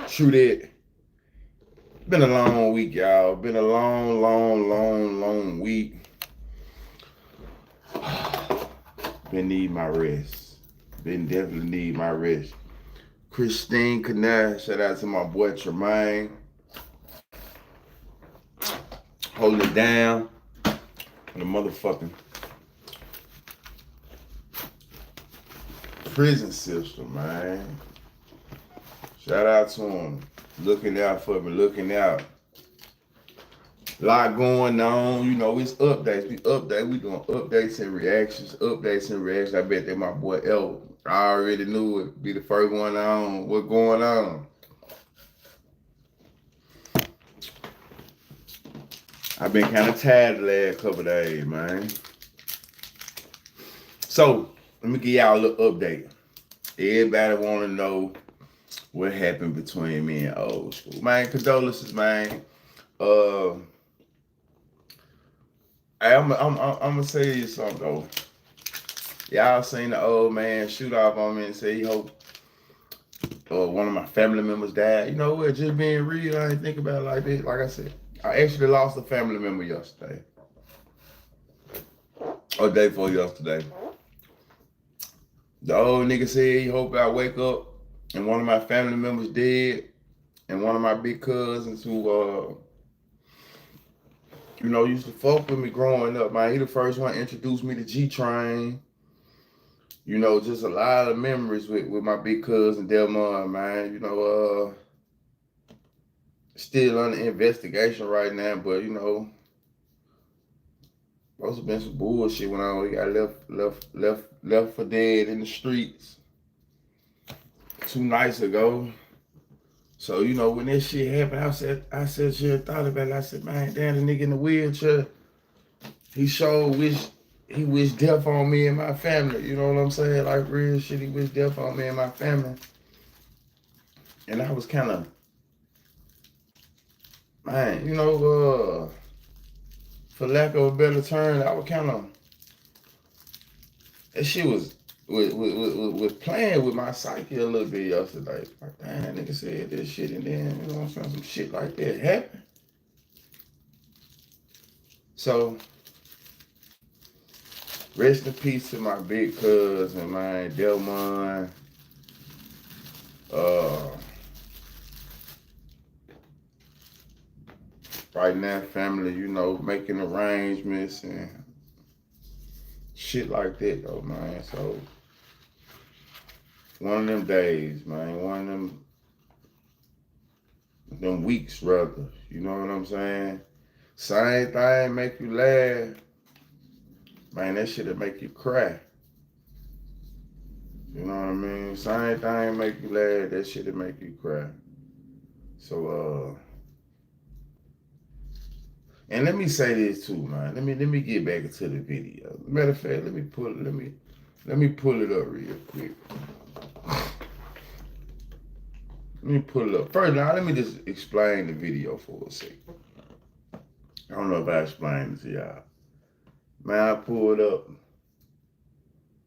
True that. Been a long week, y'all. Been a long week. Been need my rest. Been definitely need my rest. Christine Canal, shout out to my boy Tremaine. Holding it down. The motherfucking prison system, man. Shout out to him. Looking out for me, looking out. Lot going on, it's updates. We doing updates and reactions, I bet that my boy L, I already knew it. Be the first one on. What going on? I've been kind of tired the last couple of days, man. So, let me give y'all a little update. Everybody want to know what happened between me and old school. Man, condolences, man. I'm gonna say you something though. Y'all seen the old man shoot off on me and say he hope one of my family members died. You know what? Just being real, I ain't think about it like this. Like I said, I actually lost a family member yesterday, or day before yesterday. The old nigga said he hope I wake up and one of my family members dead, and one of my big cousins who used to fuck with me growing up, man. He the first one introduced me to G-Train. Just a lot of memories with my big cousin Delmon, man. Still under investigation right now, but supposed to been some bullshit when he got left for dead in the streets 2 nights ago. So, when this shit happened, I said, shit, thought about it. I said, man, damn, the nigga in the wheelchair, he sure he wished death on me and my family. You know what I'm saying? Like real shit, he wished death on me and my family. And I was kind of, man, for lack of a better term, I was kind of, that shit was playing with my psyche a little bit yesterday. Like, damn, that nigga said this shit, and then, some shit like that happened. So, rest in peace to my big cousin, man, Delmon. Right now, family, making arrangements and shit like that, though, man. So, one of them days, man, one of them weeks, rather. You know what I'm saying? Same thing make you laugh. Man, that shit'll make you cry. You know what I mean? Same thing make you laugh, that shit'll make you cry. So, and let me say this too, man. Let me get back into the video. Matter of fact, let me pull it up real quick. Let me pull it up. First, now let me just explain the video for a second. I don't know if I explained it to y'all. Man, I pulled up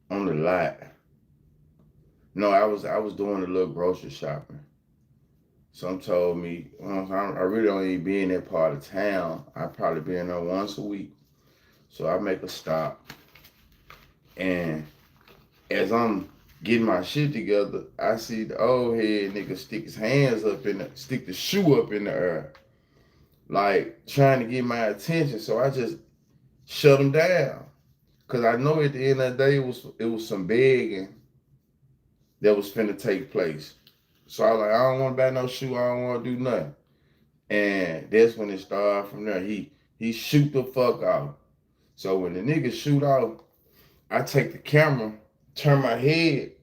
on the lot. No, I was doing a little grocery shopping. Some told me, I really don't even be in that part of town. I probably be in there once a week. So I make a stop. And as I'm getting my shit together, I see the old head nigga stick the shoe up in the air. Like trying to get my attention. So I just shut him down. Cause I know at the end of the day it was some begging that was finna take place. So I was like, I don't want to buy no shoe. I don't want to do nothing. And that's when it started from there. He shoot the fuck off. So when the nigga shoot off, I take the camera, turn my head.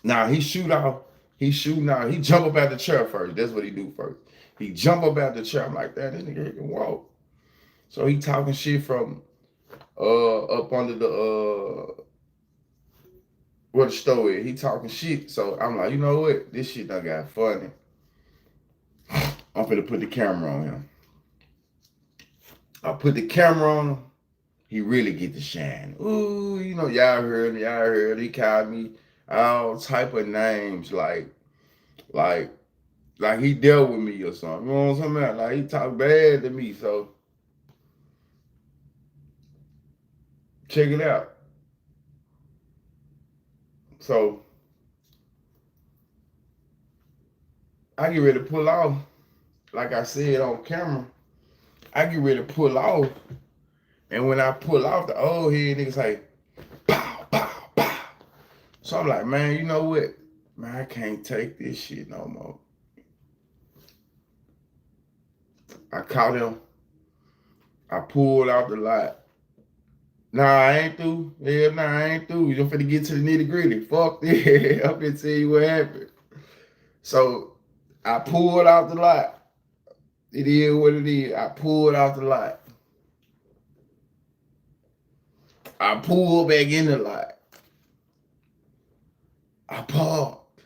Now he shoot off. He shooting out. He jump up out the chair first. That's what he do first. He jump up out the chair. I'm like, that this nigga can walk. So he talking shit from up under the where the store is. He talking shit. So I'm like, you know what? This shit done got funny. I'm finna put the camera on him. I put the camera on him. He really get to shine. Ooh, y'all heard. He called me all type of names like Like he dealt with me or something. You know what I'm talking about? Like he talked bad to me. So check it out. So I get ready to pull off. Like I said on camera, I get ready to pull off. And when I pull off, the old head niggas like, pow, pow, pow. So I'm like, man, you know what? Man, I can't take this shit no more. I caught him. I pulled out the lot. Nah, I ain't through. Yeah, nah, I ain't through. You finna get to the nitty gritty. Fuck this. I'm gonna tell you what happened. So I pulled out the lot. It is what it is. I pulled out the lot. I pulled back in the lot. I parked.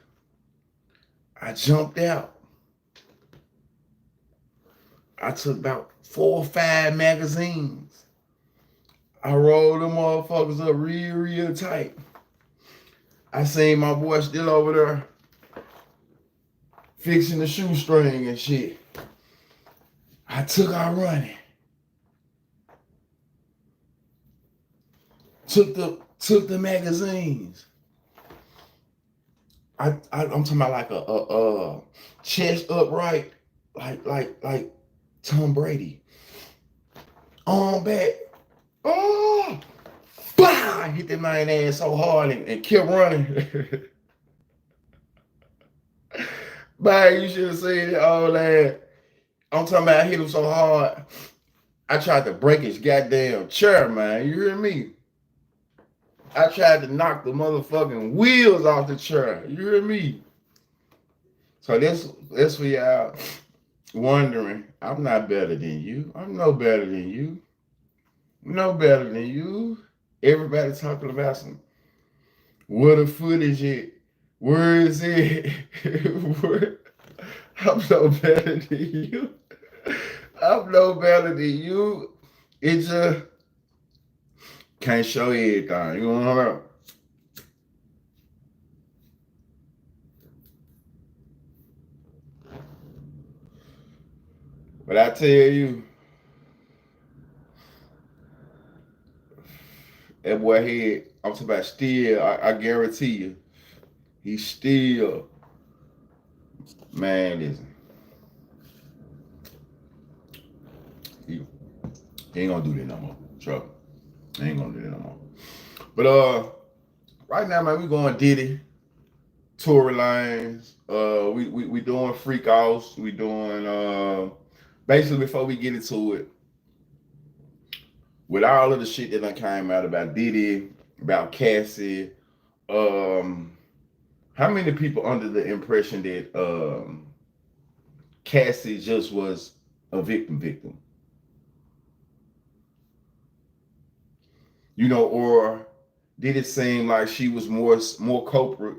I jumped out. I took about 4 or 5 magazines. I rolled them motherfuckers up real tight. I seen my boy still over there fixing the shoestring and shit. I took out running. Took the magazines. I'm talking about like a chest upright, like Tom Brady. On back. Oh, bah! I hit that man ass so hard and kept running. Man, you should have seen it all that. I'm talking about I hit him so hard. I tried to break his goddamn chair, man. You hear me? I tried to knock the motherfucking wheels off the chair. You hear me? So that's for y'all wondering. I'm not better than you. I'm no better than you. No better than you. Everybody talking about some where the footage at? Where is it? I'm no better than you. I'm no better than you. It just can't show everything. You know what I'm saying? But I tell you, that boy head, I'm talking about still, I guarantee you, he's still, man, listen, he ain't gonna do that no more. Trouble. He ain't gonna do that no more. But right now, man, we going Diddy, Tory Lanez. We doing freak offs. We doing basically before we get into it, with all of the shit that done came out about Diddy, about Cassie, um, how many people under the impression that Cassie just was a victim? You know, or did it seem like she was more culprit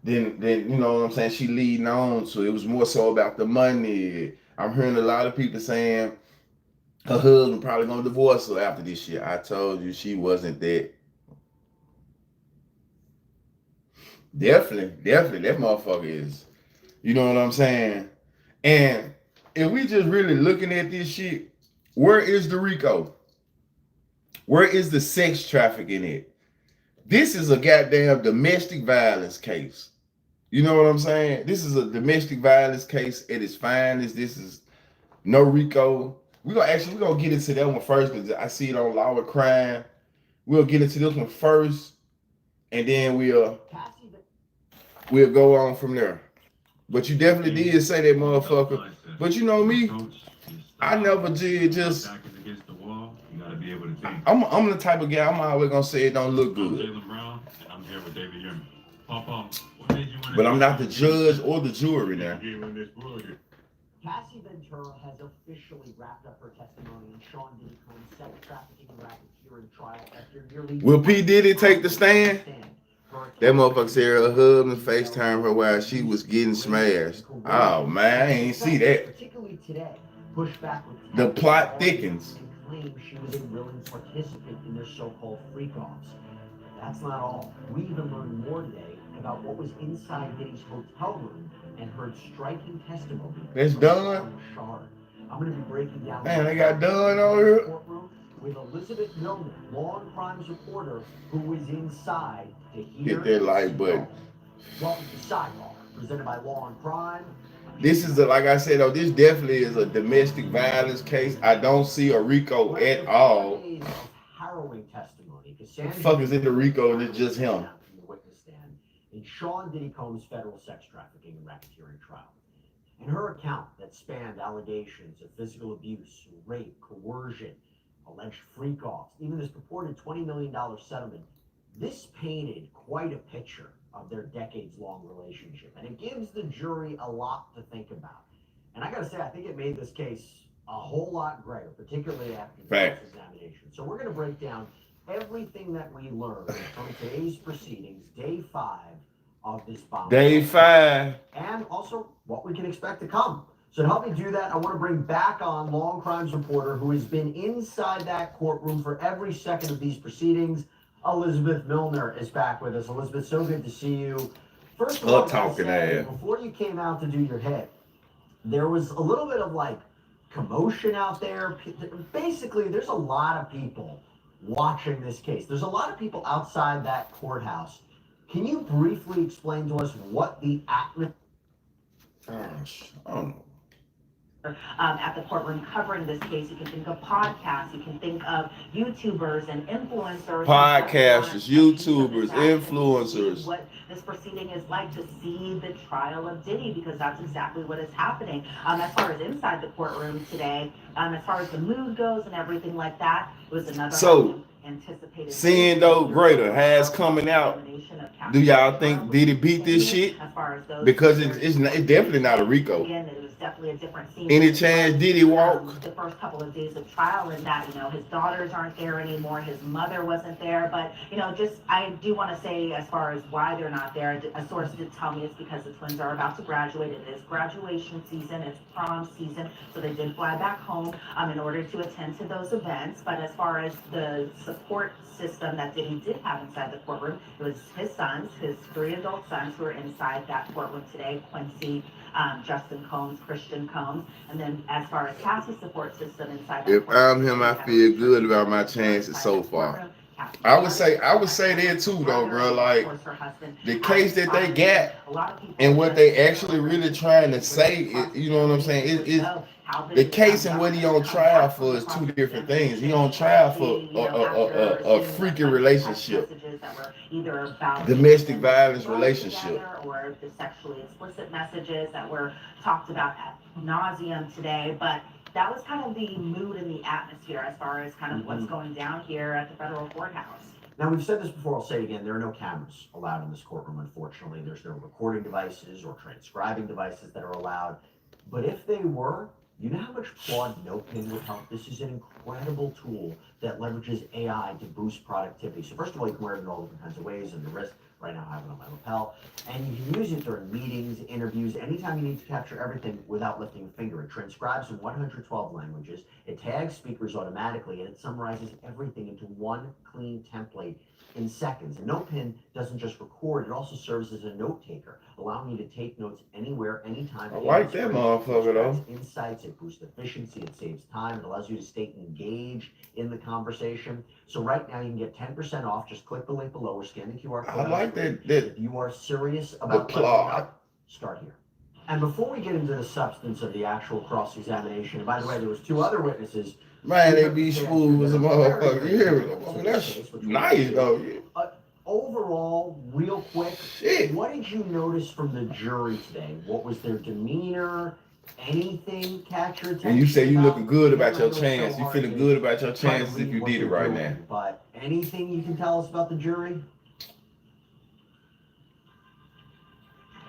than you know what I'm saying? She leading on to it was more so about the money. I'm hearing a lot of people saying her husband probably gonna divorce her after this shit. I told you she wasn't that. Definitely, that motherfucker is. You know what I'm saying? And if we just really looking at this shit, where is the RICO? Where is the sex trafficking at? This is a goddamn domestic violence case. You know what I'm saying? This is a domestic violence case at its finest. This is no RICO. We're gonna get into that one first because I see it on Law and Crime. We'll get into this one first, and then we'll go on from there. But you definitely did say that, motherfucker. But you know me, I never did just. I'm the type of guy. I'm always gonna say it don't look good. But I'm not the judge or the jury now. Cassie Ventura has officially wrapped up her testimony in Sean Diddy Cohen's sex trafficking racketeering trial after nearly Will P. Diddy take the stand? That motherfucker said her husband FaceTime her while she was getting smashed. Oh man, I ain't see that. Particularly today, pushback with The plot thickens. claim she was a willing participant in their so-called freak-offs. That's not all. We even learned more today about what was inside Diddy's hotel room and heard striking testimony. That's from done? Sean. I'm going to be breaking down. Man, they got done over here. Courtroom with Elizabeth Milner, law and crimes reporter, who was inside to hear. Hit that like button. Welcome to Sidebar, presented by Law and Crime. This is like I said, though, this definitely is a domestic violence case. I don't see a RICO at all. Harrowing testimony. The fuck is it a RICO and it's just him? The witness stand in Sean Diddy Combs' federal sex trafficking and racketeering trial. In her account that spanned allegations of physical abuse, rape, coercion, alleged freak-offs, even this purported $20 million settlement, this painted quite a picture of their decades-long relationship. And it gives the jury a lot to think about. And I gotta say, I think it made this case a whole lot greater, particularly after the cross-examination. So we're gonna break down everything that we learned from today's proceedings, day 5 of this bomb. Day 5. And also what we can expect to come. So to help me do that, I want to bring back on law and crimes reporter who has been inside that courtroom for every second of these proceedings. Elizabeth Milner is back with us. Elizabeth, so good to see you. First of all, before you came out to do your hit, there was a little bit of like commotion out there. Basically, there's a lot of people watching this case. There's a lot of people outside that courthouse. Can you briefly explain to us what the atmosphere? At the courtroom covering this case, you can think of podcasts, you can think of YouTubers and influencers. Podcasters, YouTubers, influencers. What this proceeding is like, to see the trial of Diddy, because that's exactly what is happening. As far as inside the courtroom today, as far as the mood goes and everything like that, it was another anticipated. Seeing though greater has coming out. Do y'all think Diddy beat this shit? Because it's definitely not a RICO. Again, it was definitely a different scene. Any chance Diddy walk? The first couple of days of trial, and that, his daughters aren't there anymore, his mother wasn't there, but I do want to say, as far as why they're not there, a source did tell me it's because the twins are about to graduate. It is graduation season, it's prom season, so they did fly back home in order to attend to those events. But as far as the support system that Diddy did have inside the courtroom, it was his sons, his 3 adult sons, who were inside that courtroom today: Quincy, Justin Combs, Christian Combs. And then as far as Cassie's support system inside that courtroom, if I'm him, I feel good about my chances so far. I would say that too, though, bro. Like, the case that they got and what they actually really trying to say, you know what I'm saying? The case and what he on trial for is 2 different things. He on trial for a freaking relationship, domestic violence relationship, or the sexually explicit messages that were talked about ad nauseum today. But that was kind of the mood and the atmosphere as far as kind of what's going down here at the federal courthouse. Now, we've said this before, I'll say it again, there are no cameras allowed in this courtroom, unfortunately. There's no recording devices or transcribing devices that are allowed. But if they were, you know how much Claude NoPin would help? This is an incredible tool that leverages AI to boost productivity. So first of all, you can wear it in all different kinds of ways, on your wrist. Right now I have it on my lapel. And you can use it during meetings, interviews, anytime you need to capture everything without lifting a finger. It transcribes in 112 languages. It tags speakers automatically, and it summarizes everything into one clean template in seconds. And NoPin doesn't just record, it also serves as a note taker, allowing you to take notes anywhere, anytime. I like that motherfucker, though. Insights, it boosts efficiency, it saves time, it allows you to stay engaged in the conversation. So right now you can get 10% off. Just click the link below or scan the QR code. I like that. If you are serious about the plot, start here. And before we get into the substance of the actual cross-examination, and by the way, there was 2 other witnesses. Man, they be smooth as a motherfucker. You hear me? I mean, that's nice, though. Overall, real quick, shit, what did you notice from the jury today? What was their demeanor? Anything catch your attention? And you say you looking good about your chance. You feeling good about your chances if you did it right now. But anything you can tell us about the jury?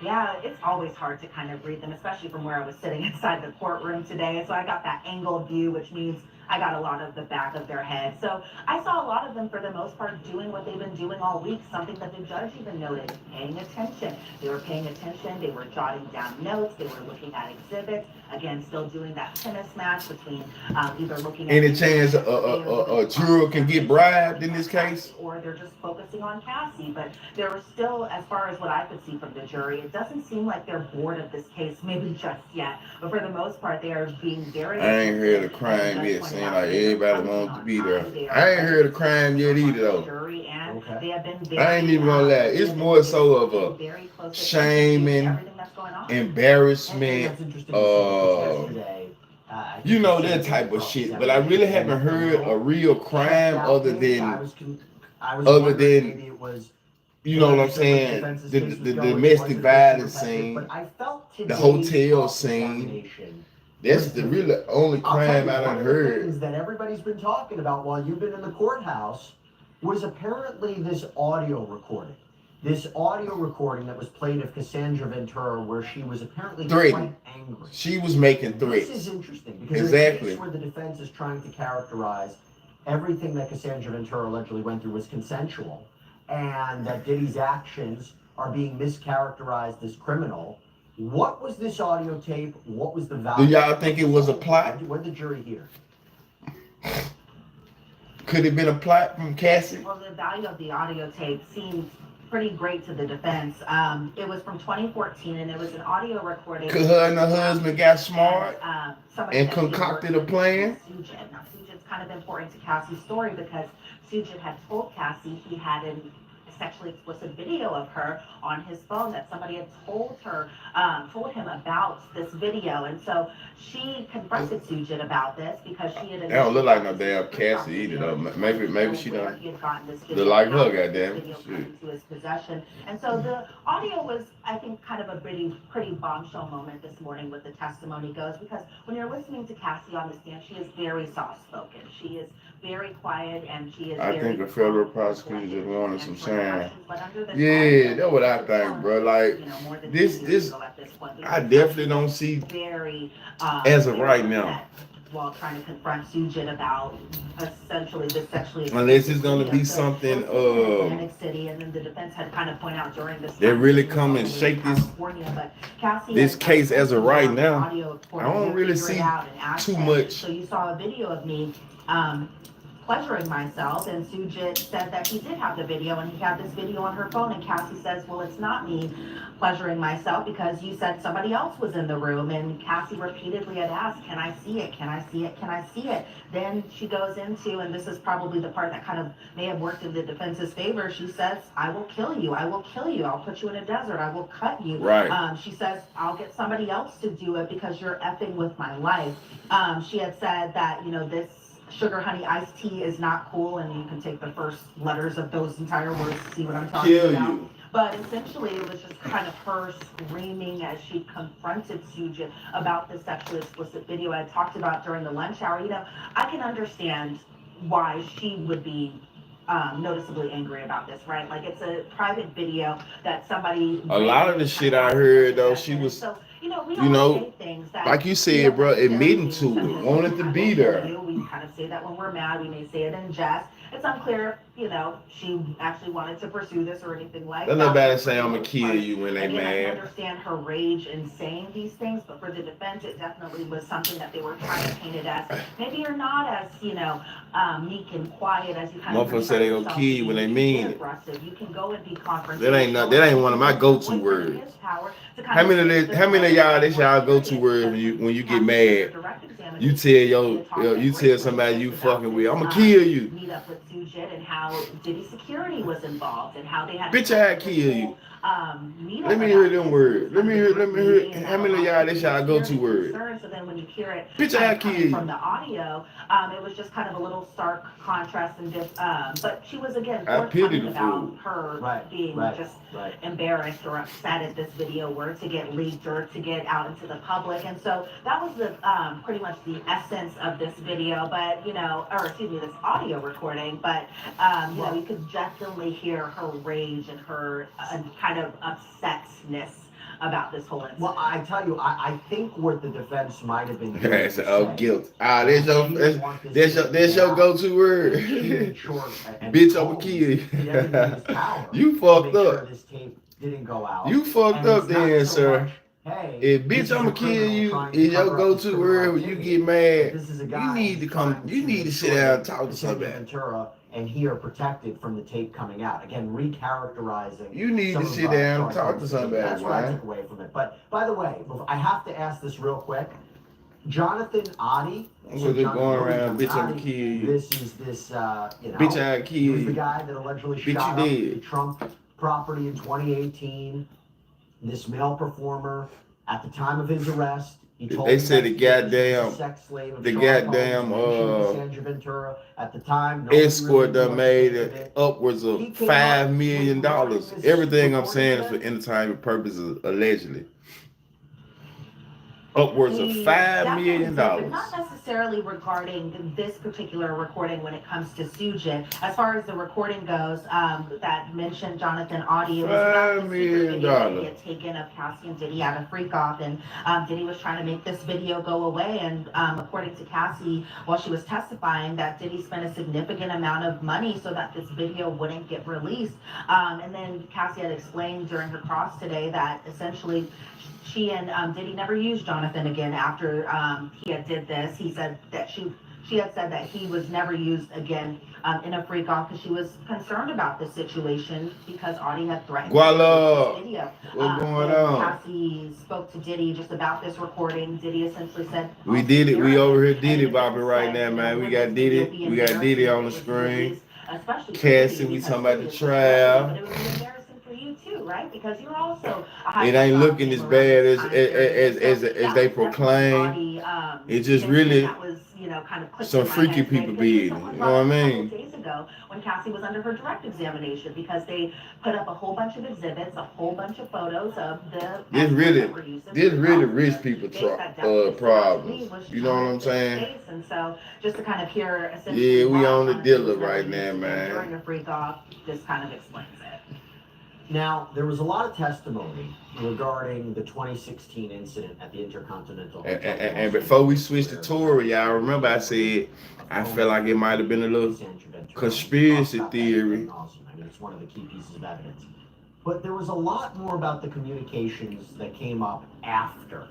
Yeah, it's always hard to kind of read them, especially from where I was sitting inside the courtroom today. So I got that angle view, which means I got a lot of the back of their head. So I saw a lot of them, for the most part, doing what they've been doing all week, something that the judge even noted, paying attention. They were paying attention, they were jotting down notes, they were looking at exhibits, again, still doing that tennis match between either looking at... Any chance a juror can get bribed in this case? Or they're just focusing on Cassie, but there was still, as far as what I could see from the jury, it doesn't seem like they're bored of this case, maybe just yet, but for the most part, they are being very... I ain't heard of crime yet, saying like everybody wants to be there. I ain't heard of crime yet either, though. I ain't even gonna lie. It's more so of a shaming, embarrassment, you know, that type of shit. But I really haven't heard a real crime other than you know what I'm saying, the domestic violence scene, the hotel scene. That's the really only crime I done heard. Things that everybody's been talking about while you've been in the courthouse was apparently this audio recording. This audio recording that was played of Cassandra Ventura, where she was apparently quite angry. She was making threats. This is interesting because in a case where the defense is trying to characterize everything that Cassandra Ventura allegedly went through was consensual, and that Diddy's actions are being mischaracterized as criminal. What was this audio tape? What was the value? Do y'all think it was a plot? What did the jury hear? Could it have been a plot from Cassie? Well, the value of the audio tape seemed pretty great to the defense. It was from 2014, and it was an audio recording. Because her and her husband got smart and concocted a plan. Now, Sujit's kind of important to Cassie's story because Sujit had told Cassie he had a sexually explicit video of her on his phone, that somebody had told him about this video, and so she confronted Sujit about this because she had... That don't look like no damn Cassie either, though. Maybe she don't look like her, goddamn. To his possession, and so the audio was, I think, kind of a pretty bombshell moment this morning with the testimony goes, because when you're listening to Cassie on the stand, she is very soft-spoken. She is very quiet, and she is... I think a federal prosecutor just wanted some shine. Yeah, that's what I think, bro. Like, this, I definitely don't see as of right now. While trying to confront Sujit about essentially this sexually... Unless it's going to be something, City, and then the defense had kind of point out during this... They really come and shake this case as of right now. I don't really see too much. So you saw a video of me pleasuring myself, and Sujit said that he did have the video, and he had this video on her phone, and Cassie says, well, it's not me pleasuring myself because you said somebody else was in the room, and Cassie repeatedly had asked, can I see it, can I see it, can I see it? Then she goes into, and this is probably the part that kind of may have worked in the defense's favor, she says, I will kill you, I'll put you in a desert, I will cut you. Right. She says, I'll get somebody else to do it because you're effing with my life. She had said that, you know, this sugar honey iced tea is not cool, and you can take the first letters of those entire words to see what I'm talking about. But essentially, it was just kind of her screaming as she confronted Sujit about the sexually explicit video I talked about during the lunch hour. You know, I can understand why she would be noticeably angry about this, right? Like, it's a private video that somebody... A lot of the shit I heard, though, she was... So, you know, say things that, like you said, bro, admitting to it, wanted to be there. We kind of say that when we're mad. We may say it in jest. It's unclear, you know, she actually wanted to pursue this or anything like that. Let nobody say I'm gonna kill you when they mad. I understand her rage in saying these things, but for the defense, it definitely was something that they were trying to paint it as. Maybe you're not as, you know, meek and quiet as you kind of... Motherfuckers say they gonna kill you when they mean it. You can go and be confrontational. That ain't one of my go-to words. How many of y'all, that's y'all go-to words when you get mad? You tell somebody you fucking with, I'm gonna kill you. Meet up with Sujit and how Diddy security was involved and how they had... Bitch, I kill you. Let me hear them words. Let me hear. How many of y'all, that's y'all go-to words? So then when you hear it bitch, I kill you. From the audio, it was just kind of a little stark contrast and just, but she was again forthcoming about her being just embarrassed or upset at this video were to get leaked or to get out into the public, and so that was the pretty much the essence of this video, but you know, or excuse me, this audio recording, but you know, you could definitely hear her rage and her kind of upsetness about this whole incident. Well, I tell you, I think what the defense might have been doing. That's was of saying, guilt. Ah, "Hey, that's your go-to word. he made sure, and Bitch, I'ma Holmes kill you. did everything in his power You to fucked make sure up. this tape didn't go out. You fucked And up it's not then, so sir. much, hey, If this bitch, is a I'ma kill criminal you trying to is your cover up his go-to criminal word when you activity. get mad. This is a You guy need to who's come. trying You need to make sit sure down that and talk to the city of somebody. Ventura and he are protected from the tape coming out. Again, recharacterizing. You need some to of, sit down and Charlie talk to Holmes' somebody, That's what I man. took away from it. But by the way, I have to ask this real quick. Jonathan Oddie. So they're going around, bitch, I'ma kill you. This is Bitch, I'll kill he was the you. guy that allegedly Bitch, shot you up dead. the Trump property in 2018. This male performer, at the time of his arrest, he told They said the investigators he was goddamn- a sex slave of the Charlotte goddamn, Holmes, mentioned Cassandra Ventura. At the time, nobody Escort really done knew made what to think of it. upwards of He came $5 up million. with recording this Everything I'm recording saying is for event. entertainment purposes, allegedly. Upwards of He $5 definitely million. did, but not necessarily regarding this particular recording when it comes to Sujit. As far as the recording goes, that mentioned Jonathan Oddie, it was about the $5 secret million. video that he had taken of Cassie and Diddy at a freak off, and Diddy was trying to make this video go away. And according to Cassie, while she was testifying, that Diddy spent a significant amount of money so that this video wouldn't get released. And then Cassie had explained during her cross today that essentially she and Diddy never used Jonathan again after he had did this. He said that she had said that he was never used again in a freak off because she was concerned about the situation because Audie had threatened Guala. this video. What's going when on? Cassie spoke to Diddy just about this recording, Diddy essentially said, We did it. We over here Diddy and bopping right said, now, you know, man. We would got this video Diddy. be We got Diddy embarrassing on the if it was screen. released, especially for Cassie, Diddy, we because talking about Diddy the is so wealthy, trial. but it would be embarrassing for you too, right? Because you're also a high It ain't profile looking name as around bad this as time period. So as that they was definitely proclaim. Audie, It's just mentioned really that was, you know, kind of clicked some in my freaky head today people because being. someone You brought know up what I a couple mean? days ago when Cassie was under her direct examination because they put up a whole bunch of exhibits, a whole bunch of photos of the This really rich people problems. You know what I'm saying? And so just to kind of hear Yeah, we on the Jonathan dealer was never right used now, again man. during a freak off, just kind of explains it. Now, there was a lot of testimony regarding the 2016 incident at the Intercontinental Hotel. And before we switch to Tory, y'all remember I said I felt like it might have been a little conspiracy theory. I mean, it's one of the key pieces of evidence. But there was a lot more about the communications that came up after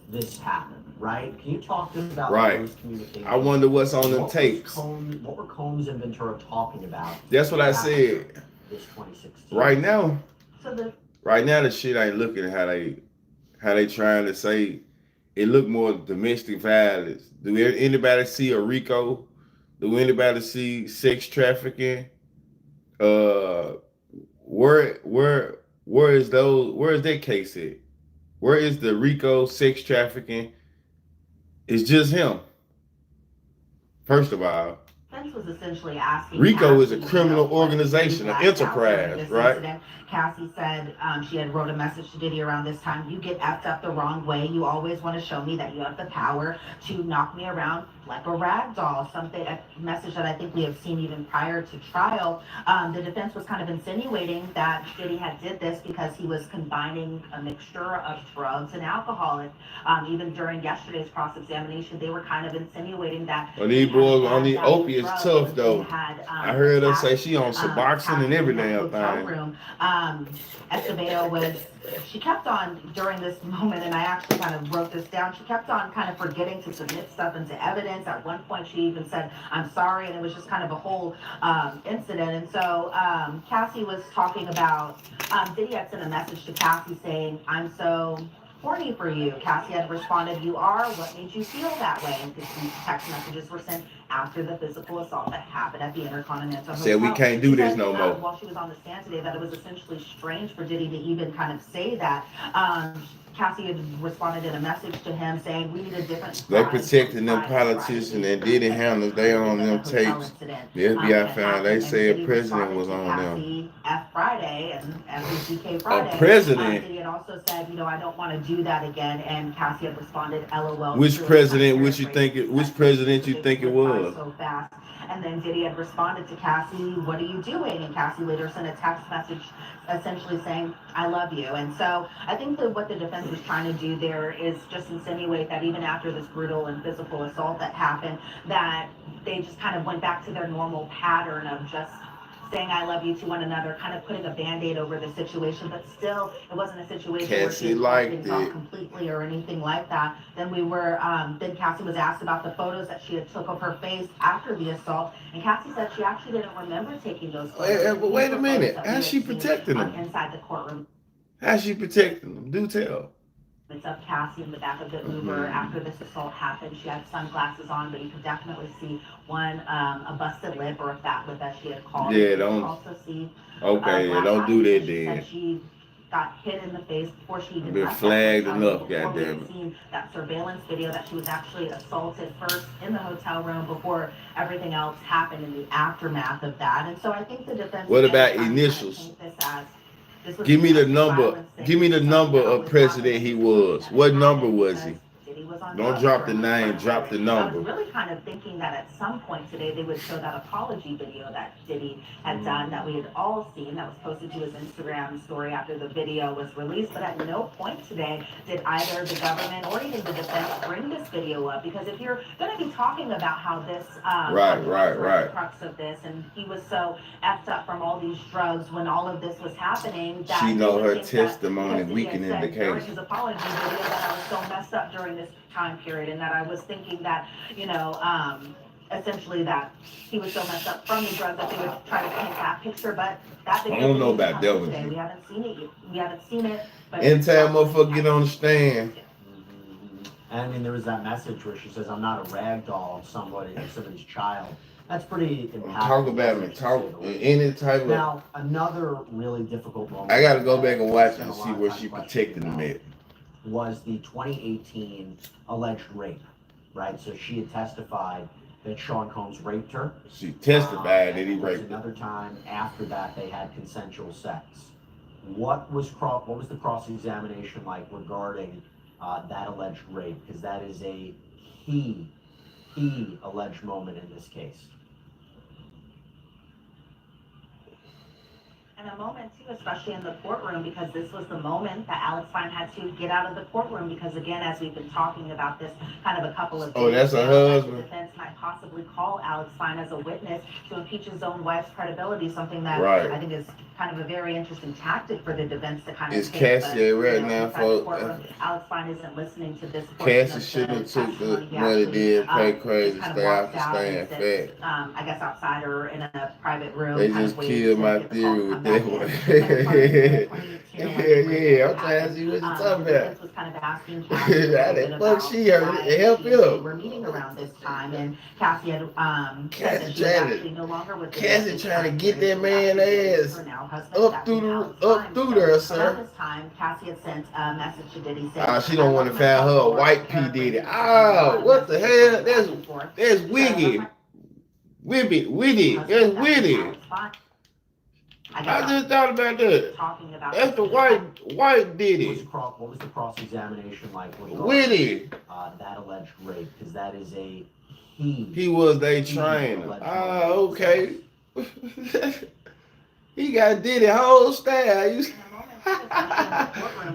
this happened, right? Can you talk to us about those communications? I wonder what's on them tapes. What were Combs and Ventura talking about? That's what I said. This 2016. Right now, So the shit ain't looking how they trying to say. It look more domestic violence. Do anybody see a RICO? Do anybody see sex trafficking? Where is that case at? Where is the RICO sex trafficking? It's just him. First of all, was essentially asking RICO is Cassie, a criminal you know, what organization, an he blacked out during enterprise, this right? incident. Cassie said she had wrote a message to Diddy around this time. You get effed up the wrong way. You always want to show me that you have the power to knock me around like a rag doll. A message that I think we have seen even prior to trial. The defense was kind of insinuating that Diddy had did this because he was combining a mixture of drugs and alcohol. And even during yesterday's cross-examination, they were kind of insinuating that. Well, these boys on these opiates tough though. I heard her say she on Suboxone and every damn thing. Room. Escobedo she kept on during this moment, and I actually kind of wrote this down. She kept on kind of forgetting to submit stuff into evidence. At one point, she even said, "I'm sorry," and it was just kind of a whole incident. And so Cassie was talking about, Diddy had sent a message to Cassie saying, "I'm so horny for you." Cassie had responded, "You are? What made you feel that way?" And these text messages were sent after the physical assault that happened at the Intercontinental Hotel. Said we can't do this no more. While she was on the stand today, that it was essentially strange for Diddy to even kind of say that. Cassie had responded in a message to him saying, "We need a different." They protecting them politicians and Diddy handlers. They on them tapes. The FBI found they say a president was on them. Friday and FBK Friday. A president. Diddy had also said, "I don't want to do that again." And Cassie had responded, "LOL." Which president? Which president you think it was? So fast. And then Diddy had responded to Cassie, "What are you doing?" And Cassie later sent a text message essentially saying, "I love you." And so I think that what the defense was trying to do there is just insinuate that even after this brutal and physical assault that happened, that they just kind of went back to their normal pattern of just saying "I love you" to one another, kind of putting a band-aid over the situation, but still it wasn't a situation where she had cut things off completely or anything like that. Then then Cassie was asked about the photos that she had took of her face after the assault, and Cassie said she actually didn't remember taking those photos. But wait a minute, how's she protecting them? Inside the courtroom. How's she protecting them? Do tell. It's of Cassie in the back of the Uber after this assault happened. She had sunglasses on, but you could definitely see a busted lip, or a fat lip as she had called it. Yeah, don't. Also see. Okay, yeah, don't do that then. She got hit in the face before she even been left flagged that enough, hotel. goddamn it. Seen that surveillance video that she was actually assaulted first in the hotel room before everything else happened in the aftermath of that. And so I think the defense. What about initials? Give me the number. Give me the number of president he was. What number was he? Don't drop the name. Drop the number. I was really kind of thinking that at some point today they would show that apology video that Diddy had done, that we had all seen, that was posted to his Instagram story after the video was released. But at no point today did either the government or even the defense bring this video up, because if you're going to be talking about how this right, crux of this, and he was so effed up from all these drugs when all of this was happening, that she know her testimony weakening the during case. his apology video that I was so messed up during this time period, and that I was thinking that, essentially that he was so messed up from the drugs that they would try to paint that picture. But that video, I don't know about that one. We haven't seen it yet. We haven't seen it. But anytime motherfucker get on the stand. I mean, there was that message where she says, "I'm not a rag doll of somebody's child." That's pretty impactful. Talk about me. Talk any type of. Now, another really difficult moment. I got to go back and watch it and see where she protected him at. Was the 2018 alleged rape, right? So she had testified that Sean Combs raped her. She testified that he raped her. Another time after that, they had consensual sex. What was the cross-examination like regarding that alleged rape? Because that is a key alleged moment in this case. And a moment too, especially in the courtroom, because this was the moment that Alex Fine had to get out of the courtroom, because again, as we've been talking about this kind of a couple of days, oh, that's her husband. The defense might possibly call Alex Fine as a witness to impeach his own wife's credibility, something that I think is kind of a very interesting tactic for the defense to kind of it's take. Cassie right now for Alex Fine isn't listening to this. Cassie should have took the money, did pay crazy, stay out the stand fat. I guess outside or in a private room. They just killed my theory with that one. yeah, I'm trying to see what you're talking about. Was kind of asking Cassie that fuck she heard it. Help you. We're meeting around this time, and Cassie had said that she was actually no longer with Cassie trying to get that man ass up through there, sir. Around this time, Cassie had sent a message to Diddy saying, she don't want to find her a white P Diddy. Oh, what the hell? That's wiggy. Witty. That's witty. I just thought about that. That's the white Diddy. What was the cross-examination like? Witty. That alleged rape, because that is a key. He was their trainer. Okay. He got Diddy whole style.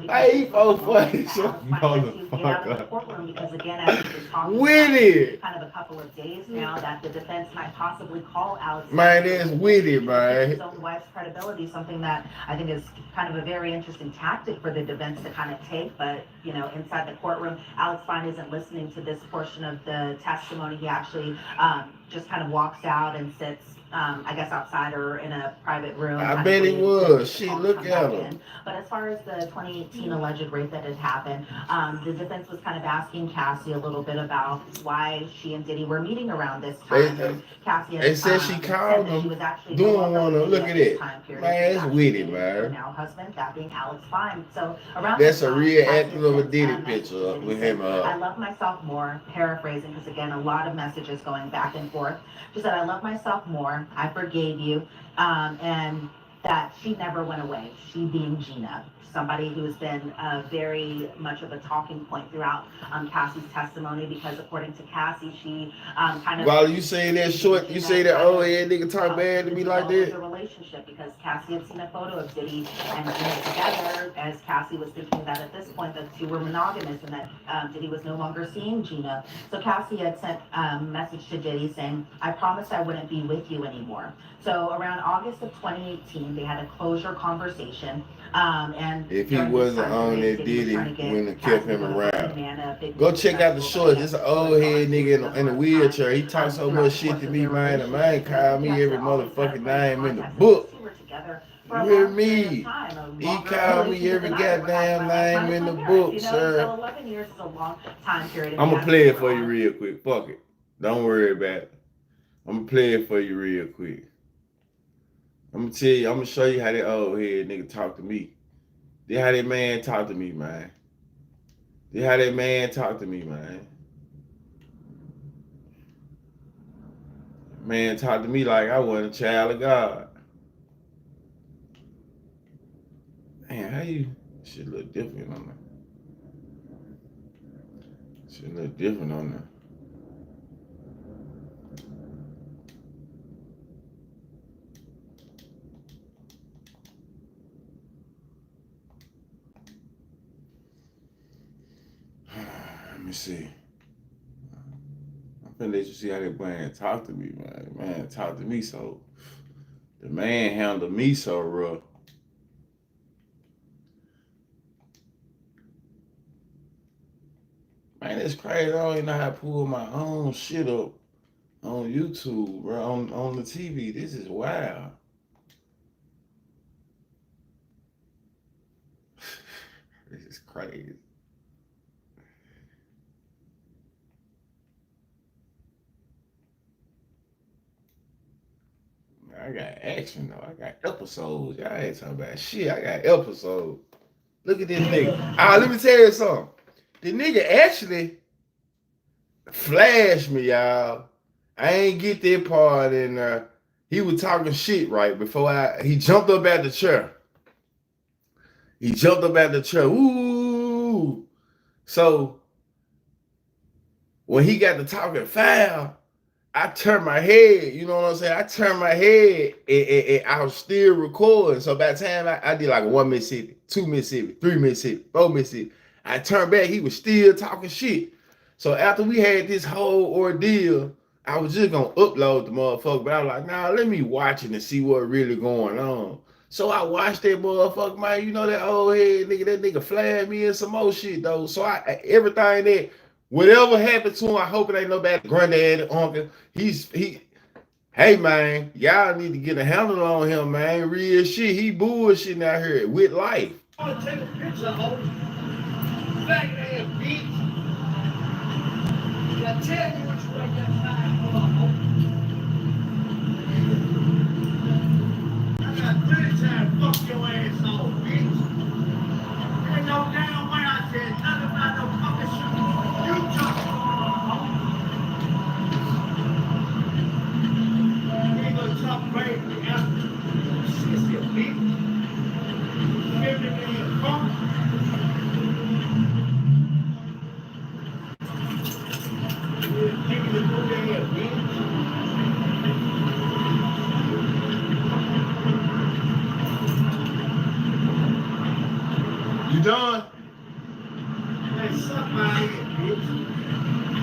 Hey, he so funny, so motherfucker. Because again, as we've been talking witty. Kind of a couple of days now, that the defense might possibly call Alex. Man, it's witty, man. His own wife's credibility, something that I think is kind of a very interesting tactic for the defense to kind of take. But inside the courtroom, Alex Fine isn't listening to this portion of the testimony. He actually just kind of walks out and sits. I guess outside or in a private room. I bet he was. Shit, look at him. But as far as the 2018 alleged rape that had happened, the defense was kind of asking Cassie a little bit about why she and Diddy were meeting around this time. Cassie had, they said she called him doing one of look at it. Man, it's witty, man. Now husband, that being Alex Fine. So around that's a real acting of a Diddy picture with him. I love myself more, paraphrasing, because again, a lot of messages going back and forth. She said, "I love myself more. I forgave you, and that she never went away. She being Gina, somebody who's been very much of a talking point throughout Cassie's testimony, because according to Cassie, she kind of. While you say that short, you say that old head nigga talk bad to me like that. The relationship, because Cassie had seen a photo of Diddy and Gina together, as Cassie was thinking that at this point the two were monogamous and that Diddy was no longer seeing Gina. So Cassie had sent a message to Diddy saying, "I promised I wouldn't be with you anymore." So around August of 2018, they had a closure conversation. And if he wasn't on that Diddy, wouldn't have kept him around. Go check out the shorts. This an old head nigga in a wheelchair. He talks so much shit to me, man. The man called me every motherfucking name in the book. You hear me? He called me every goddamn name in the book, sir. 11 years is a long time period. I'm gonna play it for you real quick. Fuck it. Don't worry about it. I'm gonna play it for you real quick. I'm gonna tell you, I'm gonna show you how that old head nigga talk to me. This how that man talk to me, man. This how that man talk to me, man. Man talk to me like I wasn't a child of God. Man, how you shit look different on that? Shit look different on that. Let me see. I'm finna let you see how that man talk to me, man. The man talk to me so. The man handled me so rough. Man, it's crazy. I don't even know how to pull my own shit up on YouTube, bro. On the TV. This is wild. This is crazy. I got action though. I got episodes. Y'all ain't talking about shit. I got episodes. Look at this nigga. Let me tell you something. The nigga actually flashed me, y'all. I ain't get that part in there. He was talking shit right before he jumped up at the chair. He jumped up at the chair. Ooh. So when he got to talking foul, I turned my head, you know what I'm saying? I turned my head and I was still recording. So by the time I did like 1 Mississippi, 2 Mississippi, 3 Mississippi, 4 Mississippi, I turned back, he was still talking shit. So after we had this whole ordeal, I was just gonna upload the motherfucker, but I was like, nah, let me watch it and see what really going on. So I watched that motherfucker, man. You know that old head nigga, that nigga flagged me in some more shit though. So everything that whatever happened to him, I hope it ain't nobody granddad, uncle. Hey man, y'all need to get a handle on him, man. Real shit. He bullshitting out here with life. I want to take a picture of faggot ass bitch. Did I tell you what you were that fine for? I got 30 times fuck your ass off, bitch. Ain't no damn way I said nothing about no fucking shit. You talking about. You ain't gonna talk crazy after. Shit, bitch. Everything is fun. You done? Hey, suck my head, bitch.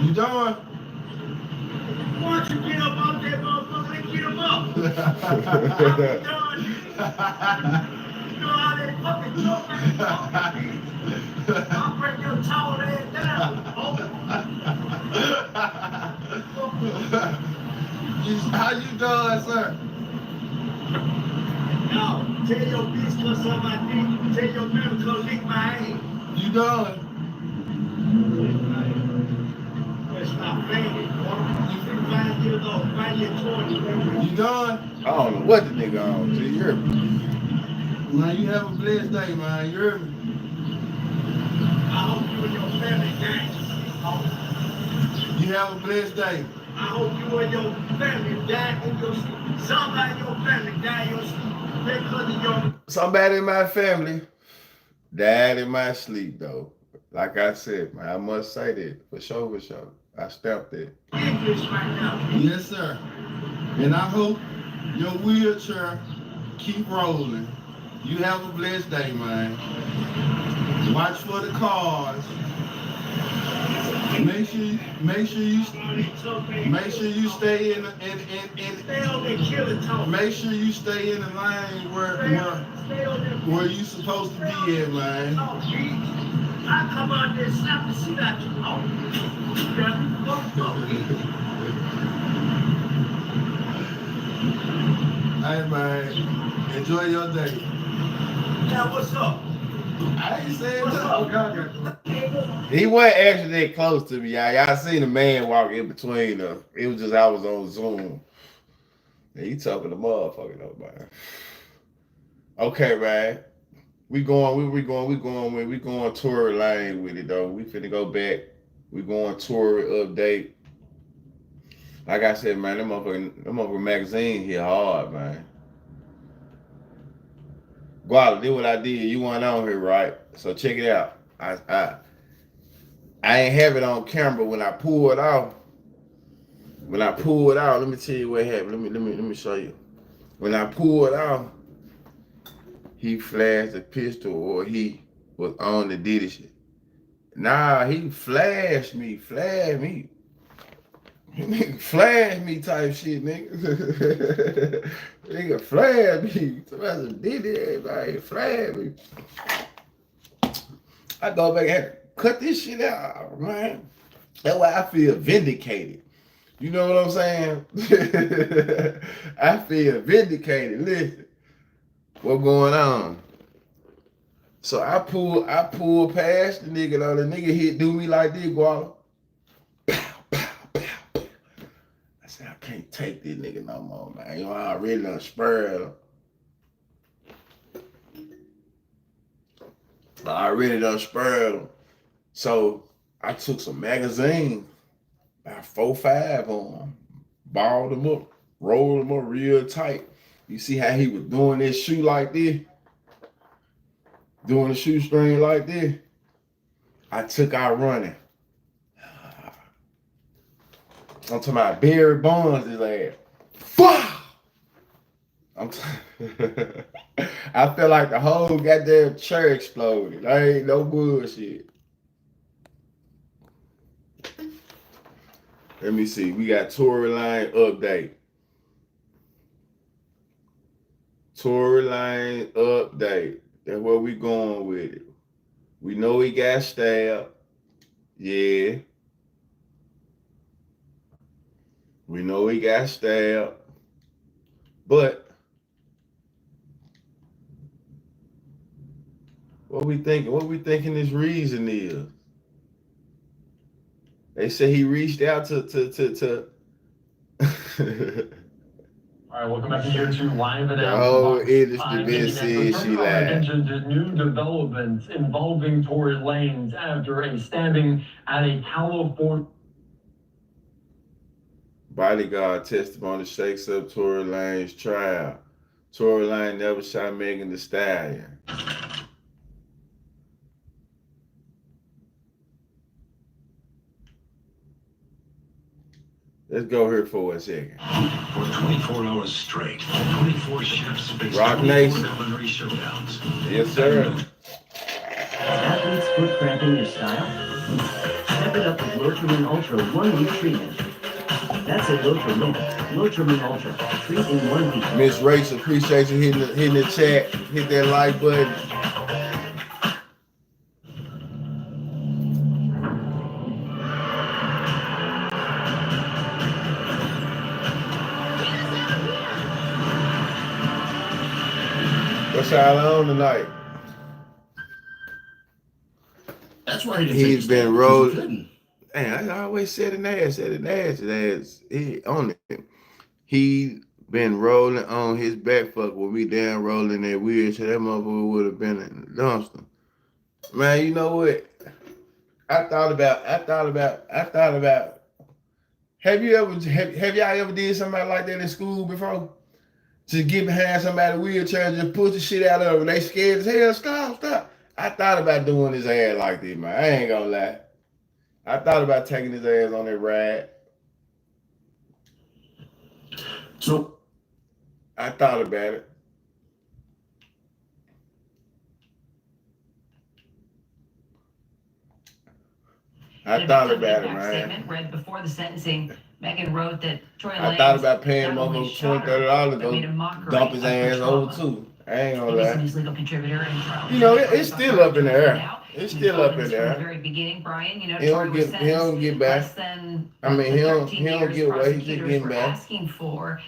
You done? Why don't you get up out that motherfucker and get him up? I'm done. You know how they fucking joke bitch. I'll break your towel ass down. How you done, sir? No, tell your bitch to suck my dick. Tell your man to come lick my ass. You done? That's not fair, boy. You been 5 years old, 5 years 20, baby. You done? I don't know what the nigga on. So you hear me? Man, you have a blessed day, man. You hear me? I hope you and your family die. You have a blessed day. I hope you and your family die in your sleep. Somebody in your family die in your sleep. Somebody in my family died in my sleep, though. Like I said, man, I must say that for sure, for sure. I stamped it. Yes, sir. And I hope your wheelchair keep rolling. You have a blessed day, man. Watch for the cars. Make sure you stay in make sure you stay in the lane where you supposed to be at, man. I come out there and slap the shit out you. Oh, you got me fucked up. Hey, man, enjoy your day. Now, what's up? I ain't saying What's nothing. up? He wasn't actually that close to me, y'all seen a man walk in between us. It was just I was on Zoom. And he talking to motherfucker though, man. Okay, man. We going Tory Lane with it though. We finna go back. We going Tory update. Like I said, man, them motherfucking magazine here hard, man. Guala, did what I did. You weren't on here, right? So check it out. I ain't have it on camera when I pulled out. When I pulled out, let me tell you what happened. Let me show you. When I pulled out, he flashed a pistol or he was on the diddy shit. Nah, he flashed me. Nigga flash me type shit, nigga. Nigga flash me. Somebody did it, everybody flash me. I go back and cut this shit out, man. That's why I feel vindicated. You know what I'm saying? I feel vindicated. Listen, what's going on? So I pull past the nigga, though. The nigga do me like this, Guala. I said, I can't take this nigga no more, man. You know, I really done spurred him. So I took some magazines, about 4-5 on him, balled him up, rolled him up real tight. You see how he was doing this shoe like this? Doing the shoestring like this? I took out running. I'm talking about Barry Bonds, his ass. Fuck! I felt like the whole goddamn chair exploded. I ain't no bullshit. Let me see. We got Tory Lane update. Tory Lane update. That's where we going with it. We know he got stabbed. Yeah. We know he got stabbed. But what we thinking his reason is? They say he reached out to All right, welcome back here to Live and the Out. whole industry been saying she lied. Attention to new developments involving Tory Lanez after a stabbing at a California. Bodyguard testimony shakes up Tory Lane's trial. Tory Lane never shot Megan Thee Stallion. Let's go here for a second. For 24 hours straight, 24 chefs faced Rock 24 Nation. culinary showdowns. Yes, sir. Athletes foot cramping your style? Step it up with Lotrimin Ultra 1 week treatment. That's it, Lotrimin. Lotrimin Ultra. Treat in 1 week. Miss Rachel, appreciate you hitting the chat. Hit that like button. What's y'all on tonight? That's why he He's been rolling. Man, I always said it he on it. He been rolling on his back fuck with me down rolling that wheelchair. That motherfucker would have been in the dumpster. Man, you know what? I thought about. Have y'all ever did something like that in school before? Just get behind somebody's wheelchair and just push the shit out of them. They scared as hell. Stop. I thought about doing his ass like this, man. I ain't gonna lie. I thought about taking his ass on that ride. So I thought about it. I thought about it, man. Statement read before the sentencing. Megan wrote that Tory Lanez I thought about paying not only motherfuckers shot her, $20, but made a $30 to mockery go dump his of her ass over trauma. too. I ain't gonna Listen, lie. his legal contributor and trial. You know, it's still up in the air. It's We've still up told in this the from the air. very beginning, Brian. You know, He Tory don't was get sentenced back. less than I mean, he the don't 13 get years away. He just prosecutors getting were back. asking for.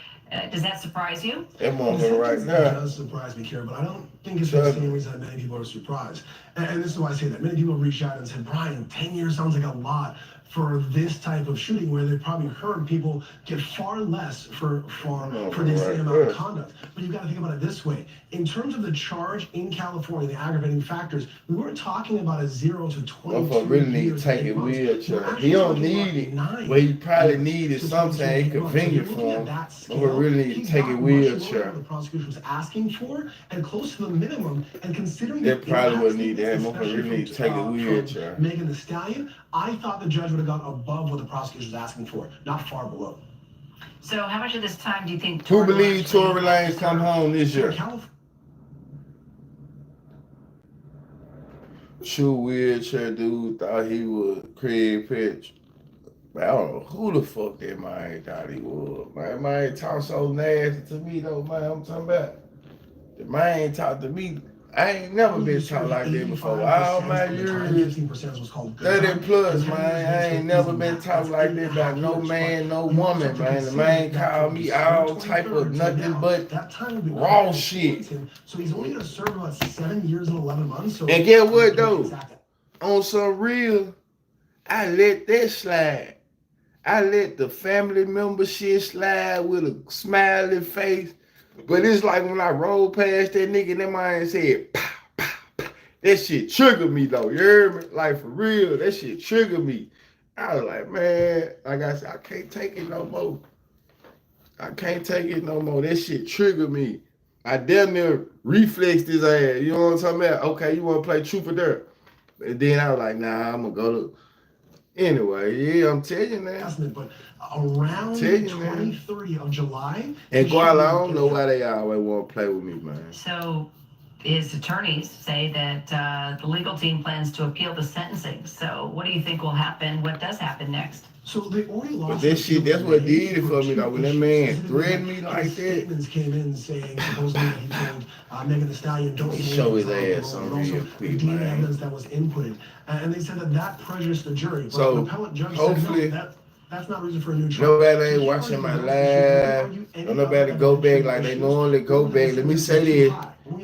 Does that surprise you? That The motherfucker right sentence there. does surprise me, Kara, but I don't think it's the same reason that many people are surprised. And this is why I say that. Many people reached out and said, Brian, 10 years sounds like a lot for this type of shooting, where they've probably heard people get far less for the same amount of conduct. But you've got to think about it this way. In terms of the charge in California, the aggravating factors, we weren't talking about a 0 to 22 Motherfucker really need years to take in a months. We're wheelchair. actually He don't talking need about it. 9 But he probably years needed to something 22 months. So convenient you're for looking at him. that scale. Motherfucker really need He to take a got much more wheelchair. than the prosecution was asking for, and close to the minimum. And considering That the probably impact wouldn't need that. statements, Motherfucker really need to take a from wheelchair. Megan Thee Stallion, I thought the judge would have gone above what the prosecution was asking for, not far below. So how much of this time do you think Who Tory will believes actually Tory Lanez come home this year? True wheelchair dude thought he was Craig Pitch. But I don't know who the fuck that man thought he was. Man talk so nasty to me though, man. I'm talking about the man ain't talk to me. I ain't never been taught like that before. All my years, 30 plus, man. I ain't never been taught like that by no man, no woman, man. The man called me all type of nothing but raw shit. So he's only gonna serve about 7 years and 11 months. So and get what though? On some real, I let that slide. I let the family member shit slide with a smiley face. But it's like when I rolled past that nigga, that man said, pow, pow, pow. That shit triggered me though. You heard me? Like for real, that shit triggered me. I was like, man, like I said, I can't take it no more. I can't take it no more. That shit triggered me. I damn near reflexed his ass. You know what I'm talking about? Okay, you want to play truth or dare? And then I was like, nah, I'm going to go to... Anyway, yeah, I'm telling you now. But around 2030 of July... And Guala, I don't know why they always want to play with me, man. So his attorneys say that the legal team plans to appeal the sentencing. So what do you think will happen? What does happen next? So they already lost. But that shit, that's what did it for me though. When that man threatened me like that. Statements came in saying supposedly that he told Megan Thee Stallion don't show his ass on real quick, DNA man. evidence that was inputted, and they said that prejudiced the jury. But So the appellate judge hopefully, said, no, that's not reason for a new trial. nobody ain't watching my live. Don't nobody go back like they normally go back. Let me say this.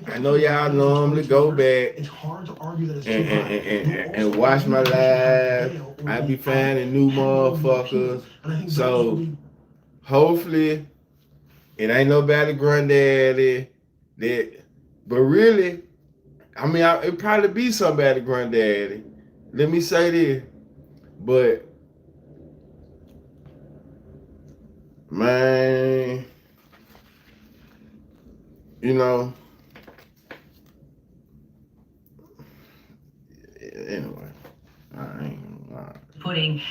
I know y'all normally go back It's hard to argue that it's and watch my live. I be finding new motherfuckers. So hopefully it ain't nobody granddaddy that, but really, I mean, it probably be somebody granddaddy. Let me say this, but man, you know. Anyway, I ain't putting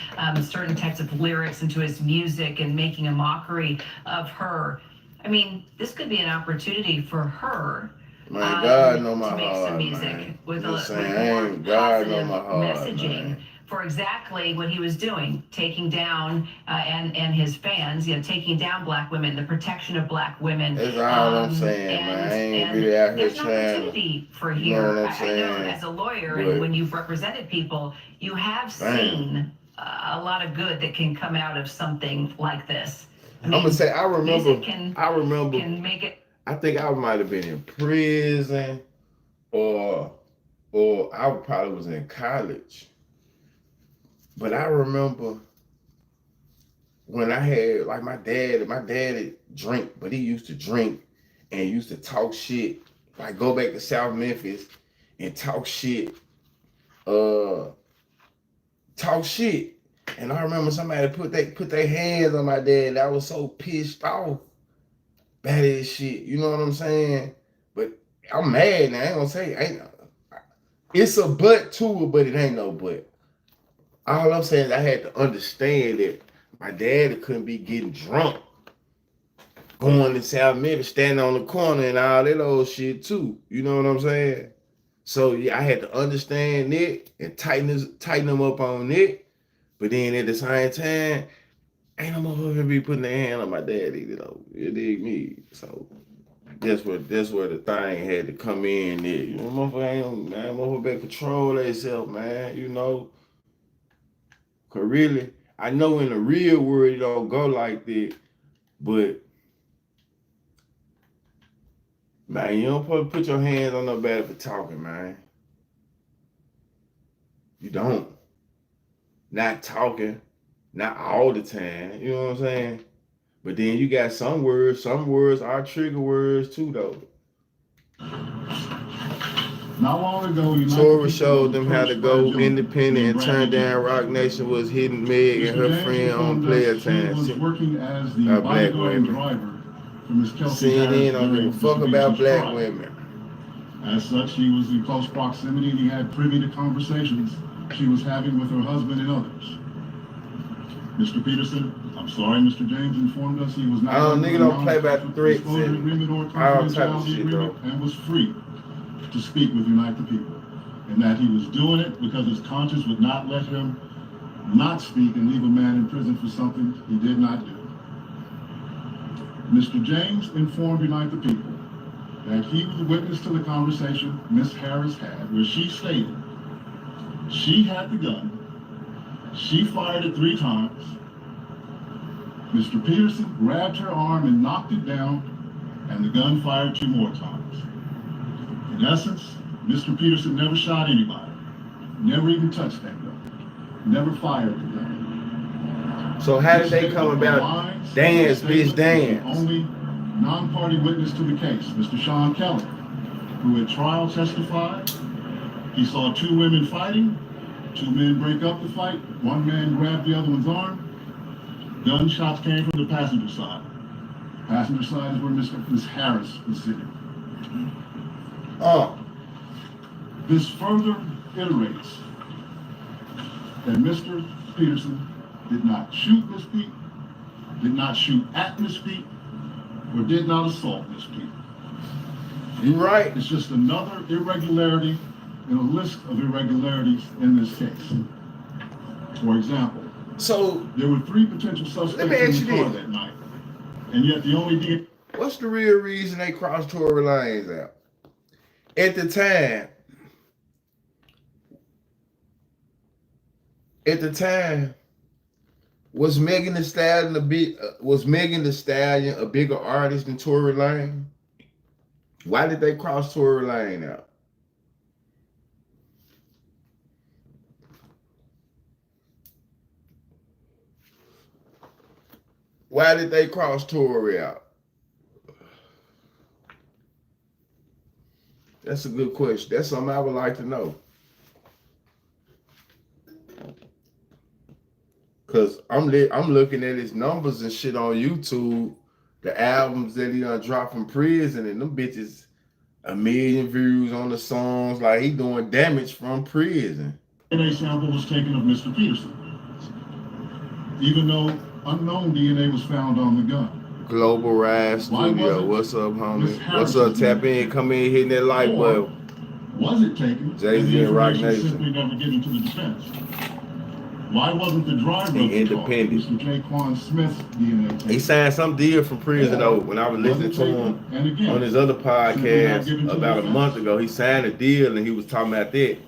certain types of lyrics into his music and making a mockery of her. I mean, this could be an opportunity for her man, God know my to make heart, some music man. with Just a saying, more God know positive my heart, messaging. man. For exactly what he was doing, taking down and his fans, taking down black women, the protection of black women. That's all I'm saying, man. I ain't really out here trying. There's an opportunity for here. You know what I'm I saying? know as a lawyer, and when you've represented people, you have seen a lot of good that can come out of something like this. I'm gonna say, I remember. Can make it. I think I might have been in prison, or I probably was in college. But I remember when I had, like my dad drink, but he used to drink and used to talk shit, like go back to South Memphis and talk shit. And I remember somebody put their hands on my dad. I was so pissed off. bad as shit. You know what I'm saying? But I'm mad now. I ain't gonna say it's a but to it, but it ain't no but. All I'm saying is I had to understand that my daddy couldn't be getting drunk, going to South Memphis, standing on the corner and all that old shit too. You know what I'm saying? So yeah, I had to understand it and tighten them up on it. But then at the same time, ain't no motherfucker be putting their hand on my daddy, you know. You dig me? So that's where the thing had to come in there. You know, motherfucker better control themselves, man. You know. Cause really, I know in the real world it don't go like that, but man, you don't put your hands on nobody for talking, man. You don't. Not talking, not all the time. You know what I'm saying? But then you got some words are trigger words too, though. Not long ago, Torah showed them how to go independent and turn down Rock Nation was hitting Meg and her friend on player time. Black women. CNN don't give a fuck about black women. As such, he was in close proximity and he had privy to conversations she was having with her husband and others. Mr. Peterson, I'm sorry, Mr. James informed us he was not nigga don't play about the threats agreement or all type of shit, agreement and was free to speak with Unite the People. And that he was doing it because his conscience would not let him not speak and leave a man in prison for something he did not do. Mr. James informed Unite the People that he was a witness to the conversation Miss Harris had, where she stated she had the gun, she fired it 3 times, Mr. Peterson grabbed her arm and knocked it down, and the gun fired 2 more times. In essence, Mr. Peterson never shot anybody, never even touched that gun, never fired the gun. So how did they come about dance, bitch, dance? The only non-party witness to the case, Mr. Sean Kelly, who at trial testified he saw 2 women fighting, 2 men break up the fight, 1 man grabbed the other one's arm. Gunshots came from the passenger side. Passenger side is where Miss Harris was sitting. This further iterates that Mr. Peterson did not shoot Miss Pete, did not shoot at Miss Pete, or did not assault Miss Pete. You right. It's just another irregularity in a list of irregularities in this case. For example, so there were 3 potential suspects in the car that night, and yet the only DNA. What's the real reason they crossed Tory Lanez out? At the time, was Megan Thee Stallion a bigger artist than Tory Lanez? Why did they cross Tory Lanez out? Why did they cross Tory out? That's a good question. That's something I would like to know. Cause I'm looking at his numbers and shit on YouTube, the albums that he done dropped from prison, and them bitches 1 million views on the songs, like he doing damage from prison. DNA sample was taken of Mr. Peterson, even though unknown DNA was found on the gun. Global Rise Studio, what's up, homie? What's up? Tap in, come in, hitting that like button. Was it taken? Jay-Z and Rock Nation. Simply never given to the defense. Why wasn't the driver of the independent? Mr. Jaquan Smith's DNA taken? He signed some deal from prison though. When I was listening to him on his other podcast about a month ago, he signed a deal and he was talking about that.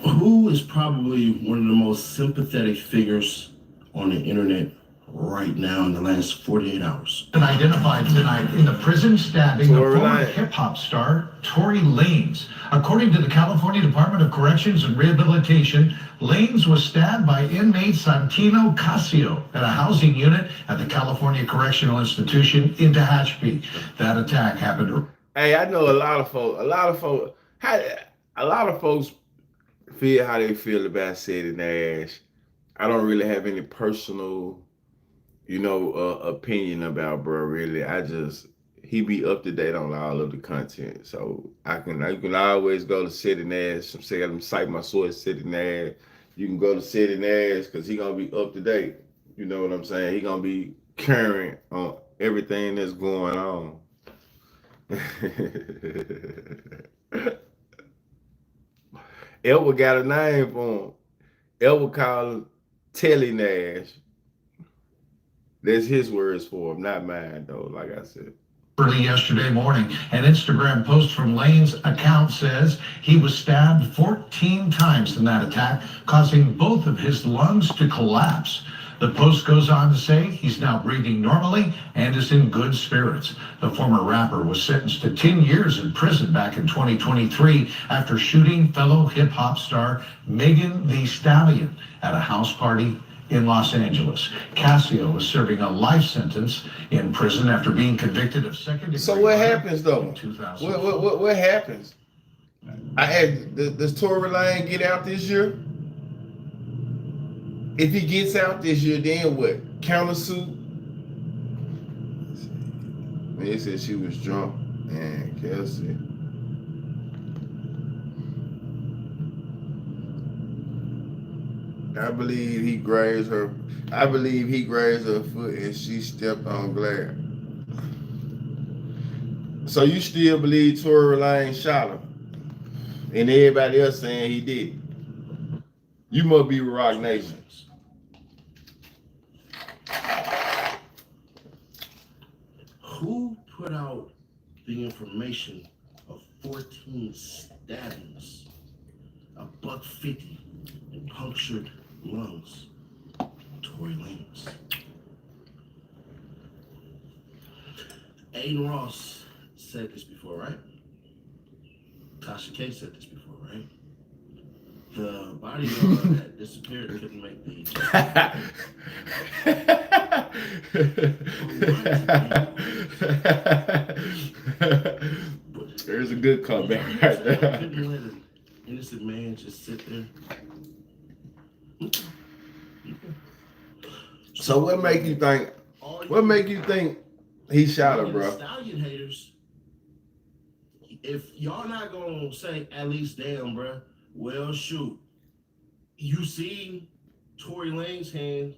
Who is probably one of the most sympathetic figures on the internet right now in the last 48 hours? And identified tonight in the prison stabbing of former hip-hop star Tory Lanez. According to the California Department of Corrections and Rehabilitation, Lanez was stabbed by inmate Santino Casio at a housing unit at the California Correctional Institution in Tehachapi. That attack happened. Hey, I know a lot of folks feel how they feel about Sid and Nash. I don't really have any personal opinion about bro. Really, he be up to date on all of the content, so you can always go to Sitting Ass. Say I'm cite my source, Sitting Ass. You can go to Sitting Ass because he gonna be up to date. You know what I'm saying? He gonna be current on everything that's going on. Elwood got a name for him. Elwood called him Telly Nash. That's his words for him, not mine, though, like I said. Early yesterday morning, an Instagram post from Lane's account says he was stabbed 14 times in that attack, causing both of his lungs to collapse. The post goes on to say he's now breathing normally and is in good spirits. The former rapper was sentenced to 10 years in prison back in 2023 after shooting fellow hip-hop star Megan Thee Stallion at a house party in Los Angeles. Casio was serving a life sentence in prison after being convicted of second-degree. So what happens though? What happens? Does Tory Lane get out this year? If he gets out this year, then what? Countersuit? They said she was drunk and Kelsey. I believe he grazed her foot and she stepped on glass. So you still believe Tory Lane shot her? And everybody else saying he did. You must be Rock Nation. Who put out the information of 14 stabbings, $150, and punctured lungs? Tory Lanez. Aiden Ross said this before, right? Tasha K said this before, right? The bodyguard that disappeared couldn't make the There's a good comeback right there. Couldn't let an innocent man just sit there. So what make you think? What make you think he shot her, bro? Stallion haters. If y'all not gonna say at least damn, bro. Well, shoot. You see Tory Lane's hand,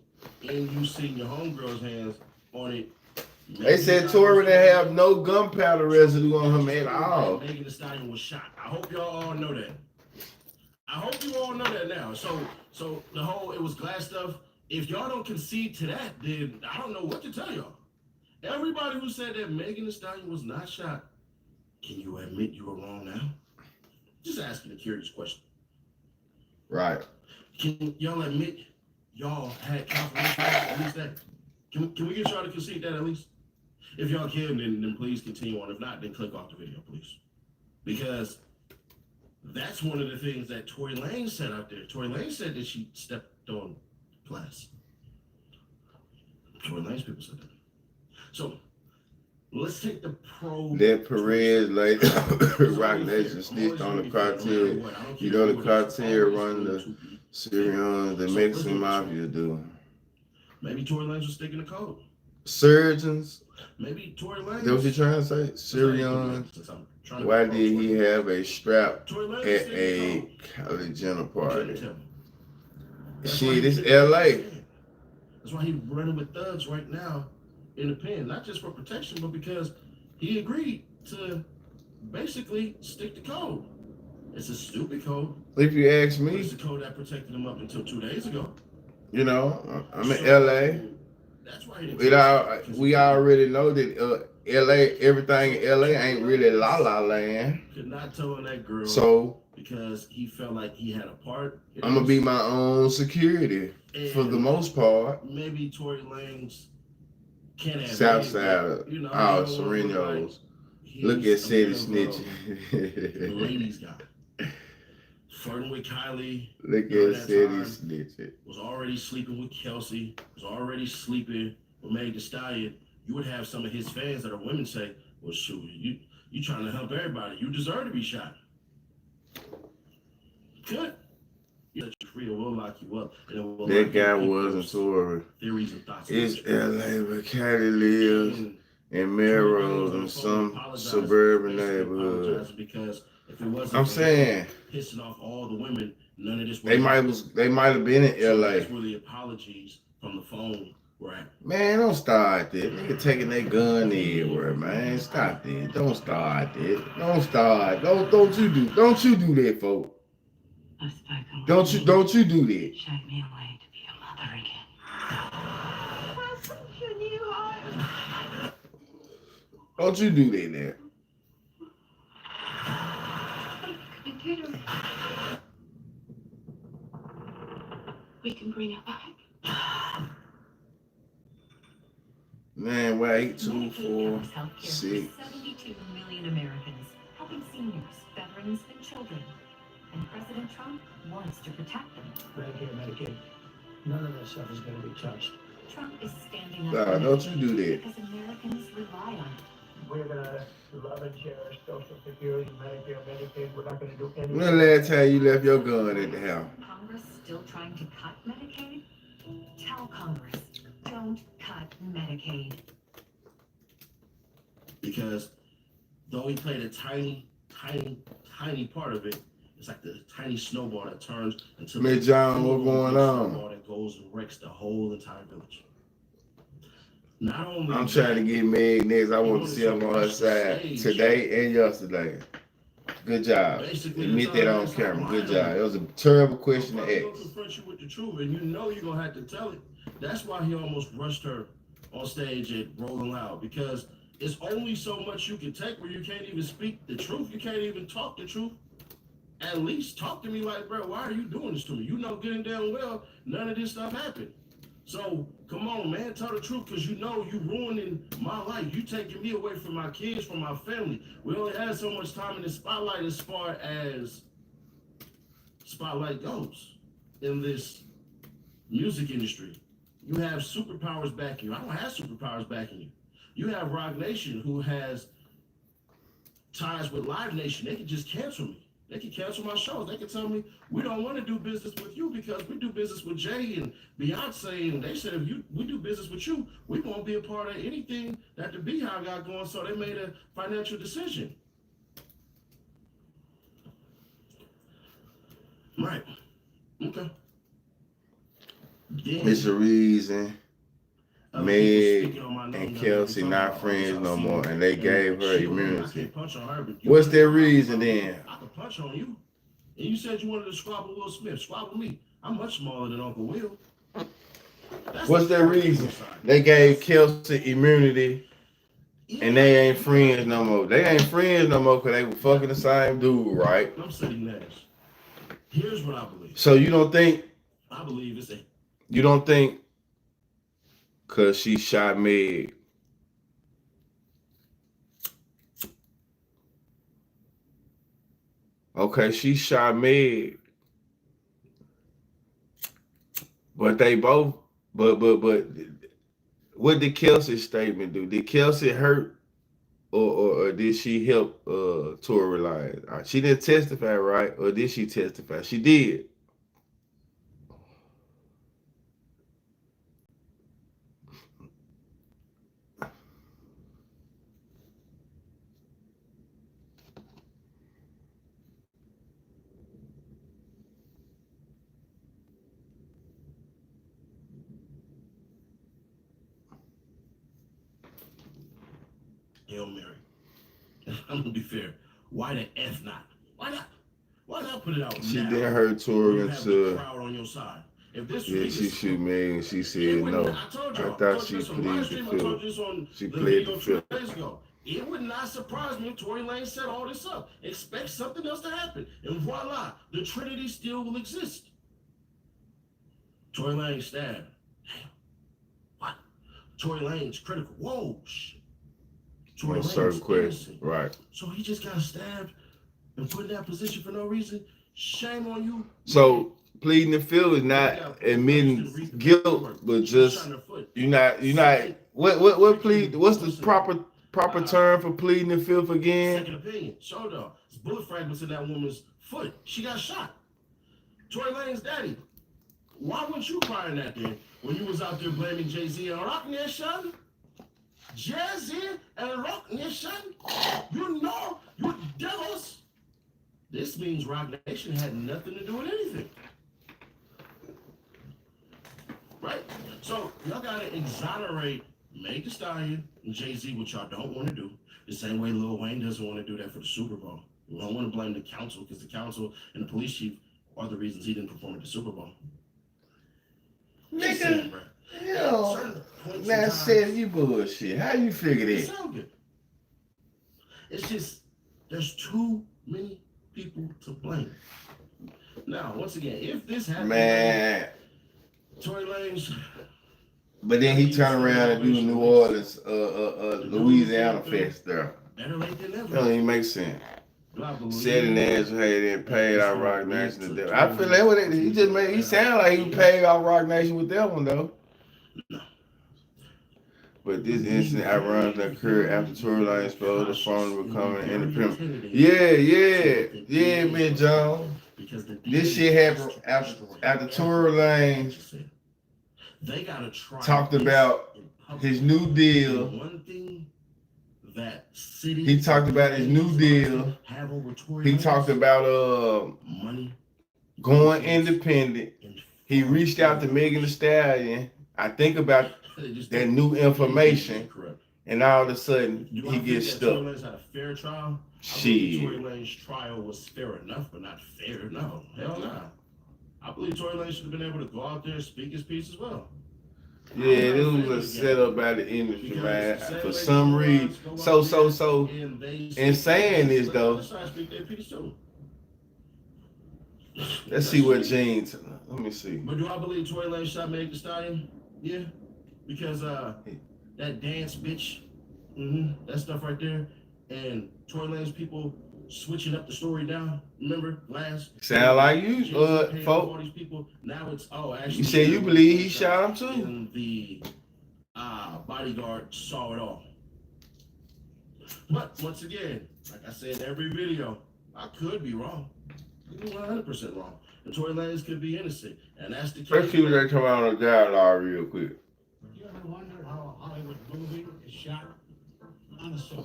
and you see your homegirl's hands on it. They said Tory didn't have no gunpowder residue on him at all. Megan Thee Stallion was shot. I hope y'all all know that. I hope you all know that now. So the whole it was glass stuff. If y'all don't concede to that, then I don't know what to tell y'all. Everybody who said that Megan Thee Stallion was not shot, can you admit you were wrong now? Just asking a curious question. Right. Can y'all admit y'all had confirmation at least that? Can we get y'all to concede that at least? If y'all can, then please continue on. If not, then click off the video, please. Because that's one of the things that Tory Lane said out there. Tory Lane said that she stepped on glass. Tory Lane's people said that. So let's take the pro. That Perez, like Rock Nation, snitched on the cartel. You know the cartel run the Syrians, the Mexican mafia do. Maybe Tory Lanez was sticking the code. Surgeons. Maybe Tory Lanez. That's what you're trying to say? Syrians. Why did he have a strap at a college dinner party? Shit, it's LA. That's why he's running with thugs right now in the pen, not just for protection, but because he agreed to basically stick the code. It's a stupid code. If you ask me, it's the code that protected him up until 2 days ago. You know, I'm in LA. That's why we already know that LA, everything in LA ain't really la la land. Could not tell on that girl. So because he felt like he had a part. I'm gonna be my own security for the most part. Maybe Tory Lanez can't have Southside, Serenos. Look at City Snitching. The ladies guy. Flirting with Kylie. Look at City Snitching. Was already sleeping with Kelsey. Was already sleeping with Megan Thee Stallion. You would have some of his fans that are women say, well, shoot, you trying to help everybody. You deserve to be shot. Good. Set you free, and we'll lock you up. And it will That guy wasn't Tory. Theories and thoughts. It's LA where Caddy lives in Melrose in some suburban neighborhood. Because if it wasn't I'm saying pissing off all the women, none of this. They might have been in LA. That's where the apologies from the phone were at. Man, don't start that. Nigga taking that gun everywhere, man. Stop that. Don't start that. Don't start. Don't you do that, folks. Don't you do that. Showed me a way to be a mother again. Don't you do that there. We can bring it back. Man, wait, 2, 4, 6. 72 million Americans, helping seniors, veterans, and children. And President Trump wants to protect them. Medicare, Medicaid. None of that stuff is going to be touched. Trump is standing up. Nah, don't you do that. Because Americans rely on it. We're going to love and cherish Social Security, Medicare, Medicaid. We're not going to do anything. When the last time you left your gun at the house? Congress still trying to cut Medicaid? Tell Congress, don't cut Medicaid. Because though he played a tiny part of it, it's like the tiny snowball that turns into Miss John, what's going on? Snowball that goes and wrecks the whole entire village. Not only I'm trying to get Meg next. I want to see her on her side today and yesterday. Good job. Admit that on camera. Good job. It was a terrible question to ask. Confront you with the truth, and you know you're gonna have to tell it. That's why he almost rushed her on stage at Rolling Loud, because it's only so much you can take where you can't even speak the truth. You can't even talk the truth. At least talk to me like, bro, why are you doing this to me? You know good and damn well none of this stuff happened. So come on, man, tell the truth, because you know you ruining my life. You taking me away from my kids, from my family. We only had so much time in the spotlight as far as spotlight goes in this music industry. You have superpowers backing you. I don't have superpowers backing you. You have Rock Nation, who has ties with Live Nation. They can just cancel me. They can cancel my shows. They can tell me, we don't want to do business with you because we do business with Jay and Beyonce. And they said, if we do business with you, we won't be a part of anything that the Beehive got going. So they made a financial decision. Right. Okay. Then, Mr. Reason, Meg, and Kelsey not friends no more, and they gave her immunity. What's their reason then? I could punch on you. And you said you wanted to squabble Will Smith. Squabble me. I'm much smaller than Uncle Will. What's their reason? They gave Kelsey immunity, and they ain't friends no more. They ain't friends no more because they were fucking the same dude, right? I'm saying Nash. Here's what I believe. So you don't think? I believe it's a. You don't think? Cause she shot Meg. Okay, she shot Meg. But they both, but what did Kelsey's statement do? Did Kelsey hurt or did she help Tory Lanez? She didn't testify, right? Or did she testify? She did. Hail Mary. I'm gonna be fair. Why the F not? Why not? Why not put it out? She now? didn't hurt Tory until crowd on your side. If this she shoot me and she said no. I thought she pleaded the fifth. She pleaded the fifth. It would not surprise me if Tory Lanez set all this up. Expect something else to happen. And voila, the Trinity still will exist. Tory Lanez stabbed. Damn. What? Tory Lanez critical. Whoa. Shit. Tory certain Lanez question. Right. So he just got stabbed and put in that position for no reason. Shame on you. So pleading the fifth is not admitting guilt, but just you're not what plead? What's the proper term for pleading the fifth again? Second opinion. Show dog. There's bullet fragments in that woman's foot. She got shot. Tory Lane's daddy. Why weren't you crying that day when you was out there blaming Jay-Z and Rock Nation? Jay-Z and Rock Nation? You know, you devils. This means Rock Nation had nothing to do with anything. Right? So y'all gotta exonerate Meg Thee Stallion and Jay-Z, which y'all don't want to do. The same way Lil Wayne doesn't want to do that for the Super Bowl. We don't want to blame the council because the council and the police chief are the reasons he didn't perform at the Super Bowl. Nigga, yo, man said you bullshit. How you figure It that? sound good. It's just there's too many people to blame. Now, once again, if this happened, Man, Tory Lanez. but then he turned around and do the New Orleans, Louisiana fest there. Better late than That never. don't even make sense. Do I believe Said in ass had it paid out Rock Nation to them. I feel that what it, he just made. He sound like he paid off Rock Nation with that one though. No. But this incident ironically occurred after Tory Lanez exposed the phone becoming independent. Yeah, man, John. This shit happened after Tory Lanez They gotta try talked about his new deal. One thing that city He talked about his new deal. have over Tory He Lanez, talked about money going independent. He reached out to Megan Thee Stallion. I think about that new information, and all of a sudden he gets stuck. Tory Lanez had a fair trial. Shit. Tory Lanez's trial was fair enough, but not fair. No, hell no. I believe Tory Lanez should have been able to go out there and speak his piece as well. Yeah, it was a setup by the industry, man. For some reason, so in saying this though, let's see what Gene. Let me see. But do I believe Tory Lanez shot Meg Thee Stallion? Yeah, because that dance bitch, that stuff right there, and Tory Lanez people switching up the story now. Remember last? Sound like you, folk. All these people. Now it's actually. You said you believe he shot him too. And the bodyguard saw it all. But once again, like I said, every video, I could be wrong. Could be 100% wrong. And Tory Lanez could be innocent, and that's the case. Let's see what they come out on the dialogue real quick. You ever wonder how a Hollywood movie is shot on a subway?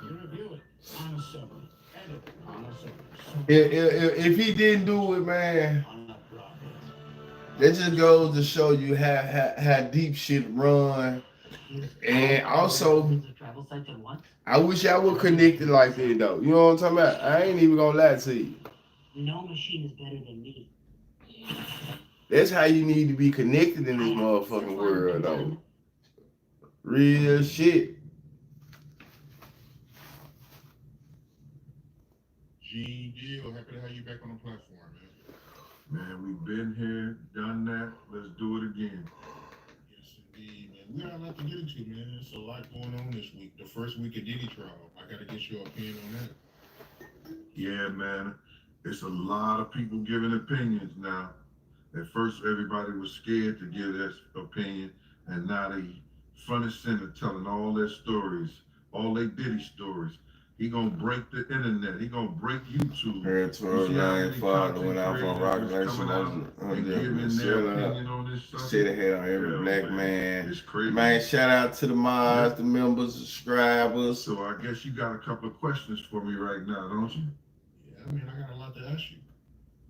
You review it on a subway. Edit on a subway. If he didn't do it, man, On a Broadway. that just goes to show you how deep shit run. And also, I wish I would connect it like that though. You know what I'm talking about? I ain't even gonna lie to you. No machine is better than me. That's how you need to be connected in this motherfucking world though. Real shit. Gene Gill, happy to have you back on the platform, man. Man, we've been here, done that. Let's do it again. Yes, indeed, man. We got a lot to get into, man. There's a lot going on this week. The first week of Diddy trial. I got to get your opinion on that. Yeah, man. It's a lot of people giving opinions now. At first, everybody was scared to give their opinion, and now they front and center telling all their stories, all their Diddy stories. He gonna break the internet. He gonna break YouTube. Heard Tory Lanez father went out on Rock Nation. Said it had on every black man. It's crazy. Man, shout out to the mods, the members, subscribers. So I guess you got a couple of questions for me right now, don't you? Yeah, I mean, I got a lot to ask you.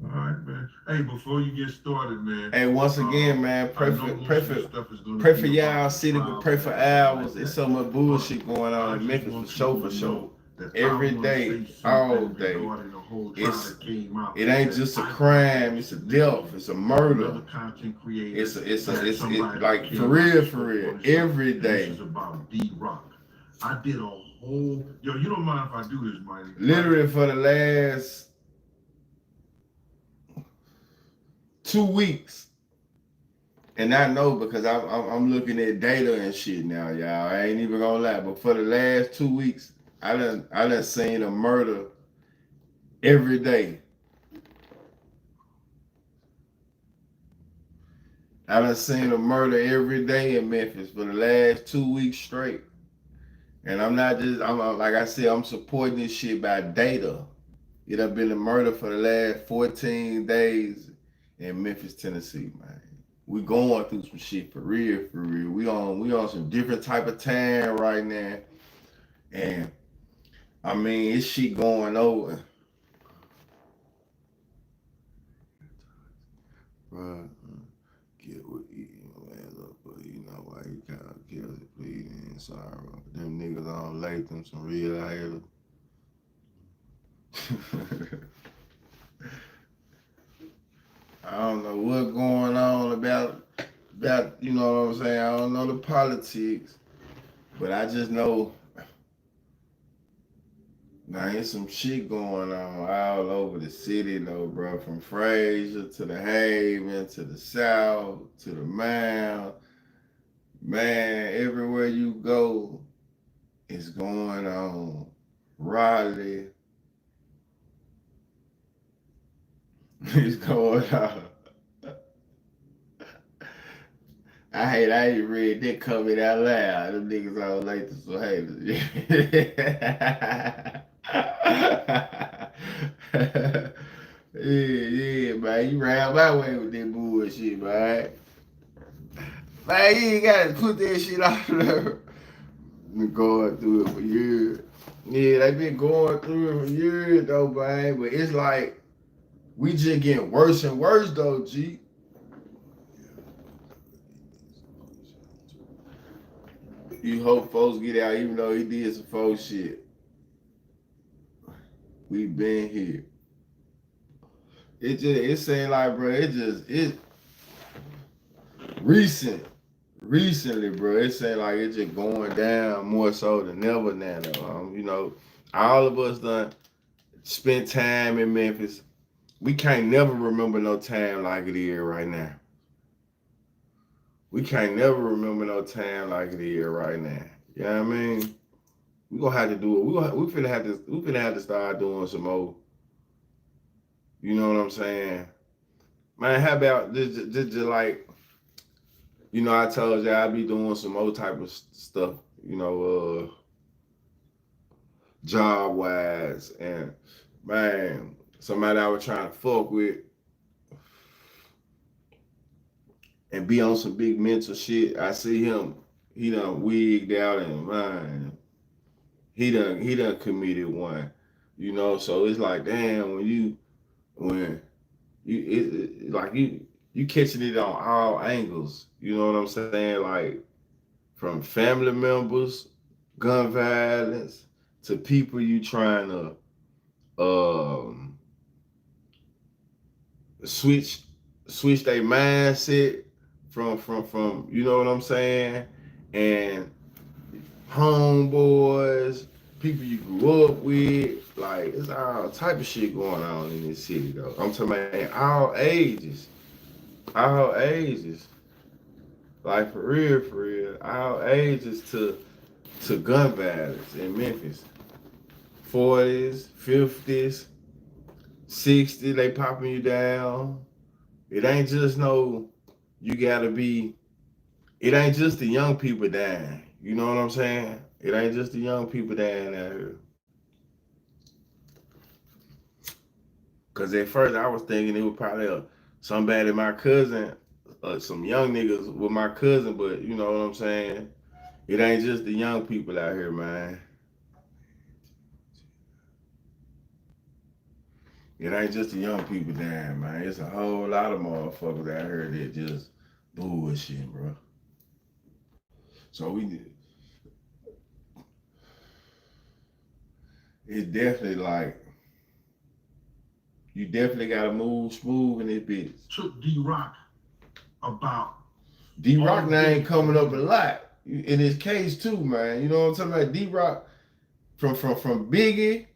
All right, man. Hey, before you get started, man. Hey, once again, man, pray for y'all city, but pray for ours. There's so much bullshit going on in Memphis for sure. Every day, all day. It ain't just a crime, it's a death, it's a murder. It's like for real, every day. This is about D-Rock. I did a whole, yo, you don't mind if I do this, Mikey? Literally for the last 2 weeks. And I know because I'm looking at data and shit now, y'all. I ain't even gonna lie. But for the last 2 weeks, I done seen a murder every day. I done seen a murder every day in Memphis for the last 2 weeks straight. And I'm like I said, I'm supporting this shit by data. It done been a murder for the last 14 days in Memphis, Tennessee, man. We going through some shit for real, for real. We on some different type of time right now. And I mean, it's shit going over. Bruh, get what eating, man. Look, but you know why you gotta kill it, bleeding and sorrow. Them niggas on Latham, some real haters. I don't know what's going on about, you know what I'm saying? I don't know the politics, but I just know now there's some shit going on all over the city though, bro. From Fraser to the Haven to the South to the Mount. Man, everywhere you go, it's going on. Raleigh. It's going on. I ain't read that comment out loud. Them niggas all like to so haters. Yeah, man. You ran my way with that bullshit, man. Man, you ain't gotta put that shit out there. Been going through it for years. Yeah, they been going through it for years though, man. But it's like we just getting worse and worse though, G. You hope folks get out even though he did some folks shit. We been here. It seemed like, bro, it recently, bro, it seemed like it's just going down more so than ever now though. You know, all of us done spent time in Memphis. We can't never remember no time like it is right now. We can't never remember no time like it is right now. You know what I mean? We gonna have to do it. We finna have to start doing some more. You know what I'm saying? Man, how about just like, you know, I told you I'd be doing some more type of stuff, you know, job wise, and man, somebody I was trying to fuck with and be on some big mental shit. I see him, he done wigged out and man, he done committed one, you know. So it's like, damn, you catching it on all angles. You know what I'm saying? Like from family members, gun violence, to people you trying to switch their mindset from you know what I'm saying, and homeboys, people you grew up with, like it's all type of shit going on in this city though. I'm talking about all ages, like for real, all ages to gun violence in Memphis. 40s, 50s, 60s, they popping you down. It ain't just no, you gotta be, it ain't just the young people dying. You know what I'm saying? It ain't just the young people dying out here. Cause at first I was thinking it was probably somebody, my cousin, some young niggas with my cousin, but you know what I'm saying? It ain't just the young people out here, man. It ain't just the young people dying, man. It's a whole lot of motherfuckers out here that just bullshit, bro. So it's definitely like, you definitely gotta move smooth in this bitch. Took D-Rock about. D-Rock name coming up a lot in his case too, man. You know what I'm talking about? D-Rock from Biggie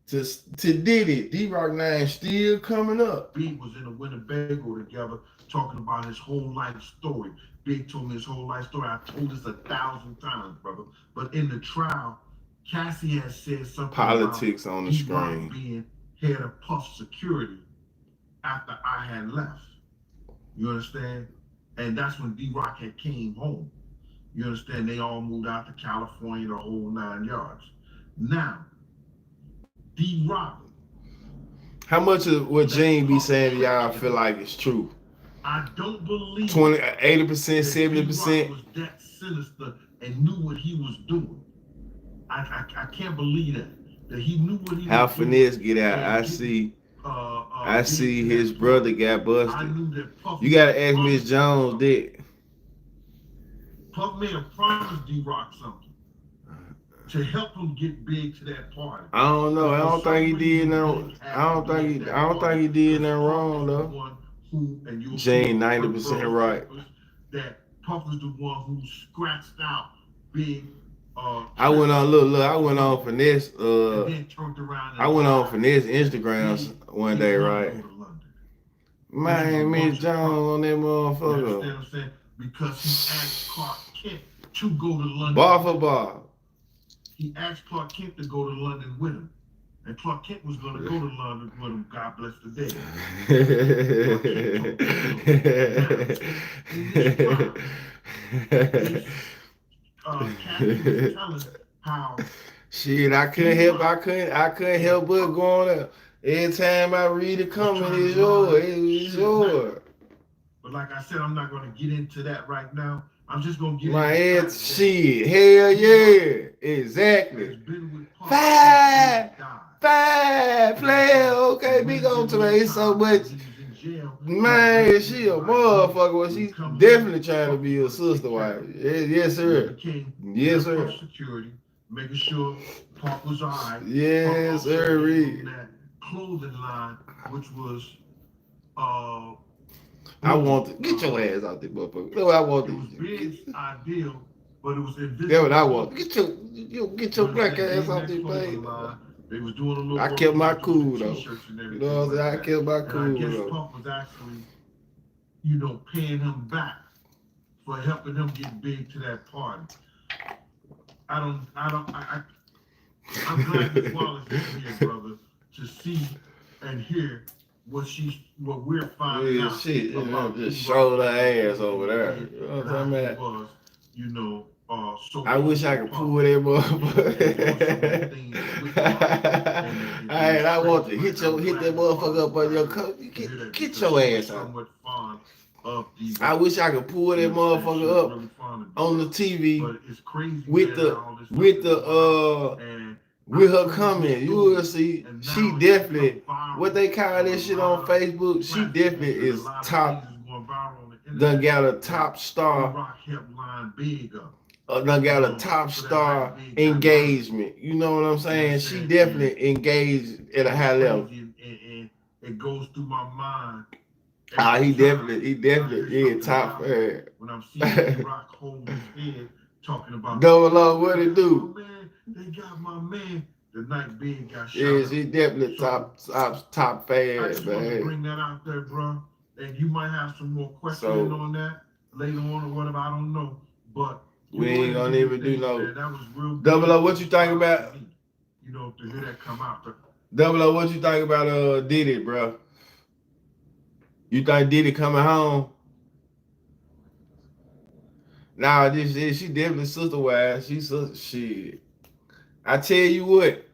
to Diddy, D-Rock name still coming up. Big was in a Winnebago together talking about his whole life story. Big told me his whole life story. I told this 1,000 times, brother. But in the trial, Cassie has said something Politics about on the D-Rock screen. being head of Puff Security after I had left. You understand? And that's when D-Rock had came home. You understand? They all moved out to California, the whole 9 yards. Now, D-Rock How much of what Gene be saying to y'all feel like it's true? I don't believe 20, 80%, that 70%. was that sinister and knew what he was doing. I can't believe that he knew what he How was doing. finesse get out? I see his brother got busted. I knew that Puff. You gotta ask Miss Jones that. Puff may have promised D-Rock something to help him get big to that party. I don't know. I don't think he did nothing. I don't think he did nothing wrong though. Gene 90% right. That Puff was the one who scratched out Big. I went on I went on finesse. I went on finesse Instagrams one day, right? Man, Miss Jones on that motherfucker. You understand what I'm saying? Because he asked Clark Kent to go to London. Bar for bar. He asked Clark Kent to go to London with him. And Clark Kent was going to go to London with him, God bless the day. Kathy was telling how shit, I couldn't help but going up. Every time I read a comment, it's yours. But like I said, I'm not going to get into that right now. I'm just going to get my into head. Shit, hell yeah, exactly. 5 player. Okay, big on today so much. Man, she a motherfucker. Well, she definitely trying to be a sister wife. Yes, sir. Yes, sir. Security, making sure Pop was all right. Yes, sir. That clothing line, which was I want to get your ass out there, motherfucker. That's what I want to. It was big, ideal, but it was invisible. That's what I want. Get your black ass out there, baby. They was doing a little. I kept my cool though. You know what I'm saying? I kept my cool though. I guess though. Pump was actually, paying him back for helping him get big to that party. I'm glad that Wallace is here, brother, to see and hear what we're finding out. Shit, just showed her ass over there. You know what I'm talking about? So I wish I could pull that motherfucker. I want to hit that motherfucker up on your coat. Get your ass out. I wish I could pull that motherfucker up on the TV with her comment. You will see she definitely, what they call that shit on Facebook, she definitely is top, done got a top star. Done got a top star engagement. You know what I'm saying? She definitely engaged at a high level. It goes through my mind. He definitely, top fair. When I'm seeing Rock hold his head, talking about Double O, what it do? Oh, man, they got my man. The night Big got shot. Yeah, she definitely top fast, I just want to bring that out there, bro. And you might have some more questions on that later on or whatever. I don't know, but we ain't gonna even do no. That was real. Double O, what you think about? To hear that come out. Double O, what you think about Diddy, bro? You think Diddy coming home? Nah, she definitely sister wise. Shit. I tell you what.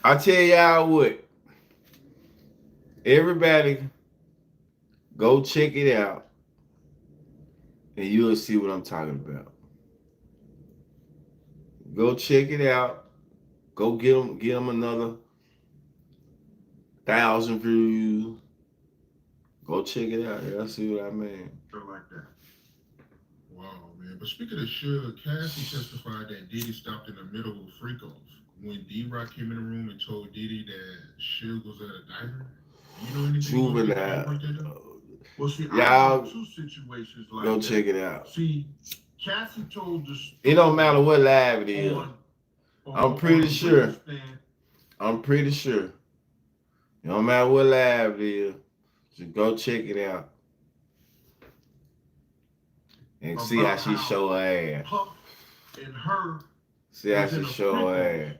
I tell y'all what. Everybody, go check it out, and you'll see what I'm talking about. Go check it out. Go get them another 1,000 views. Go check it out. Y'all see what I mean? Like that. Wow, man. But speaking of Suge, Cassie testified that Diddy stopped in the middle of freak-offs. When D-Rock came in the room and told Diddy that Suge was at a diner, you know anything about that? Well, see, y'all two situations like go that. check it out. See, Cassie told the story. It don't matter what live it is. I'm pretty sure. It don't matter what live it is. Just go check it out. And see how she show her ass. Puff and her. See how she show her ass.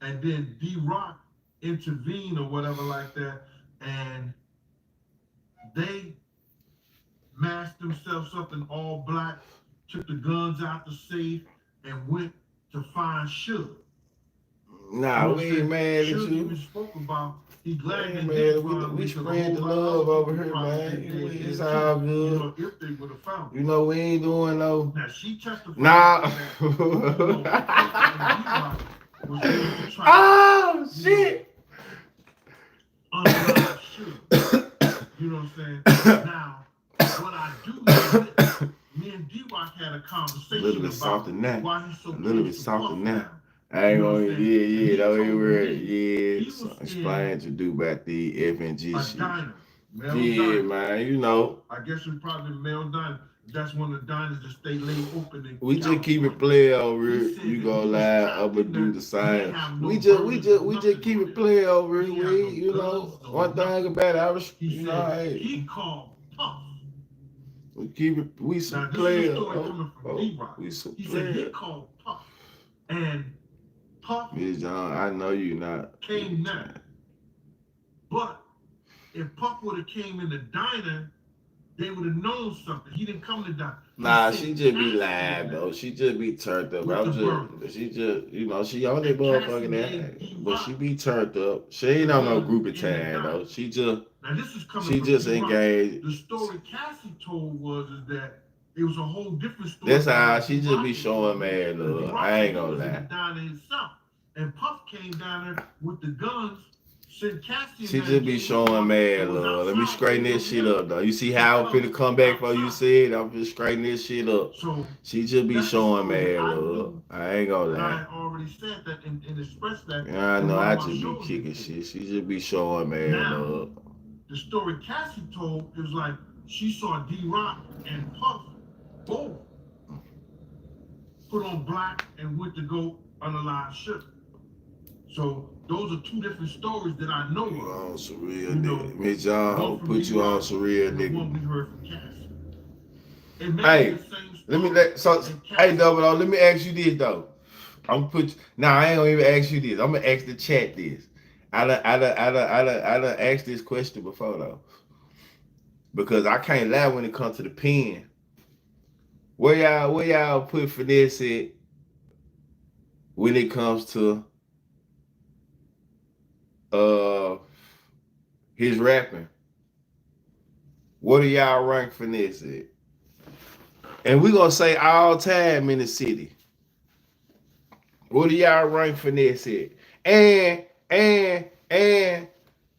And then D-Rock intervened or whatever like that. And they masked themselves up in all black, took the guns out the safe, and went to find Suge. Nah, we ain't mad at Suge you. even spoke about he glad Hey, they man, didn't find we because a spread whole the lot of love other over people here, probably man. been dead It's too, all you good. know, if they would have found You him. know, we ain't doing no. Now she testified Nah. that D-Rock was able to try Oh, shit. unalive Suge. You know what I'm saying? Now, what I do know is me and D-Rock had a conversation A little bit about softer now. why he's so A little bit close to softer Puff now. now. I ain't You know what gonna, I'm saying? And he don't told even me worry. he was Explain to do about the FNG a shit. diner, male Yeah, diner. man, you know. I guess it's probably a male diner. That's one of the diners that stay laid open in We just keep California. it play over He here. said You that go he was live, trapped I'ma in do there. the He same. didn't have no We burners, just nothing keep on it him. play over He here. had no You know, guns, no one thing nothing. about it, I was, He you know, said hey, he called Puff. we keep it. We Now some this is players. the story coming from D-Rock. We some He said he players. called Puff, and Puff Miss John, I know you not. came now. But if Puff would have came in the diner, they would have known something. He didn't come to the diner. Nah, she just be live though. She just be turned up. She just, you know, she on that motherfucking ass, but she be turned up. She ain't on no group of time though. She just, now this is coming she from just D-Rock. engaged. The story Cassie told was is that it was a whole different story. That's how she just be showing mad love. I ain't gonna lie. Down himself, and Puff came down there with the guns. She just be showing mad love. Let me straighten this shit up though. You see how I'm finna come back for you said? I'm finna straighten this shit up. So she just be showing mad love. I ain't gonna lie. I already said that and expressed that. Yeah, I know. I just be kicking shit. She just be showing mad love. The story Cassie told is like she saw D-Rock and Puff both put on black and went to go unalive Suge. So those are two different stories that I know. You on some real nigga. Miss John put you on some real nigga. One we heard from Cassie. Hey, hey, Double O, let me ask you this though. I'm put. Nah, I ain't gonna even ask you this. I'm gonna ask the chat this. I done asked this question before though, because I can't lie when it comes to the pen. Where y'all put Finesse at when it comes to his rapping? What do y'all rank Finesse at? And we gonna say all time in the city. What do y'all rank Finesse at? And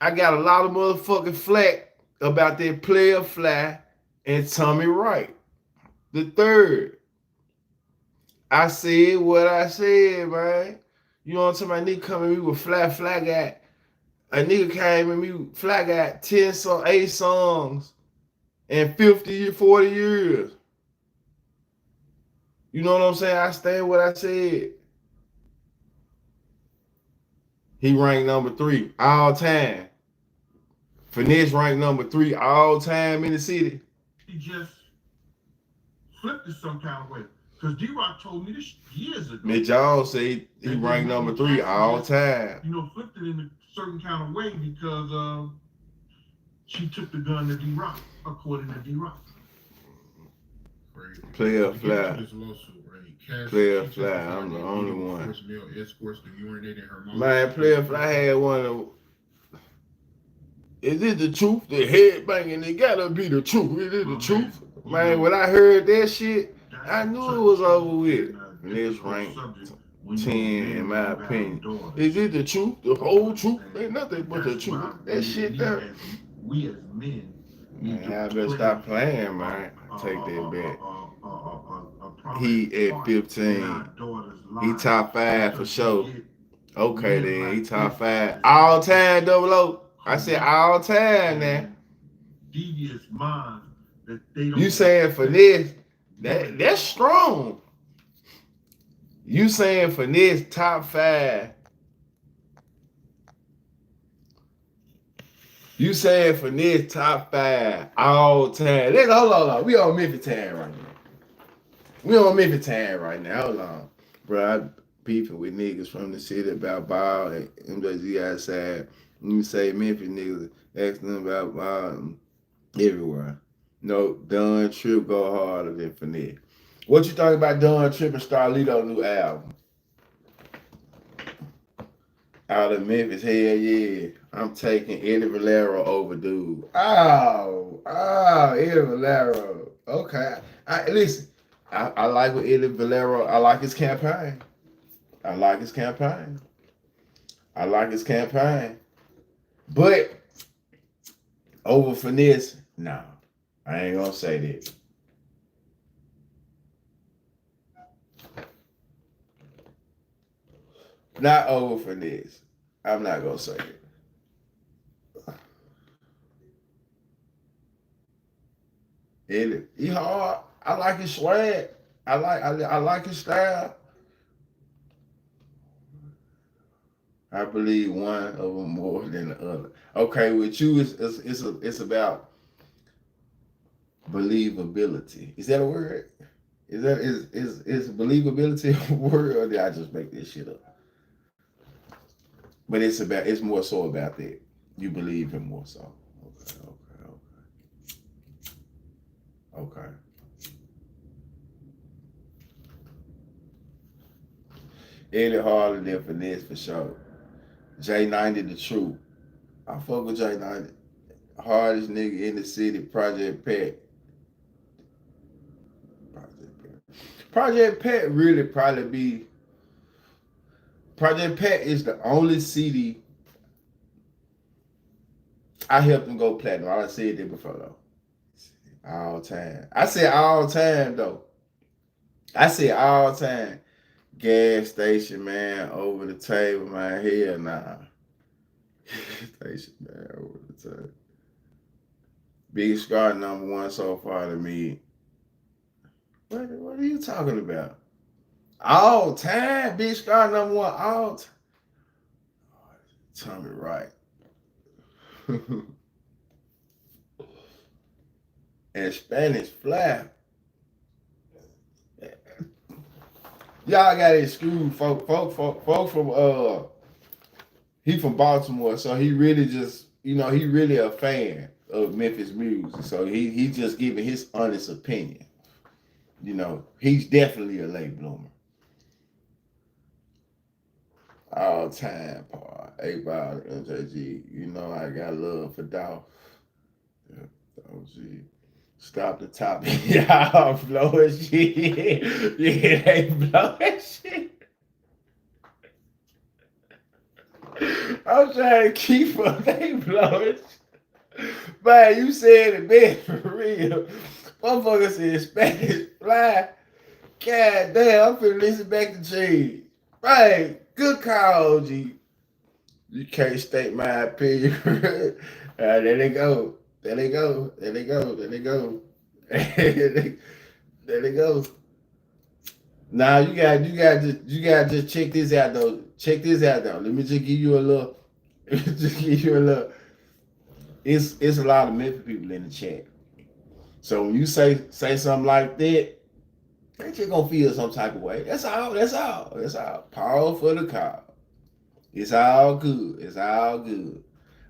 I got a lot of motherfucking flack about that Player Fly and Tommy Wright. The third. I said what I said, man. You know what I'm talking about? Nigga coming at me with Fly got. A nigga came at me, Fly got 8 songs in 50, 40 years. You know what I'm saying? I stand what I said. He ranked number 3 all time. Finesse ranked number 3 all time in the city. He just flipped it some kind of way. Because D-Rock told me this years ago. Mick Jones said he ranked number 3 all time. You know, flipped it in a certain kind of way because she took the gun to D-Rock, according to D-Rock. Player Fly. Player Fly, I'm the only one. Man, Player Fly had one of. Is it the truth? The head banging, it gotta be the truth. Is it the truth? Man, when I heard that shit, I knew it was over with. And this ranked 10 in my opinion. Is it the truth? The whole truth? Ain't nothing but the truth. That shit there. We as men, man, I better stop playing, man. Take that back. He at 15. He top 5 for sure. Okay then, he top 5. All time, Double O. I said all time now. Devious minds that they don't. You saying Finesse? That's strong. You saying Finesse top 5? You saying Finesse top 5 all time? Hold on. We on Memphis time right now. We on Memphis time right now. Hold on, bro. I beefing with niggas from the city about ball and MWZ outside. You say Memphis niggas asking them about ball everywhere. No, Don Trip go harder than Finesse. What you think about Don Trip and Starlito new album? Out of Memphis, hell yeah. I'm taking Eddie Valero over dude. Oh, Eddie Valero. Okay. Listen, I like what Eddie Valero, I like his campaign. I like his campaign. I like his campaign. But over finesse, no. I ain't gonna say that. Not over finesse. I'm not gonna say it. He hard. I like his swag. I like his style. I believe one of them more than the other. Okay, with you, it's about believability. Is that a word? Is believability a word, or did I just make this shit up? But it's more so about that. You believe him more so. Okay. Eddie harder than finesse for sure. J90 the truth. I fuck with J90. Hardest nigga in the city, Project Pat. Project Pat really probably be. Project Pat is the only CD I helped him go platinum. I said that before though. All time. I said all time though. I said all time. Gas station, man, over the table, man. Hell nah. Station, man, over the table. Big Scar #1 so far to me. What are you talking about? All time, Big Scar #1, all time. Tell me right. And Spanish Fly. Y'all got his school, folk from he from Baltimore, so he really just, he really a fan of Memphis music. So he just giving his honest opinion. He's definitely a late bloomer. All time, Paul. 8-Ball, MJG. I got love for Dolph. Yeah, OG. Stop the top. Y'all blowing shit. Yeah, they blowing shit. I'm trying to keep up. They blowing shit. Man, you said it best for real. Motherfucker said Spanish Fly. God damn, I'm finna listen back to G. Right, good call, OG. You can't state my opinion. There they go. There they go. There they go. There they go. There they go. Now you got just check this out though. Check this out though. Let me just give you a little. It's a lot of Memphis people in the chat. So when you say something like that, they just gonna feel some type of way. That's all. Power for the call. It's all good. It's all good.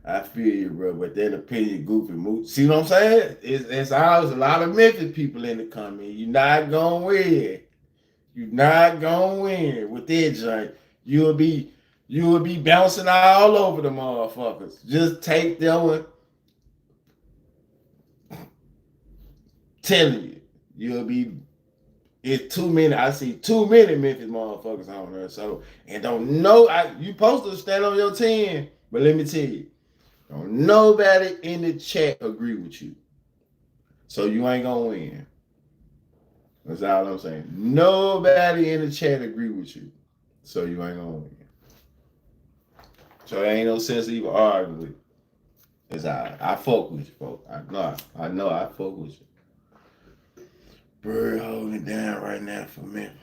I feel you, bro. But that opinion, goofy move. See what I'm saying? It's always a lot of Memphis people in the comment. You're not gonna win. You're not gonna win with that joint. You'll be bouncing all over the motherfuckers. Just take that one. Telling you, it's too many. I see too many Memphis motherfuckers on there. So, and don't know, you supposed to stand on your 10, but let me tell you, don't nobody in the chat agree with you. So you ain't gonna win. That's all I'm saying. Nobody in the chat agree with you. So you ain't gonna win. So there ain't no sense even arguing with you. It's I fuck with you, folks. I know I fuck with you. Bird holding it down right now for Memphis.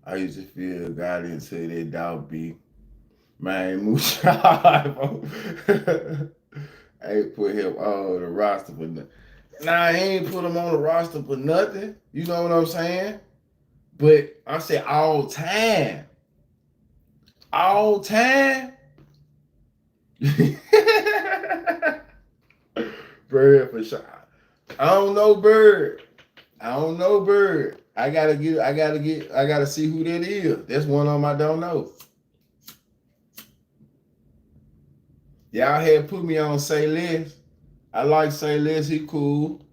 I used to feel got into that dog beat. Man, Mooch. I ain't put him on the roster for nothing. Nah, I ain't put him on the roster for nothing. You know what I'm saying? But I said all time. All time. Bird for sure. I don't know Bird. I gotta see who that is. That's one of them I don't know. Y'all had put me on Say Less. I like Say Less, he cool.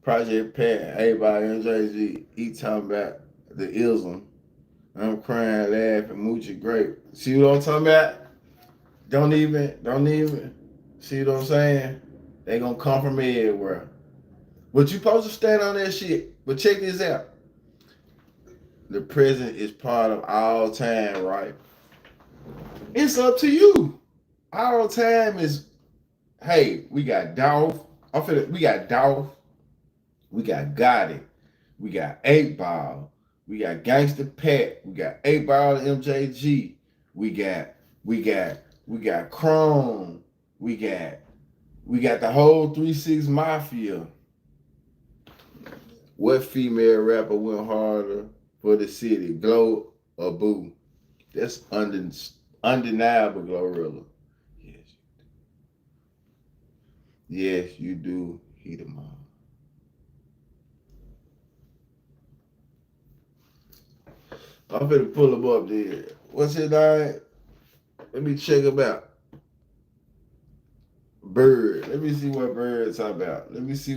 Project Pat, everybody, MJG, he talking about the ism. I'm crying, laughing, moochie great. See what I'm talking about? Don't even. See what I'm saying? They gonna come from everywhere. But you supposed to stand on that shit. But check this out. The present is part of all time, right? It's up to you. All time is, hey, we got Dolph. We got Dolph. We got Gotti. We got 8 Ball. We got Gangsta Pat. We got 8 Ball and MJG. We got Chrome. We got the whole 3-6 Mafia. What female rapper went harder for the city? Glow or Boo? That's undeniable, Glorilla. Yes, you do. He the mom. I'm finna pull him up there. What's his name? Let me check him out. Bird. Let me see what Bird's talking about. Let me see.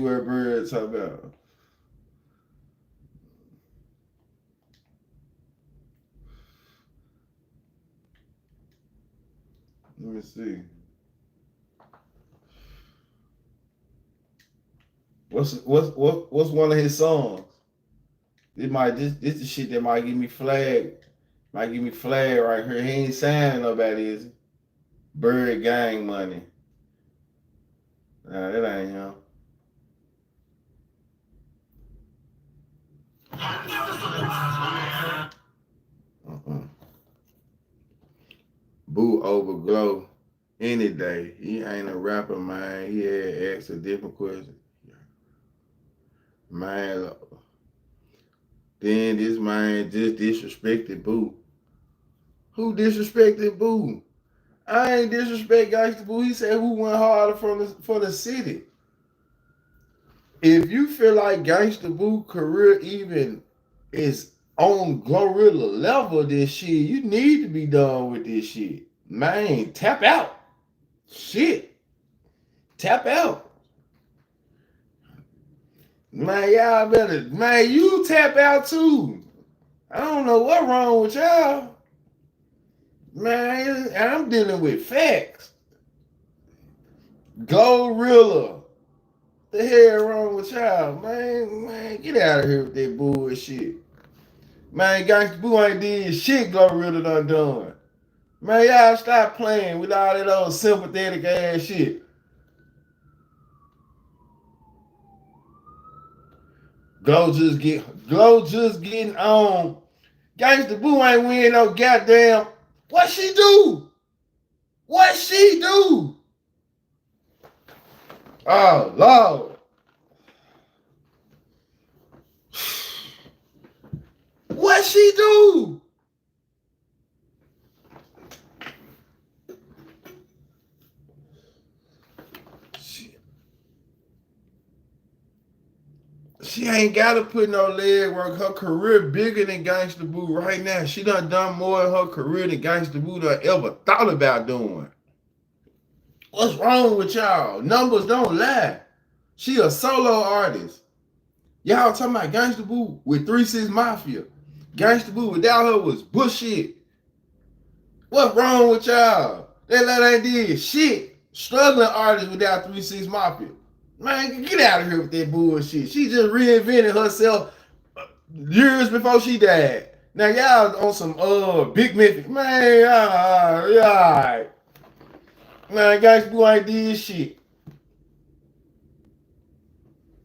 What's one of his songs? This the shit that might give me flag. Might give me flag right here. He ain't signing nobody, is he? Bird Gang Money. Nah, that ain't him. Boo over Glow any day. He ain't a rapper, man. He had asked a different question. Man, then this man just disrespected Boo. Who disrespected Boo? I ain't disrespect Gangsta Boo. He said who went harder for the city. If you feel like Gangsta Boo career even is on Glorilla level of this shit, you need to be done with this shit. Man, tap out. Shit. Tap out. Man, y'all better, man, you tap out too. I don't know what's wrong with y'all. Man, I'm dealing with facts. Glorilla. The hell wrong with y'all, man? Man, get out of here with that bullshit. Man, Gangsta Boo ain't did shit Glorilla done. Man, y'all stop playing with all that old sympathetic ass shit. Glow just getting on. Gangsta Boo ain't win no goddamn. What she do? What she do? Oh, Lord. What she do? She ain't got to put no leg work. Her career bigger than Gangsta Boo right now. She done more in her career than Gangsta Boo done ever thought about doing. What's wrong with y'all? Numbers don't lie. She a solo artist. Y'all talking about Gangsta Boo with 3-6 Mafia. Gangsta Boo without her was bullshit. What's wrong with y'all? That lady ain't did shit. Struggling artist without 3-6 Mafia. Man, get out of here with that bullshit. She just reinvented herself years before she died. Now y'all on some Big Memphis. Man, yeah. Man, Gangsta Boo ain't did shit.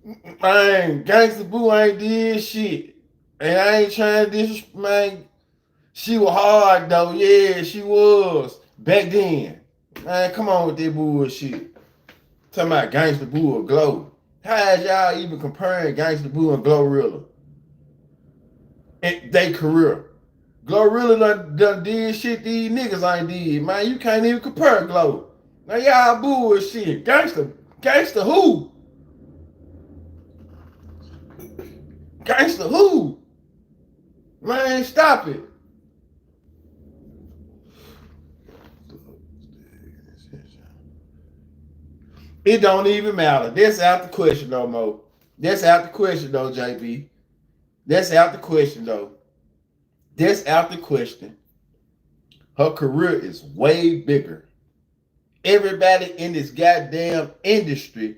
Man, Gangsta Boo ain't did shit. And I ain't trying to disrespect, man. She was hard though, yeah, she was. Back then. Man, come on with that bullshit. Talking about Gangsta Boo or Glow. How is y'all even comparing Gangsta Boo and Glorilla? In their career. Glorilla done did shit these niggas ain't did. Man, you can't even compare Glow. Now y'all bullshit. Gangsta who? Gangsta who? Man, stop it. It don't even matter. That's out the question no more. That's out the question though, JB. That's out the question though. That's out the question. Her career is way bigger. Everybody in this goddamn industry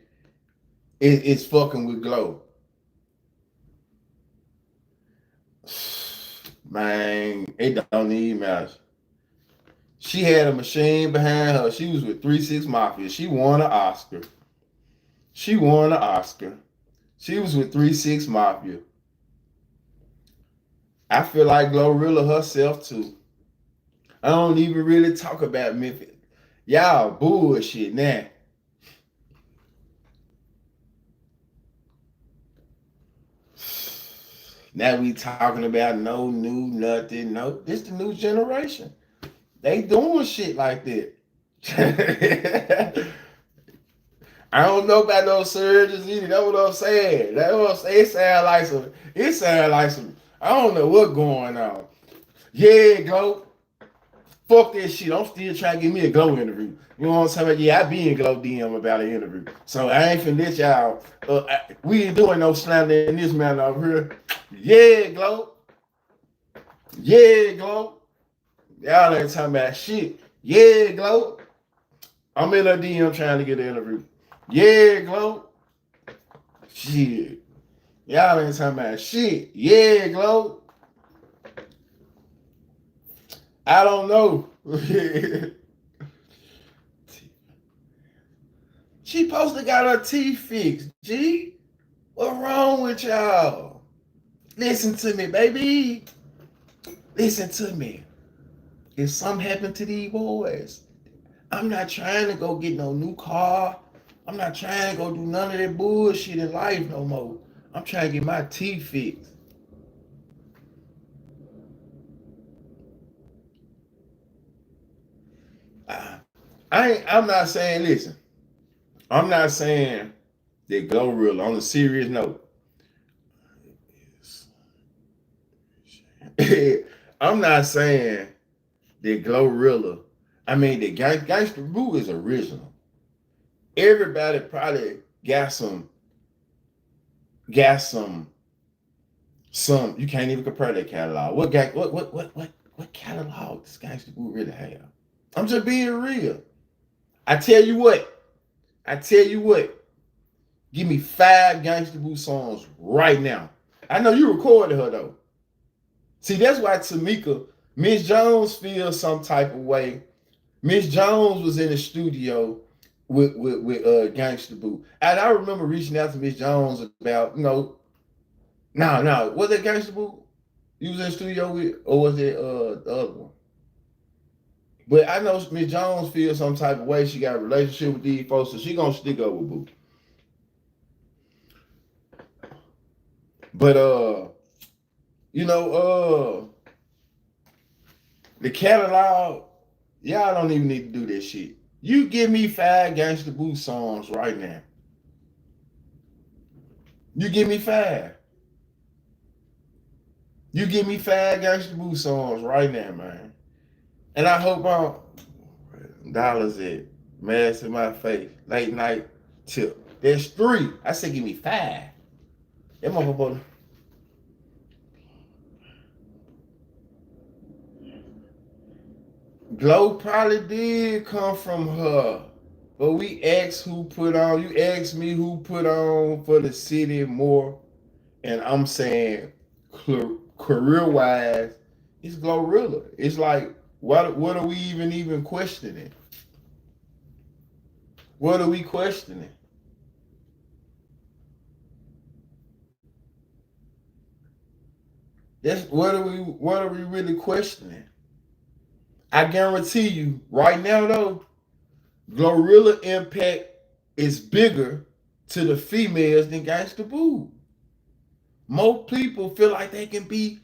is fucking with Glow. Man, it don't even matter. She had a machine behind her. She was with 3-6 Mafia. She won an Oscar. She won an Oscar. She was with 3-6 Mafia. I feel like Glorilla herself too. I don't even really talk about Memphis. Y'all bullshit now. Now we talking about no new nothing. No, this the new generation. They doing shit like that. I don't know about those surgeons either. That's what I'm saying. That's what I'm saying. It sound like some, I don't know what's going on. Yeah, Glow. Fuck that shit. I'm still trying to get me a Glow interview. You know what I'm saying? About? Yeah, I be in Glow DM about an interview. So I ain't finna let y'all, we ain't doing no slander in this man over here. Yeah, Glow. Yeah, Glow. Y'all ain't talking about shit. Yeah, Glow. I'm in a DM trying to get an interview. Yeah, Glow. Shit. Y'all ain't talking about shit. Yeah, Glow. I don't know. She supposed to got her teeth fixed. G, what's wrong with y'all? Listen to me, baby. Listen to me. If something happened to these boys, I'm not trying to go get no new car. I'm not trying to go do none of that bullshit in life no more. I'm trying to get my teeth fixed. I'm not saying, listen, I'm not saying that Glorilla, on a serious note. I'm not saying that Glorilla, I mean, the Gangsta Boo is original. Everybody probably got some, you can't even compare that catalog. What catalog does Gangsta Boo really have? I'm just being real. I tell you what, give me 5 Gangsta Boo songs right now. I know you recorded her though. See, that's why Tamika, Miss Jones feels some type of way. Miss Jones was in the studio with Gangsta Boo. And I remember reaching out to Miss Jones about, was that Gangsta Boo you was in the studio with, or was it the other one? But I know Miss Jones feels some type of way. She got a relationship with these folks, so she gonna stick up with Boo. But the catalog, y'all don't even need to do that shit. You give me 5 Gangsta Boo songs right now. You give me 5. You give me 5 Gangsta Boo songs right now, man. And I hope dollars at mask in my face, late night tip. There's 3. I said give me 5. That motherfucker. Glow probably did come from her. But we asked who put on. You asked me who put on for the city more. And I'm saying career-wise, it's Glorilla. It's like, what are we even questioning? What are we questioning? What are we really questioning? I guarantee you, right now though, Glorilla impact is bigger to the females than Gangsta Boo. Most people feel like they can be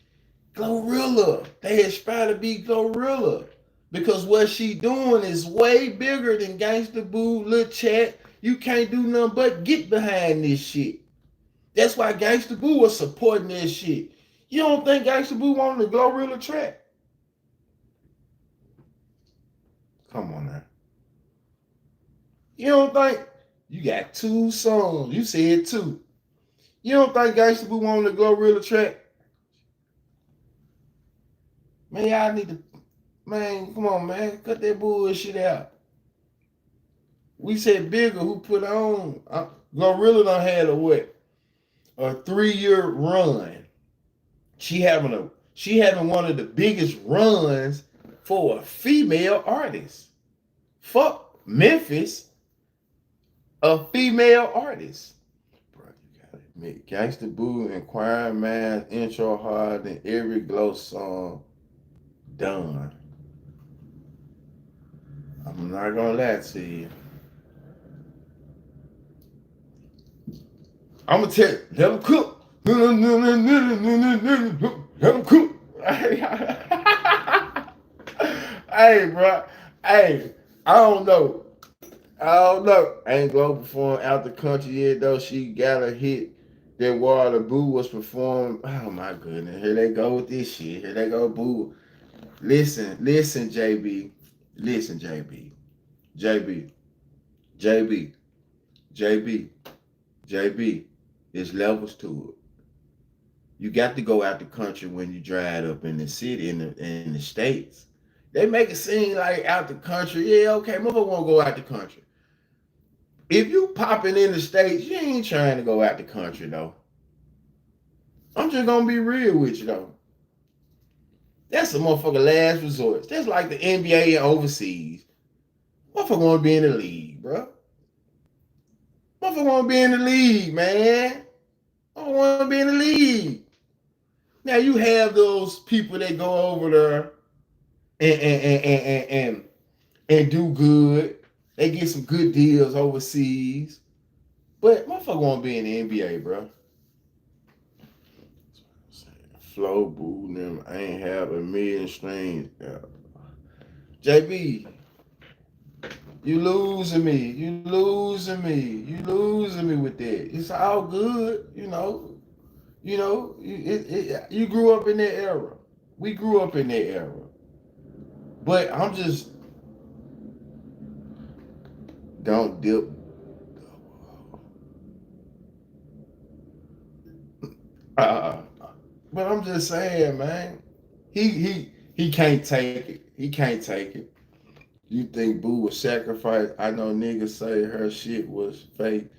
Glorilla. They aspire to be Glorilla. Because what she doing is way bigger than Gangsta Boo, Lil Chat. You can't do nothing but get behind this shit. That's why Gangsta Boo was supporting this shit. You don't think Gangsta Boo wanted the Glorilla track? Come on now. You don't think You got 2 songs. You said 2. You don't think Gangsta Boo wanted to go real track? Man, y'all need to, man, come on, man. Cut that bullshit out. We said Bigger, who put on, Glorilla done had a what? A 3-year run. She having one of the biggest runs for a female artist. Fuck Memphis, a female artist. Bro, you gotta admit, Gangsta Boo, Inquiring Minds, intro hard than every Glow song done. I'm not gonna lie to you. I'm gonna tell you, let them cook. Let them cook. Hey, bro. Hey, I don't know. I ain't Glow perform out the country yet, though. She got a hit that Water Boo was performing. Oh, my goodness. Here they go with this shit. Here they go, Boo. Listen, JB. Listen, JB. There's levels to it. You got to go out the country when you drive up in the city, in the States. They make it seem like out the country. Yeah, okay, motherfucker won't go out the country. If you popping in the States, you ain't trying to go out the country, though. I'm just gonna be real with you, though. That's a motherfucker last resort. That's like the NBA and overseas. Motherfucker wanna be in the league, bro. Motherfucker wanna be in the league, man. I don't want to be in the league. Now you have those people that go over there and do good. They get some good deals overseas. But motherfucker want to be in the NBA, bro. Flow Boo, them ain't have a million streams. JB, you losing me. You losing me with that. It's all good, you know. You grew up in that era. We grew up in that era. But I'm just, don't dip. But I'm just saying, man. He can't take it. He can't take it. You think Boo was sacrificed? I know niggas say her shit was fake,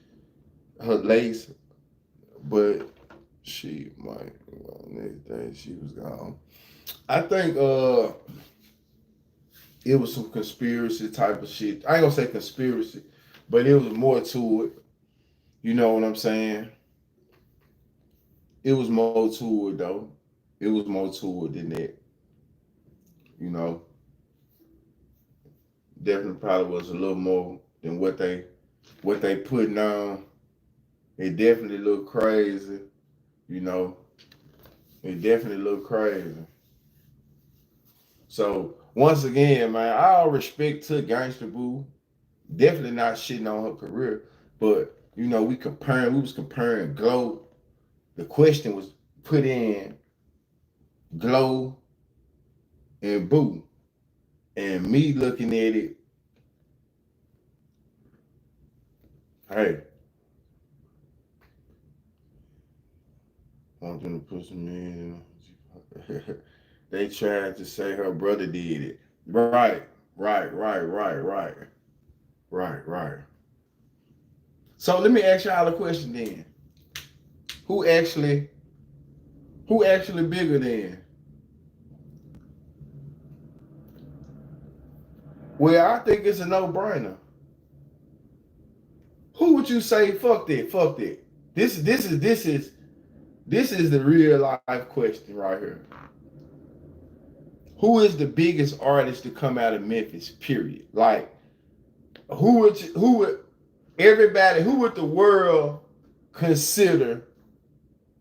her lace, but she might, next day she was gone. I think it was some conspiracy type of shit. I ain't gonna say conspiracy, but it was more to it. You know what I'm saying? It was more to it, though. It was more to it than that. You know? Definitely probably was a little more than what they putting on. It definitely looked crazy. You know? It definitely looked crazy. So, once again, man, all respect to Gangsta Boo. Definitely not shitting on her career. But, you know, we was comparing Glow. The question was put in Glow and Boo. And me looking at it, hey, I want them to put some in. They tried to say her brother did it. Right. So let me ask y'all a question then. Who actually bigger than? Well, I think it's a no-brainer. Who would you say fuck that? This is the real life question right here. Who is the biggest artist to come out of Memphis? Period. Like, who would the world consider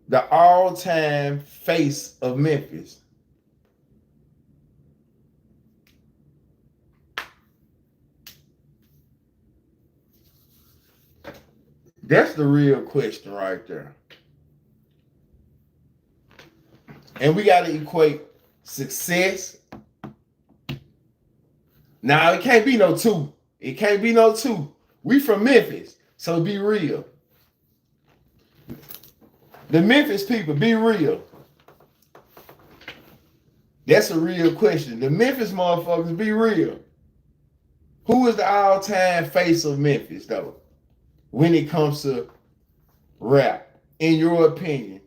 the all-time face of Memphis? That's the real question right there. And we got to equate success. Now, it can't be no two. We from Memphis. So be real. The Memphis people, be real. That's a real question. The Memphis motherfuckers, be real. Who is the all-time face of Memphis, though, when it comes to rap, in your opinion?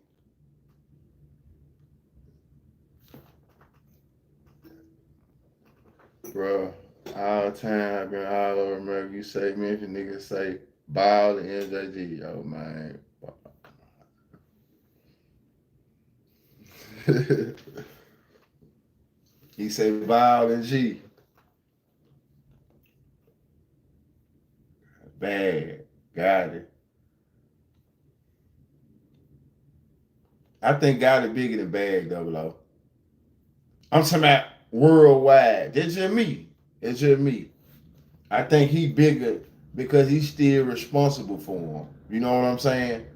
Bro, all time, been all over America. You say Memphis, niggas say Ball and MJG. Oh, man. He say Ball and G. Bad. Got it. I think got it bigger than Bag, though. I'm talking about worldwide. That's just me. That's just me. I think he bigger because he's still responsible for him. You know what I'm saying?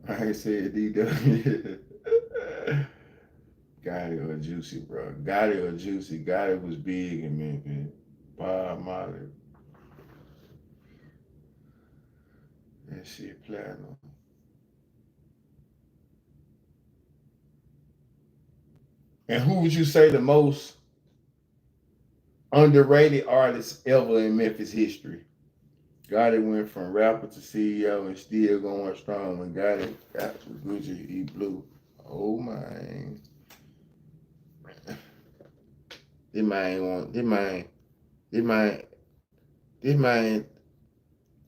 I ain't said DW. Gotti or Juicy, bro. Gotti or Juicy. Gotti was big in Memphis. Bob Marley. That shit platinum. And who would you say the most underrated artist ever in Memphis history? Gotti went from rapper to CEO and still going strong. When Gotti got to Gucci, he blew. Oh man. This man,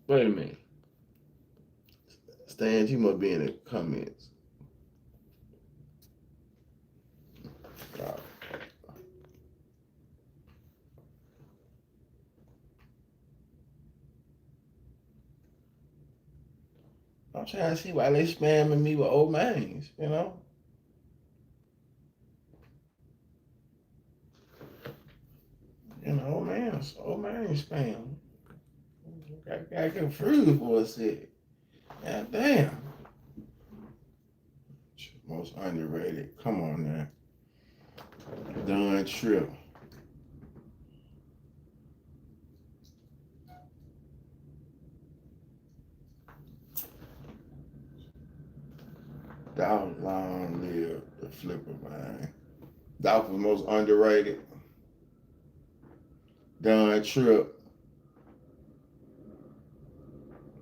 wait a minute. Stan, you must be in the comments. I'm trying to see why they spamming me with old names, you know? You know, old man spam. Got confused for a second. God damn. Most underrated. Come on now. Done Trip. Dolph long live the flipper, man. Dolph was most underrated. Done Trip.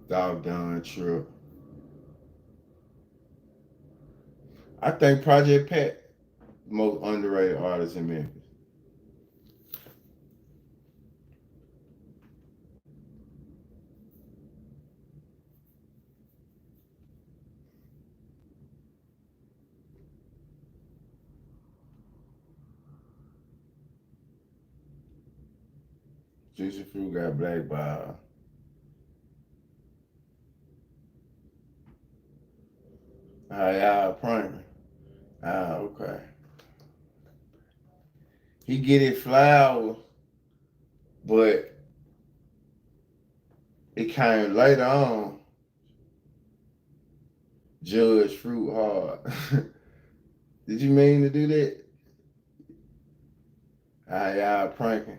Done Trip. I think Project Pat, most underrated artist in Memphis. Juicy Fruit got blackballed. Y'all pranking. Okay. He get it flowers, but it came later on. Judge Fruit hard. Did you mean to do that? Y'all pranking.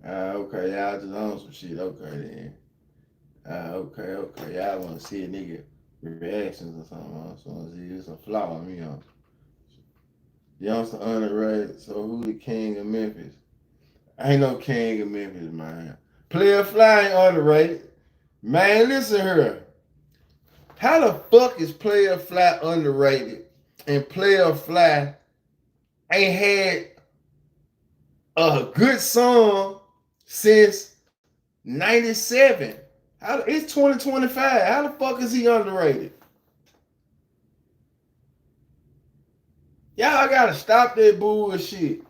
Okay, y'all just on some shit. Okay then. Okay. Y'all want to see a nigga reactions or something. So I want to see there's a flaw in me on. Youngster underrated. So who the king of Memphis? Ain't no king of Memphis, man. Player Fly ain't underrated. Man, listen here. How the fuck is Player Fly underrated and Player Fly ain't had a good song since 97? It's 2025. How the fuck is he underrated? Y'all gotta stop that bullshit.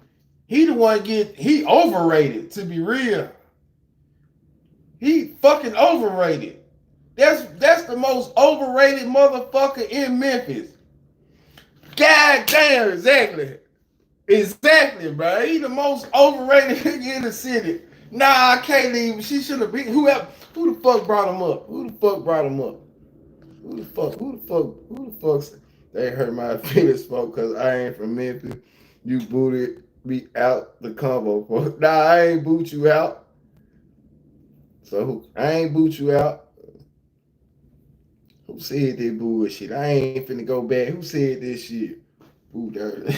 He the one he overrated, to be real. He fucking overrated. That's the most overrated motherfucker in Memphis. God damn, exactly. Exactly, bro. He the most overrated nigga in the city. Nah, I can't leave. She should have been. Who the fuck brought him up? Who the fuck brought him up? Who the fuck? They hurt my feelings, folks, because I ain't from Memphis. You booted me out the combo, folks. Nah, I ain't boot you out. So I ain't boot you out. Who said that bullshit? I ain't finna go back. Who said this shit? Ooh, dirty.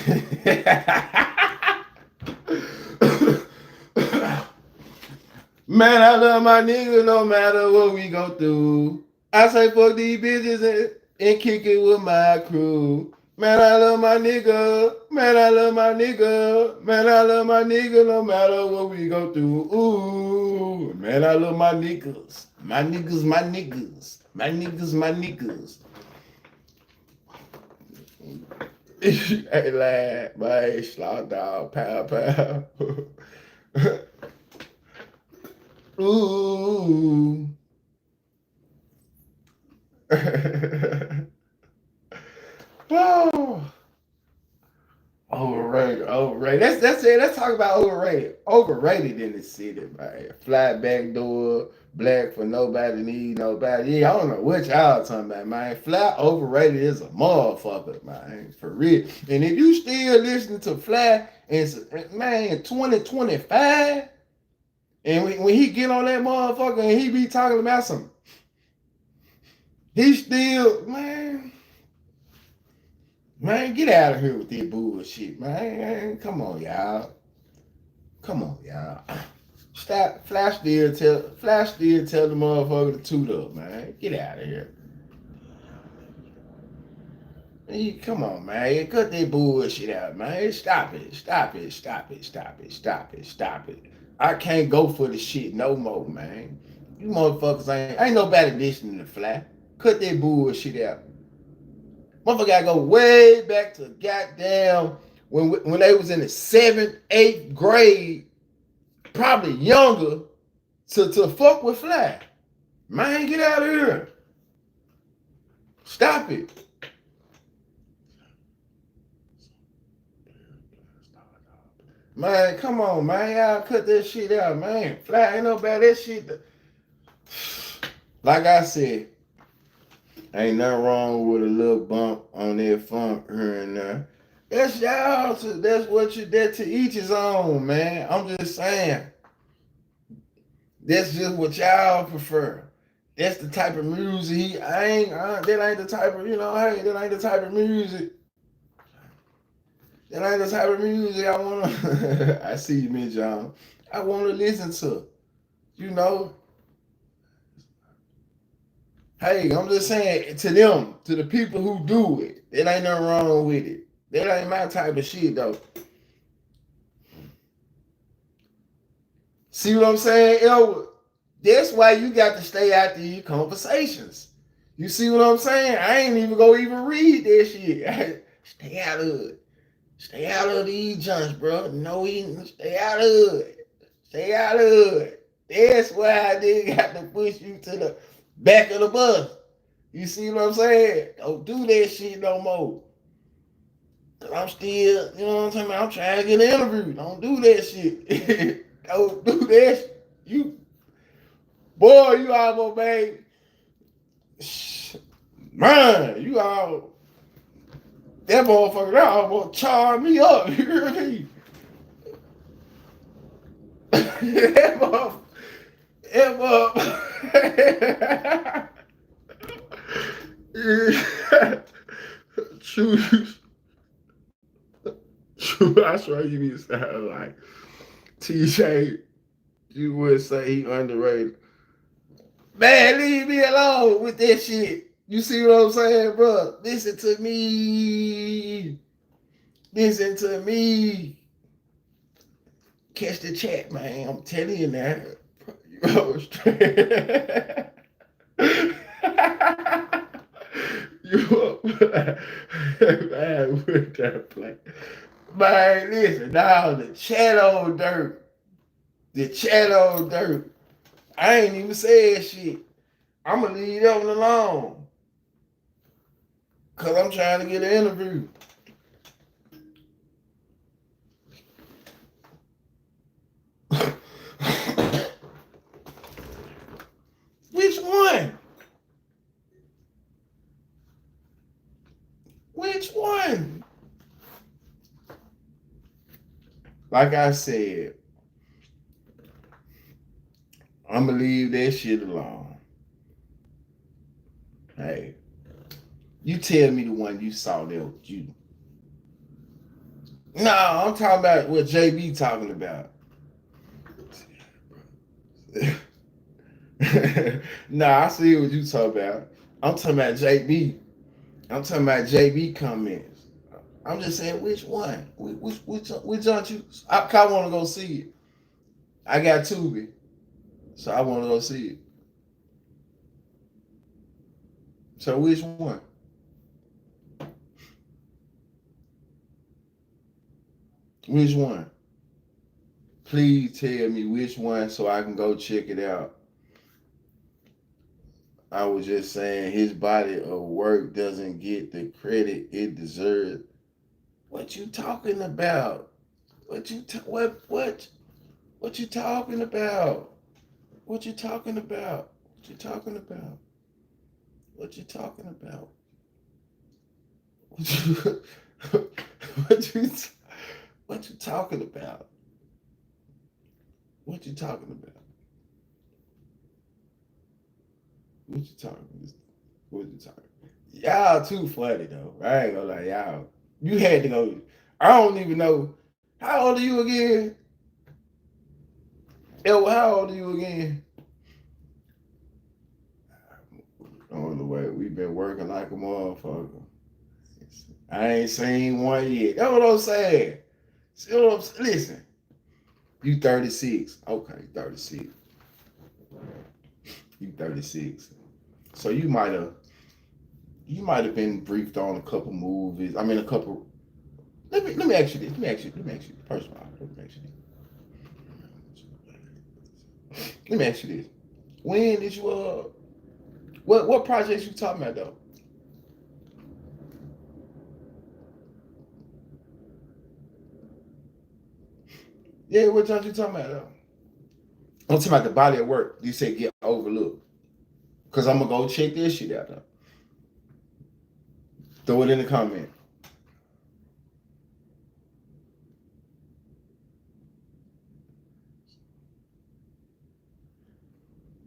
Man, I love my nigga no matter what we go through. I say fuck these bitches and kick it with my crew. Man, I love my nigga. Man, I love my nigga. Man, I love my nigga no matter what we go through. Ooh, man, I love my niggas. My niggas, my niggas. My niggas, my niggas. Hey, lad, my slot dog, pow. Ooh. Oh. Overrated. That's it. Let's talk about overrated. Overrated in the city, man. Fly back door, black for nobody, need nobody. Yeah, I don't know what y'all talking about, man. Fly overrated is a motherfucker, man. For real. And if you still listening to Fly, man, 2025, and when he get on that motherfucker and he be talking about some, he still, man, get out of here with that bullshit, man. Come on, y'all. Stop. Flash still tell the motherfucker to toot up, man. Get out of here. Hey, come on, man. Cut that bullshit out, man. Stop it. I can't go for the shit no more, man. You motherfuckers ain't nobody listening to Fly. Cut that bullshit out. Motherfucker gotta go way back to goddamn when they was in the 7th, 8th grade, probably younger, to fuck with Fly. Man, get out of here. Stop it. Man, come on, man. Y'all cut that shit out, man. Fly ain't nobody that shit. Like I said, ain't nothing wrong with a little bump on that funk here and there. That's y'all. That's to each his own, man. I'm just saying. That's just what y'all prefer. That's the type of music that ain't the type of, that ain't the type of music. That ain't the type of music I wanna I see you, Miss John. I wanna listen to. Hey, I'm just saying to them, to the people who do it, there ain't nothing wrong with it. That ain't my type of shit though. See what I'm saying, Elwood? That's why you got to stay out these conversations. You see what I'm saying? I ain't even gonna even read that shit. Stay out of it. Stay out of these junks, bro. No eating. Stay out of it. Stay out of it. That's why I didn't got to push you to the back of the bus. You see what I'm saying? Don't do that shit no more. Cause I'm still, you know what I'm saying? I'm trying to get an interview. Don't do that shit. Don't do that shit. You almost made, man, you all, that motherfucker, that almost charred me up. You hear me? That motherfucker. True. I swear you need to sound like TJ. You would say he underrated. Man, leave me alone with that shit. You see what I'm saying, bro? Listen to me. Catch the chat, man. I'm telling you now. You up, man, with that play. Man, listen, now the chat on dirt. I ain't even said shit. I'm gonna leave that one alone. Cause I'm trying to get an interview. Which one? Like I said, I'm gonna leave that shit alone. Hey, you tell me the one you saw there with you. No, I'm talking about what JB talking about. Nah, I see what you talking about. I'm talking about JB. I'm talking about JB comments. I'm just saying which one? Which aren't you? I want to go see it. I got Tubi, so I want to go see it. So which one? Which one? Please tell me which one so I can go check it out. I was just saying his body of work doesn't get the credit it deserves. What you talking about? What you what you talking about? What you talking about? What you talking about? What you talking about? What you what you talking about? What you talking about? What you talking? What you talking? Y'all too funny though. I ain't gonna lie, y'all. You had to go. I don't even know. How old are you again? Yo, how old are you again? On the way, we've been working like a motherfucker. I ain't seen one yet. That's what I'm saying. See what I'm saying? Listen, you 36. Okay, 36. You 36. So you might have been briefed on a couple movies. I mean, a couple. Let me ask you this. Let me ask you. First of all, let me ask you this. Let me ask you this. When did you what projects you talking about though? Yeah, what John you talking about though? I'm talking about the body of work. You say get overlooked. Cause I'm gonna go check this shit out though. Throw it in the comment.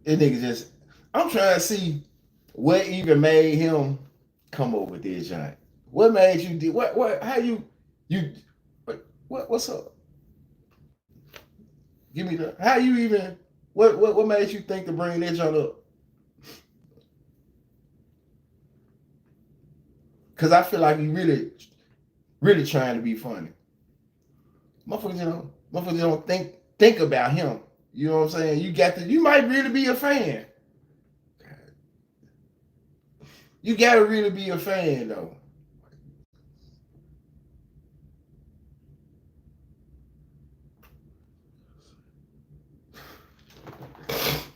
This nigga just, I'm trying to see what even made him come up with this giant. What made you do how you what's up? Give me the how you even what made you think to bring that joint up? Cause I feel like he really trying to be funny. Motherfuckers don't think about him. You know what I'm saying? You might really be a fan. You gotta really be a fan though.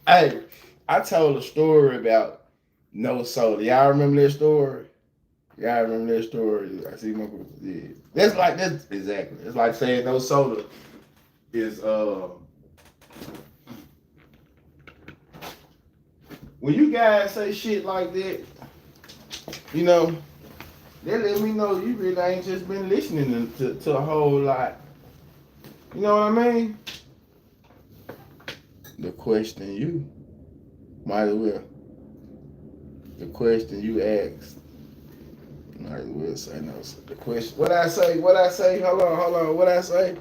Hey, I told a story about no soda. Y'all remember that story? Y'all remember that story? I see my yeah. That's like this exactly. It's like saying no soda is when you guys say shit like that, you know, they let me know you really ain't just been listening to a whole lot. You know what I mean? The question you might as well. The question you asked might as well say no. The question. What I say? Hold on. What I say?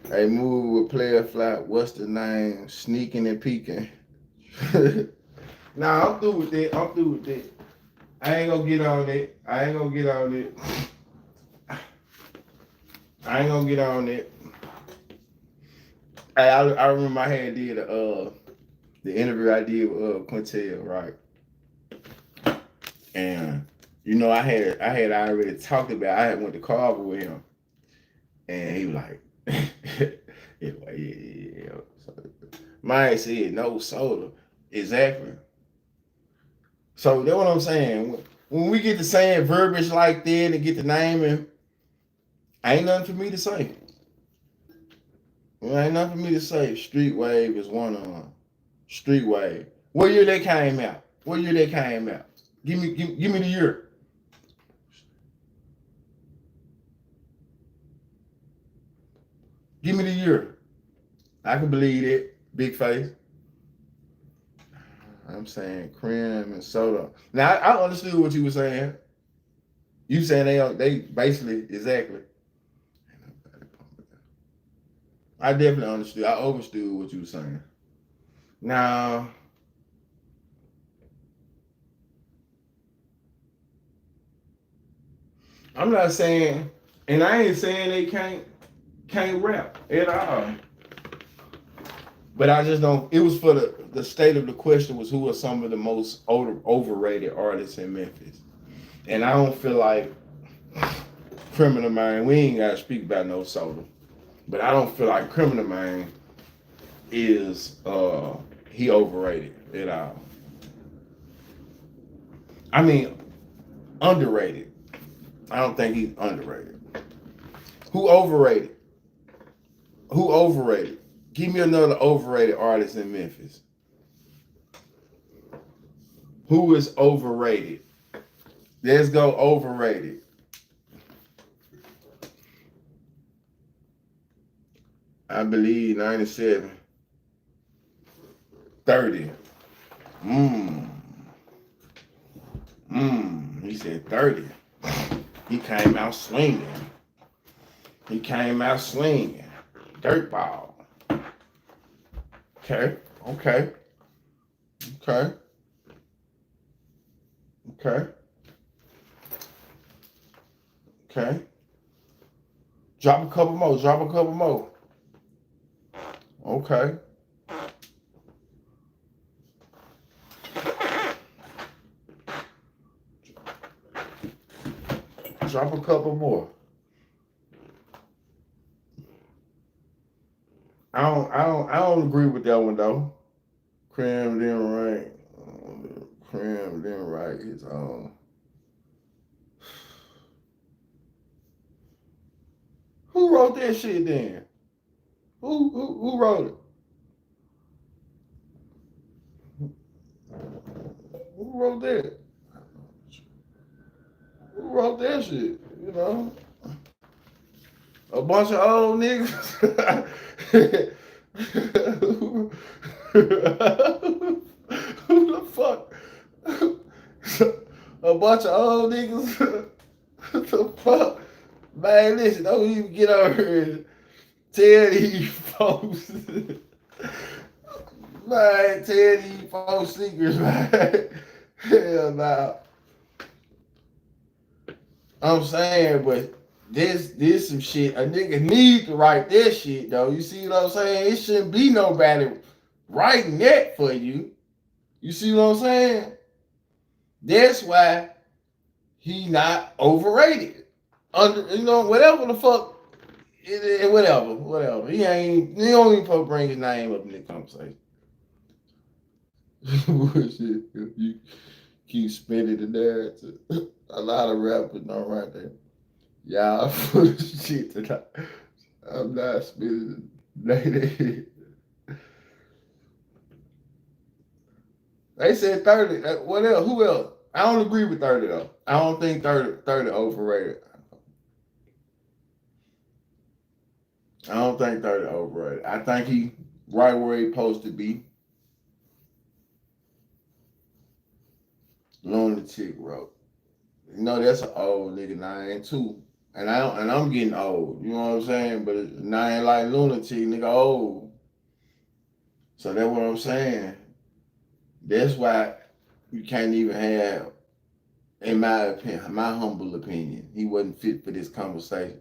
Hey, move with player flat. What's the name? Sneaking and peeking. Nah, I'm through with that. I ain't gonna get on it. Hey, I remember I had did the interview I did with Quintel, right? And you know, I had already talked about. I had went to Carver with him, and he was like, yeah. So, mine said no soda, exactly. So that's what I'm saying. When we get to saying verbiage like that and get the naming, ain't nothing for me to say. Ain't nothing for me to say. Street Wave is one of them. Street Wave. What year they came out? Give me the year. Give me the year. I can believe it. Big face. I'm saying cream and soda. Now I understood what you were saying. You saying they basically exactly. I definitely understood. I understood what you were saying. Now, I'm not saying, and I ain't saying they can't rap at all. But I just don't. It was for the state of the question was who are some of the most overrated artists in Memphis, and I don't feel like Criminal Mind. We ain't gotta speak about no soda, but I don't feel like Criminal Mind is he overrated at all. I mean underrated. I don't think he's underrated. Who overrated? Who overrated? Give me another overrated artist in Memphis. Who is overrated? Let's go overrated. I believe 97. 30. He said 30. He came out swinging. He came out swinging. Dirt ball. Okay. Okay. Okay. Okay. Okay. Drop a couple more. Drop a couple more. Okay. Drop a couple more. I don't agree with that one though. Cram didn't write. Cram didn't write his own. Who wrote that shit then? Who wrote it? Who wrote that? Who wrote that shit? You know? A bunch of old niggas. Who the fuck? A bunch of old niggas. What the fuck? Man, listen, don't even get over here and tell these folks. Man, tell these folks secrets, man. Hell nah. I'm saying, but this some shit. A nigga need to write this shit though. You see what I'm saying? It shouldn't be nobody writing that for you. You see what I'm saying? That's why he not overrated. Whatever the fuck, whatever. He don't even supposed to bring his name up in the conversation. You keep spinning the narrative. A lot of rappers don't write that. Y'all full of shit tonight. I'm not spinning the They said 30. What else? Who else? I don't agree with 30 though. I don't think 30 overrated. I don't think 30 overrated. I think he right where he supposed to be. Lunatic wrote. You know that's an old nigga name too. And I'm getting old. You know what I'm saying? But it's name like Lunatic, nigga old. So that's what I'm saying. That's why you can't even have, in my opinion, my humble opinion, he wasn't fit for this conversation.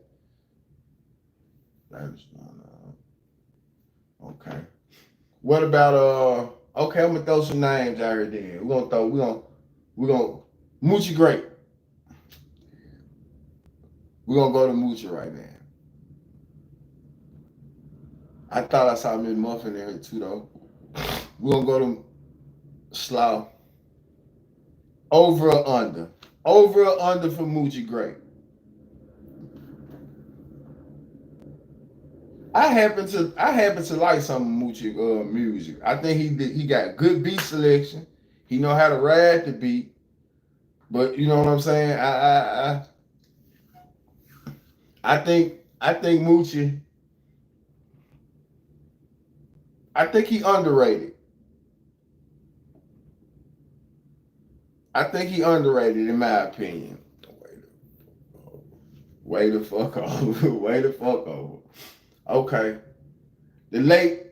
Okay. What about okay, I'm gonna throw some names out here then. We're gonna Moochie Great. We're gonna go to Moochie right now. I thought I saw Miss Muffin there too though. We're gonna go to Slough. Over or under? Over or under for Moochie Great? I happen to like some of Moochie music. I think he got good beat selection. He know how to ride the beat. But you know what I'm saying? I think Moochie I think he underrated. I think he underrated, in my opinion. Way the fuck over. Way the fuck over. Okay. The late,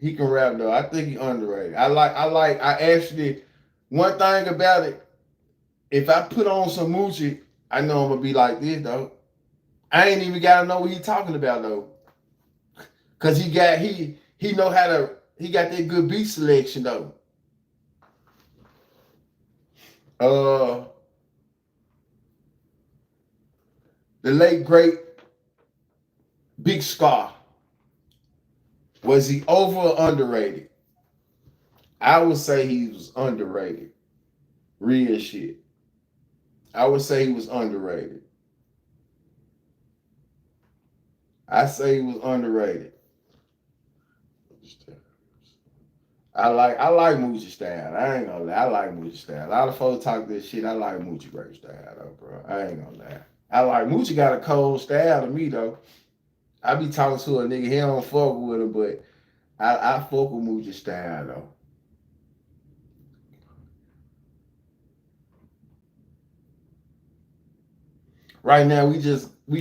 he can rap though. I think he underrated. I actually, one thing about it, if I put on some Moochie, I know I'm gonna be like this though. I ain't even gotta know what he talking about though. Cause he got that good beat selection though. The late great Big Scar. Was he over or underrated? I would say he was underrated. Real shit. I would say he was underrated. I say he was underrated. I like Moochie style. I ain't gonna lie. I like Moochie style. A lot of folks talk this shit. I like Moochie great style though, bro. I ain't gonna lie. I like Moochie got a cold style to me though. I be talking to a nigga, he don't fuck with him, but I fuck with Moochie style though. Right now we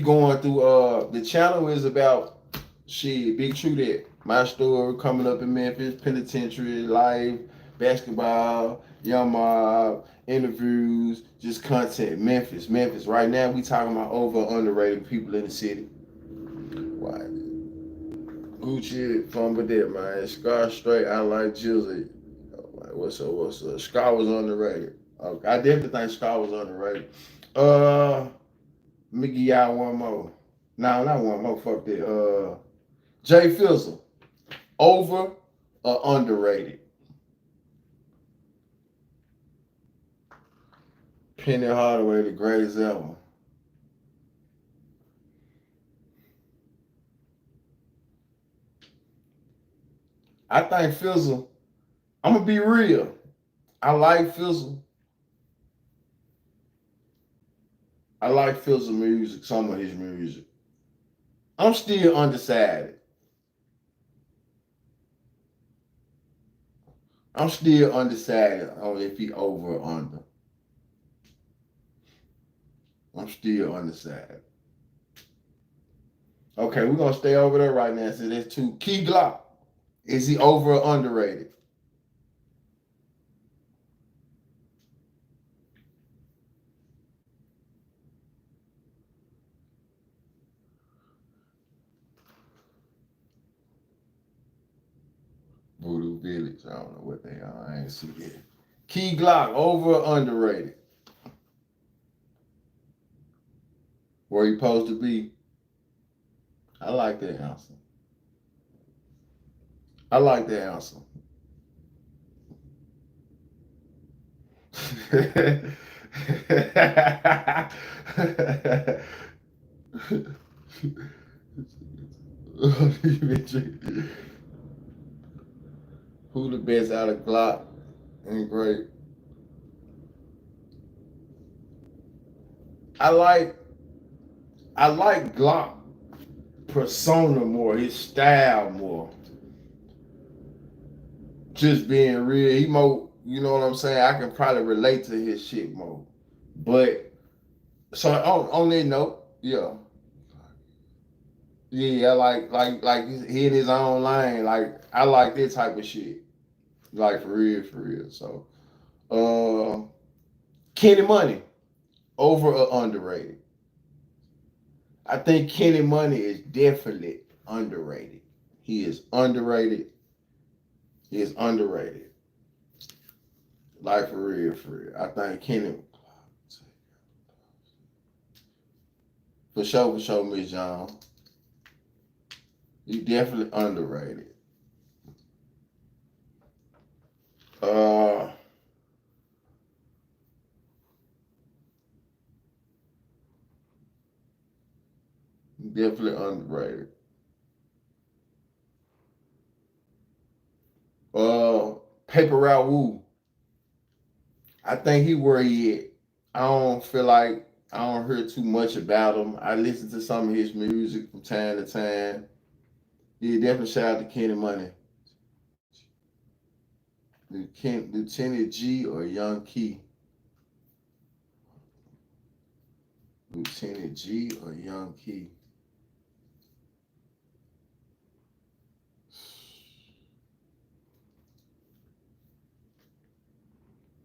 going through the channel is about shit, BigTruDat. My story coming up in Memphis, penitentiary, life, basketball, young mob, interviews, just content. Memphis. Right now we talking about over underrated people in the city. Why? Gucci from there, man. Scar straight, I like Jizzy. What's up? Scar was underrated. Okay. I definitely think Scar was underrated. Let me give y'all one more. No, not one more. Fuck that. Jay Fizzle. Over or underrated? Penny Hardaway, the greatest ever. I think Fizzle, I'm going to be real. I like Fizzle. I like Fizzle music, some of his music. I'm still undecided. I'm still undecided on if he over or under. I'm still undecided. Okay, we're going to stay over there right now. So there's two. Key Glock. Is he over or underrated? Voodoo Village. I don't know what they are. I ain't see it. Key Glock, over or underrated? Where he supposed to be? I like that answer. I like that answer. Who the best out of Glock and great? I like Glock persona more, his style more. Just being real, he more, you know what I'm saying? I can probably relate to his shit more. But so on that note, yeah. Yeah, like he in his own lane. Like I like that type of shit. Like for real. So Kenny Money, over or underrated? I think Kenny Money is definitely underrated. He is underrated. Like for real. I think Kenny, for sure, Miss John. He definitely underrated. Definitely underrated. Paper Route Woo. I think he where he at. I don't feel like I don't hear too much about him. I listen to some of his music from time to time. Yeah, definitely shout out to Kenny Money. Lieutenant G or Young Key? Lieutenant G or Young Key?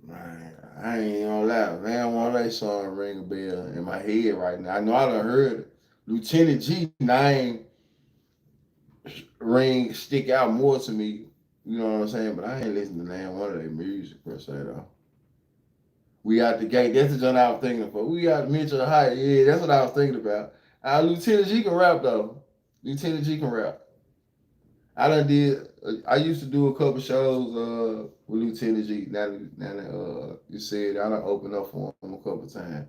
Man, I ain't gonna lie. Man, one of that song ring a bell in my head right now. I know I done heard it. Lieutenant G name stick out more to me. You know what I'm saying? But I ain't listening to none one of their music per se though. We Out the Gate. That's the joint I was thinking for. We Out Mitchell High. Yeah, that's what I was thinking about. Lieutenant G can rap though. Lieutenant G can rap. I used to do a couple shows with Lieutenant G. Now that you said, I done opened up for him a couple times.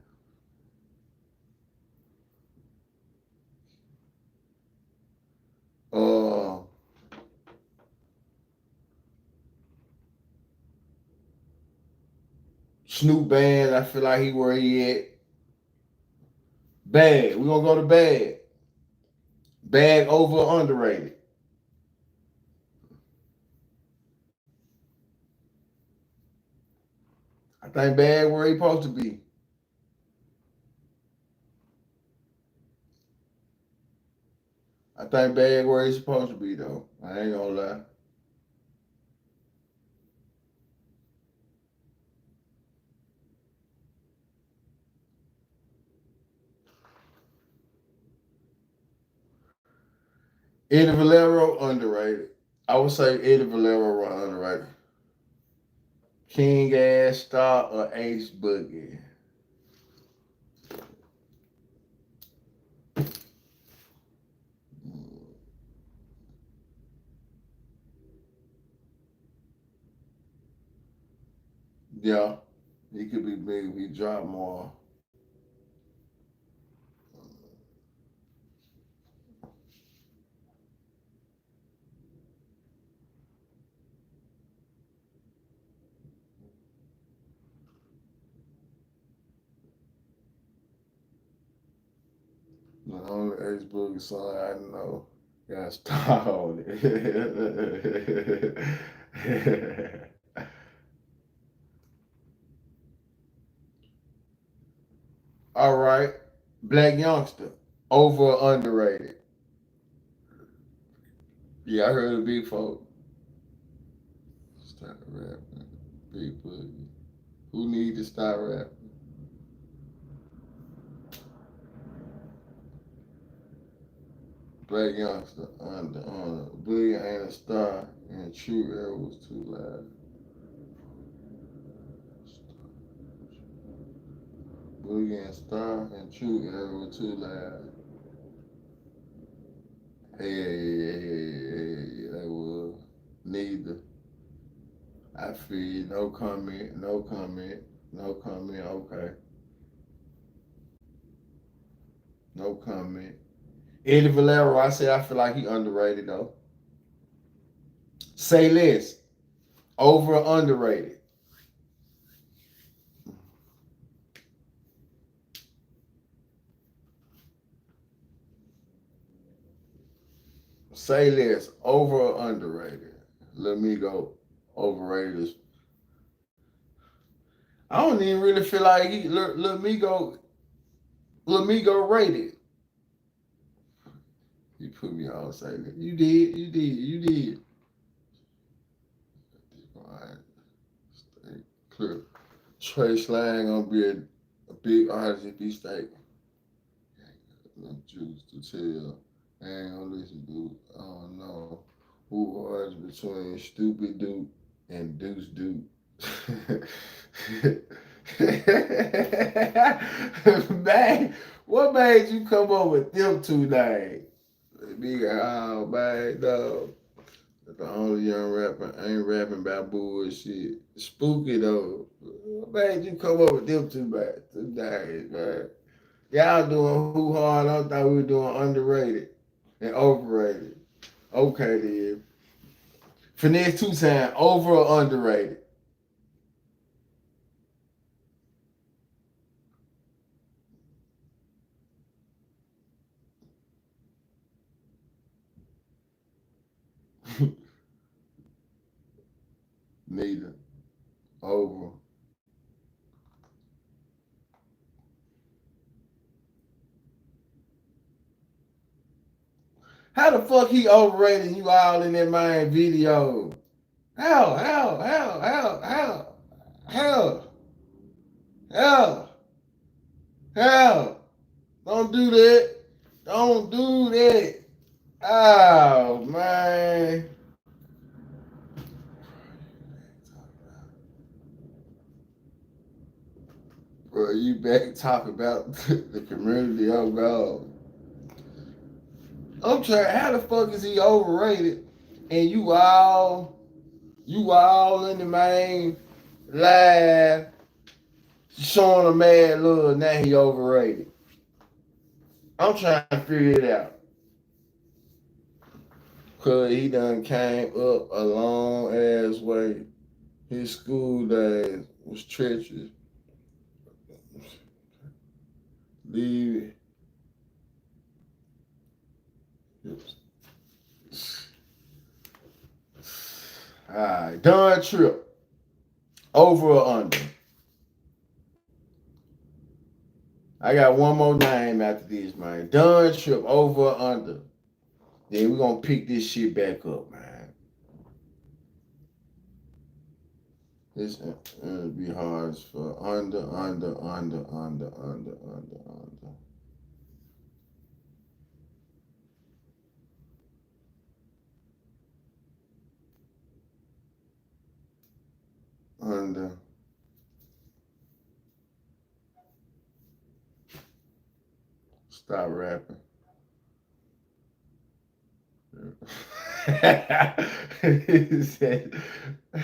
Snoop Band, I feel like he where he at. Bag, we gonna go to Bag. Bag over or underrated? I think Bag where he supposed to be. I think Bag where he's supposed to be though. I ain't gonna lie. Eddie Valero underrated. I would say Eddie Valero underrated. King Ass Star or Ace Boogie? Yeah, he could be big if he drop more. The only Ace Boogie song I know got Star on it. All right, Black Youngster, over or underrated? Yeah, I heard of Big Folk. Start rapping, Big Boogie. Who need to start rapping? Black Youngster, under. Boogie ain't a star, and True Era was too loud. Boogie and Star and True Era were too loud. Hey, they were. Neither. I feel no comment, no comment, no comment, okay. No comment. Eddie Valero, I said I feel like he underrated though. Say less. Over or underrated? Say less. Over or underrated? Let me go. Overrated. I don't even really feel like let me go rated. You put me on say that. You did. All right. Stay clear. Trey Slang gonna be a big artist if he stay. No juice to tell. I ain't gonna listen to. I don't know who artist between Stupid Duke and Deuce Duke. Man, what made you come up with them two names? Oh man, no. The only young rapper ain't rapping about bullshit. Spooky though. What made you come up with them two names, man? Y'all doing who hard? I thought we were doing underrated and overrated. Okay then. Finesse 2 Time, over or underrated? Neither. Over. How the fuck he overrated you all in that main video? How? Don't do that. Don't do that. Oh, man. Bro, you back talking about the community, oh God. I'm trying, how the fuck is he overrated? And you all in the main live showing a mad love, now he overrated. I'm trying to figure it out. Cause he done came up a long ass way. His school days was treacherous. Leave it. Alright, Don Trip. Over or under? I got one more name after this, man. Don Trip, over or under? Then we're gonna pick this shit back up, man. This it'll be hard as for under. Under. Stop rapping. He said, I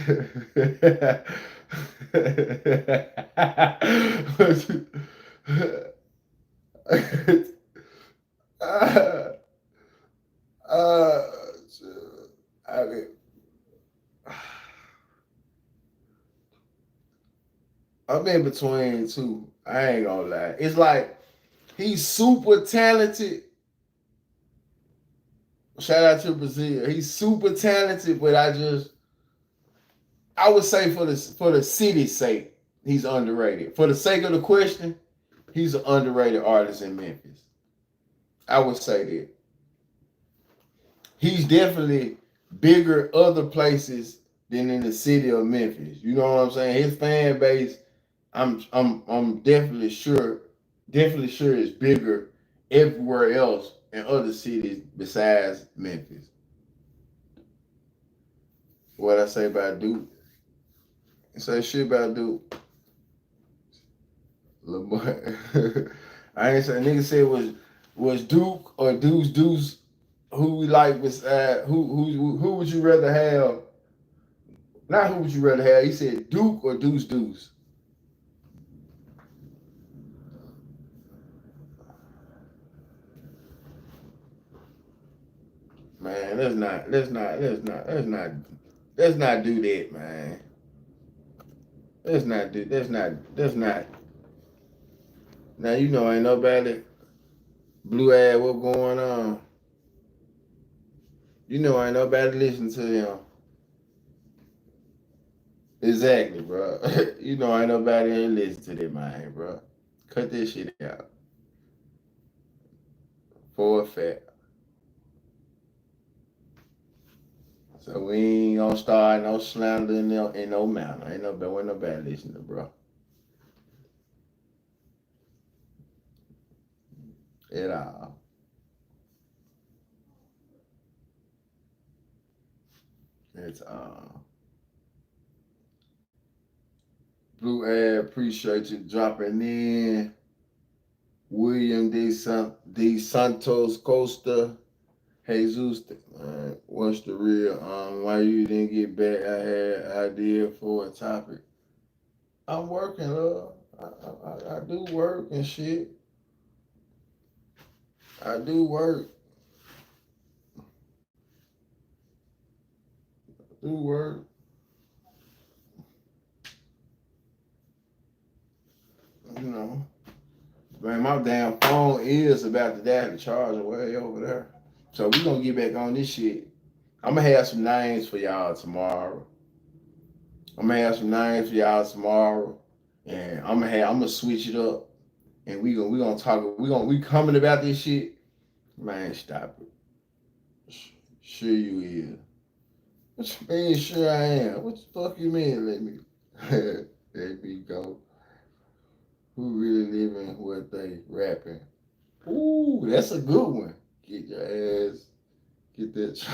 mean, I'm in between two. I ain't gonna lie. It's like he's super talented. Shout out to Brazil. He's super talented, but I would say for the city's sake, he's underrated. For the sake of the question, he's an underrated artist in Memphis. I would say that. He's definitely bigger other places than in the city of Memphis. You know what I'm saying? His fan base, I'm definitely sure is bigger everywhere else in other cities besides Memphis. What I say about Duke? Say shit about Duke. Lamar. I ain't say nigga said was Duke or Deuce. Who we like beside who would you rather have? Not who would you rather have? He said Duke or Deuce. Man, let's not do that, man. Let's not. Now you know ain't nobody blue ass what going on. You know ain't nobody listen to him. Exactly, bro. You know ain't nobody ain't listen to that man, bro. Cut this shit out. For a fact. So we ain't gonna start no slander in no manner. Ain't nobody listening, bro. At all. It's Blue Ad, appreciate you dropping in. William D. Santos Costa. Jesus, what's the real? Why you didn't get back? I had idea for a topic. I'm working, love. I do work and shit. I do work. You know. Man, my damn phone is about to die. The charger way over there. So we gonna get back on this shit. I'm gonna have some names for y'all tomorrow. I'm gonna have some names for y'all tomorrow, and I'm gonna switch it up, and we gonna talk. We coming about this shit, man. Stop it. Sure you is. What you mean? Sure I am. What the fuck you mean? Let me go. Who really living what they rapping? Ooh, that's a good one. Get your ass. Get that.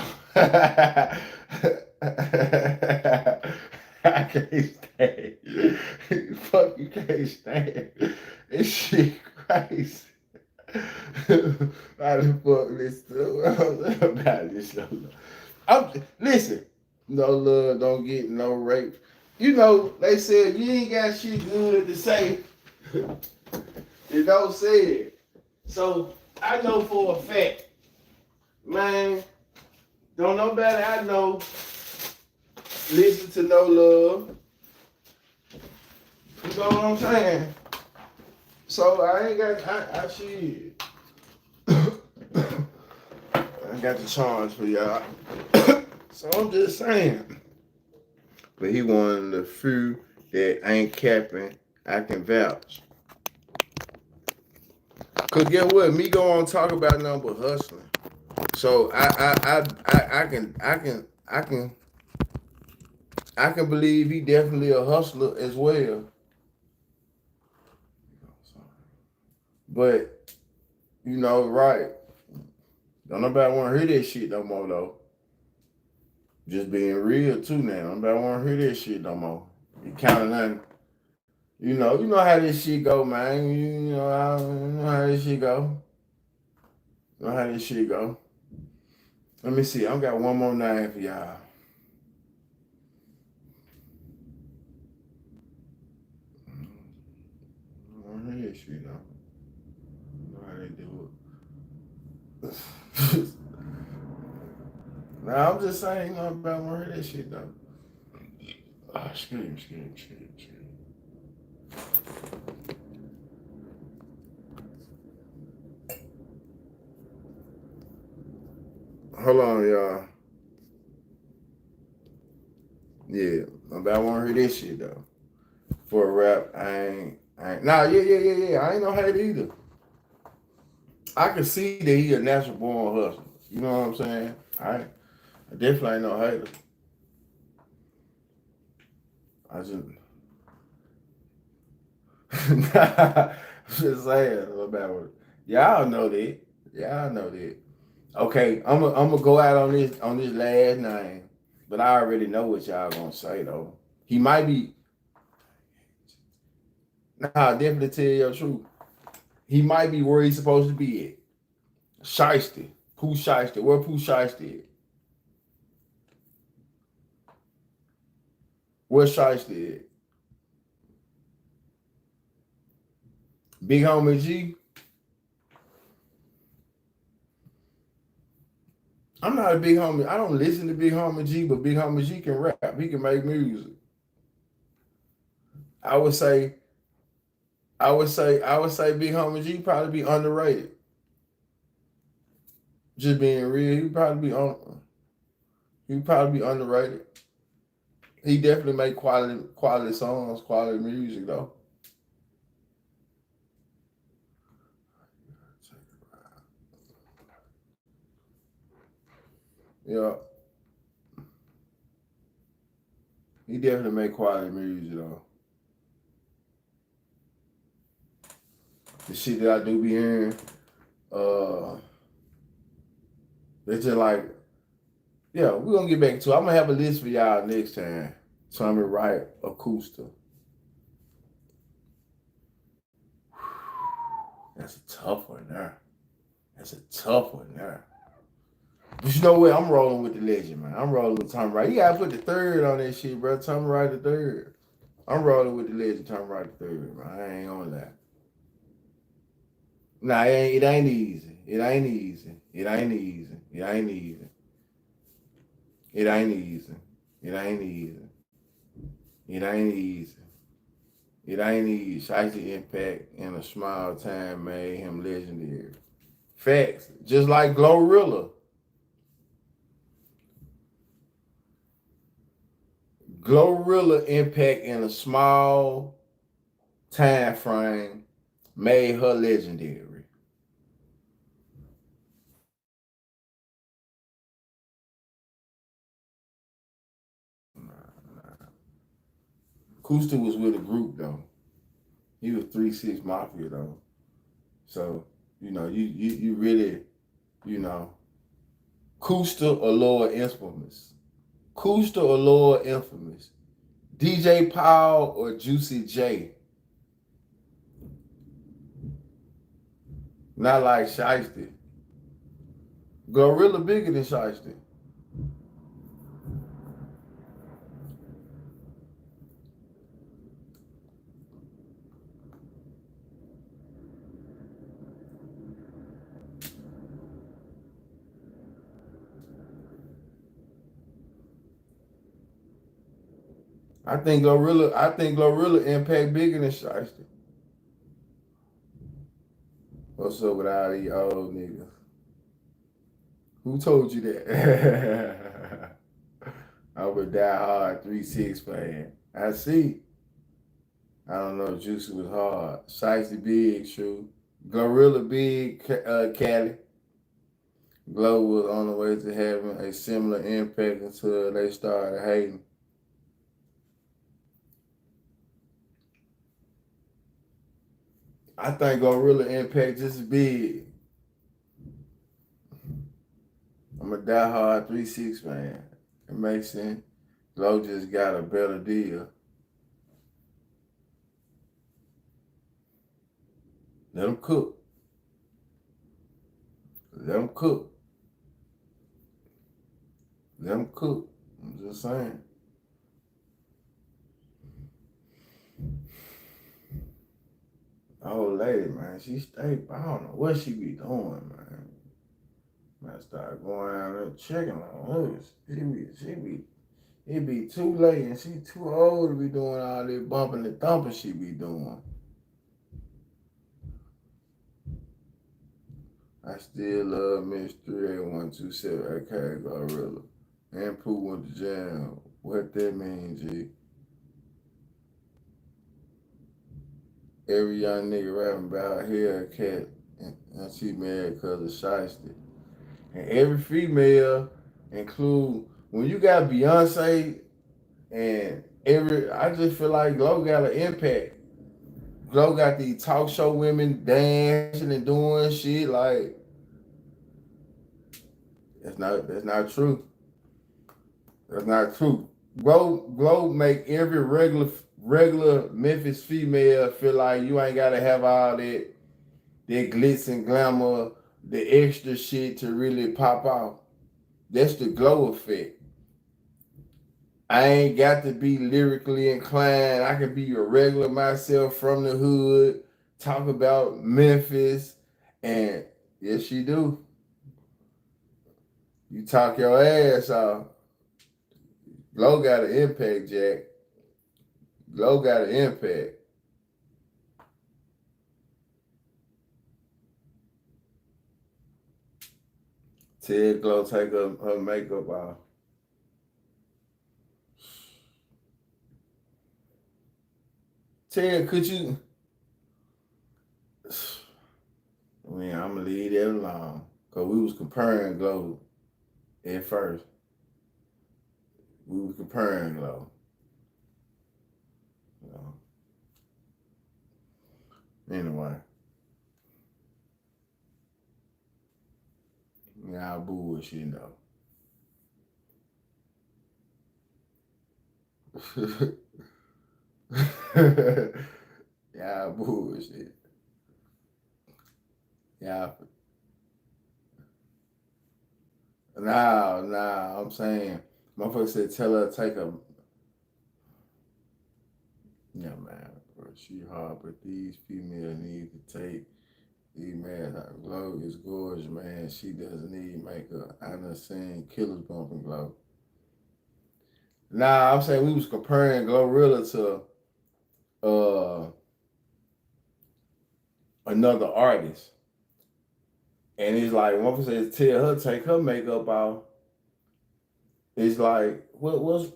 I can't stand. Fuck, you can't stand. This shit crazy. Why the fuck listen about this show? Listen, no love, don't get no rape. You know, they said you ain't got shit good to say. You don't say it. So I know for a fact, man, don't nobody I know listen to no love. You know what I'm saying? So I ain't got I shit. I got the charge for y'all. So I'm just saying. But he one of the few that ain't capping, I can vouch. Cause get what? Me go on talk about nothing but hustling. So I can believe he definitely a hustler as well. But you know, right. Don't nobody wanna hear that shit no more though. Just being real too now. Don't nobody wanna hear that shit no more. You counting nothing. You know how this shit go, man. You know how this shit go. You know how this shit go. Let me see. I got one more name for y'all. I don't hear this shit though. You know how they do it. Nah, I'm just saying, about want to hear that shit though. Scream. Hold on, y'all. Yeah, I want to hear this shit though. For a rap, I ain't. Nah, yeah. I ain't no hate either. I can see that he a natural born hustler. You know what I'm saying? I definitely ain't no hater. I just saying about it. Y'all know that. Okay, I'm gonna go out on this last name, but I already know what y'all gonna say though. He might be. Nah, definitely tell you the truth. He might be where he's supposed to be at. Shiesty. Pooh Shiesty. Where Pooh Shiesty at? Where Shiesty at? Big Homie G. I'm not a Big Homie. I don't listen to Big Homie G, but Big Homie G can rap. He can make music. I would say Big Homie G probably be underrated. Just being real, he probably be underrated. He definitely make quality songs, quality music though. Yeah. He definitely make quality music though. The shit that I do be hearing, it's just like, yeah, we're gonna get back to it. I'm gonna have a list for y'all next time. So I'm gonna write acoustic. That's a tough one there. But you know what? I'm rolling with the legend, man. I'm rolling with Tom Wright. You gotta put the third on that shit, bro. Tom Wright the third. I'm rolling with the legend, Tom Wright the third, man. I ain't gonna lie. Nah, it ain't easy. It ain't easy. Shiesty impact in a small time made him legendary. Facts. Just like Glorilla. Glorilla impact in a small time frame made her legendary. Kusta was with a group though. He was 3-6 Mafia though. So, you really, you know, Kusta or Lord Infamous. Kusta or Lord Infamous. DJ Paul or Juicy J. Not like Shiesty. Gorilla bigger than Shiesty. I think Glorilla impact bigger than Shiesty. What's up with all these old niggas? Who told you that? I'm a die-hard 3-6 fan. I see. I don't know if Juicy was hard. Shiesty big, true. Glorilla big, Cali. Glow was on the way to having a similar impact until they started hating. I think Glorilla impact just as big. I'm a die-hard 3-6 fan. It makes sense. Glow just got a better deal. Let them cook. Let them cook. Let them cook. I'm just saying. Old lady, man, she stay. I don't know what she be doing, man. Man, start going out there checking on her. It be too late and she too old to be doing all this bumping and thumping she be doing. I still love Miss 38127. Okay, Gorilla. And Pooh went to jail. What that mean, G? Every young nigga rapping about Hellcat and she mad because of Shiesty. And every female include, when you got Beyonce and I just feel like Glow got an impact. Glow got these talk show women dancing and doing shit like, that's not true. That's not true. Glow make every regular Memphis female feel like you ain't gotta have all that glitz and glamour, the extra shit to really pop out. That's the Glow effect. I ain't got to be lyrically inclined. I can be a regular myself from the hood, talk about Memphis, and yes, she do. You talk your ass off. Glow got an impact, Jack. Glow got an impact. Ted Glow take her makeup off. Ted, could you? I mean, I'm gonna leave that alone because we was comparing Glow at first. We was comparing Glow. Anyway. Y'all bullshit though. Y'all bullshit. Y'all. Nah, I'm saying, motherfucker said tell her to take a. Yeah, man, bro, she hard, but these females need to take these man. Glow is gorgeous, man. She doesn't need makeup. I done seen killers bumping Glow. Nah, I'm saying we was comparing Glorilla to another artist. And it's like, one person tell her take her makeup off. It's like, what's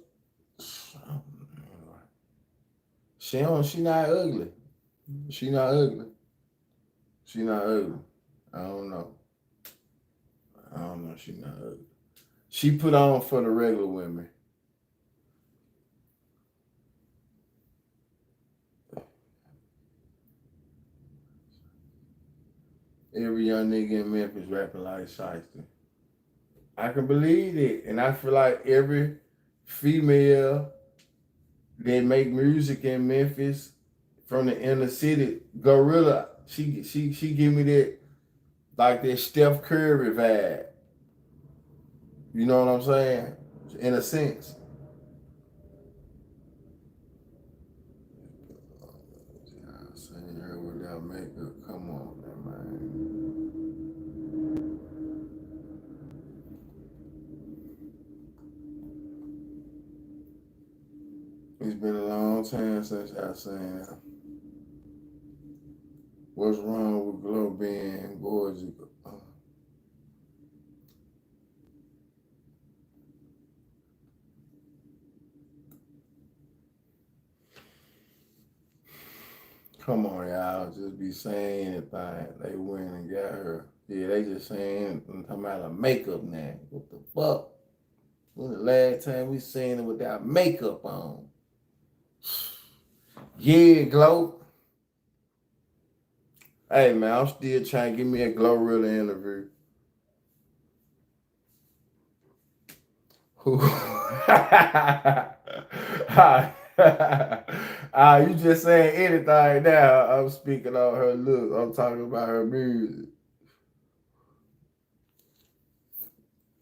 She not ugly. She not ugly. She not ugly. I don't know. She not ugly. She put on for the regular women. Every young nigga in Memphis rapping like Shiesty. I can believe it. And I feel like every female that make music in Memphis from the inner city, Gorilla, she give me that, like that Steph Curry vibe. You know what I'm saying? In a sense. Saying her without makeup. Come on, man. It's been a long time since I seen her. What's wrong with Glow being gorgeous? Come on, y'all. Just be saying anything. They went and got her. Yeah, they just saying, I'm talking about her makeup now. What the fuck? When the last time we seen her without makeup on? Yeah, Glow. Hey, man, I'm still trying to give me a Glorilla interview. Who? You just saying anything now. I'm speaking on her look. I'm talking about her music.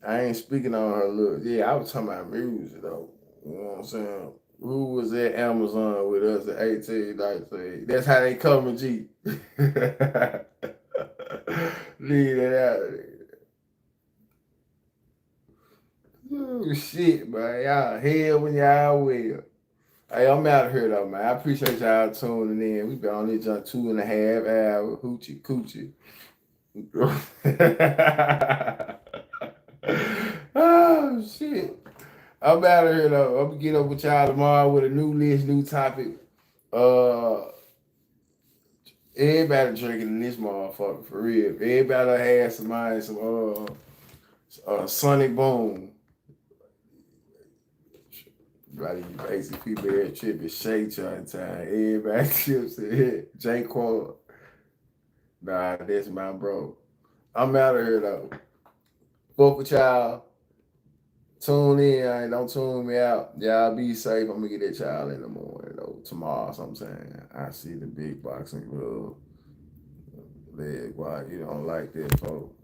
I ain't speaking on her look. Yeah, I was talking about music, though. You know what I'm saying? Who was at Amazon with us at 18, That's how they come, G. Leave that out. Oh, shit, man. Y'all hell when y'all will. Hey, I'm out of here, though, man. I appreciate y'all tuning in. We been on this junk 2.5 hours. Hoochie coochie. Oh, shit. I'm out of here, though. I'm going to get up with y'all tomorrow with a new list, new topic. Everybody drinking in this motherfucker, for real. Everybody had some Sonic Boom. Like, basically, people here tripping, shake trying time. Everybody chips in here. J. Quad. Nah, that's my bro. I'm out of here, though. Fuck with y'all. Tune in. Don't tune me out. Y'all be safe. I'm going to get at y'all in the morning, though. Tomorrow, sometime. I see the big boxing glove. Leg, why you don't like that, folks?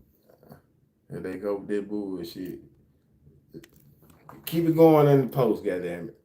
Here they go with that bullshit. Keep it going in the post, goddamn it.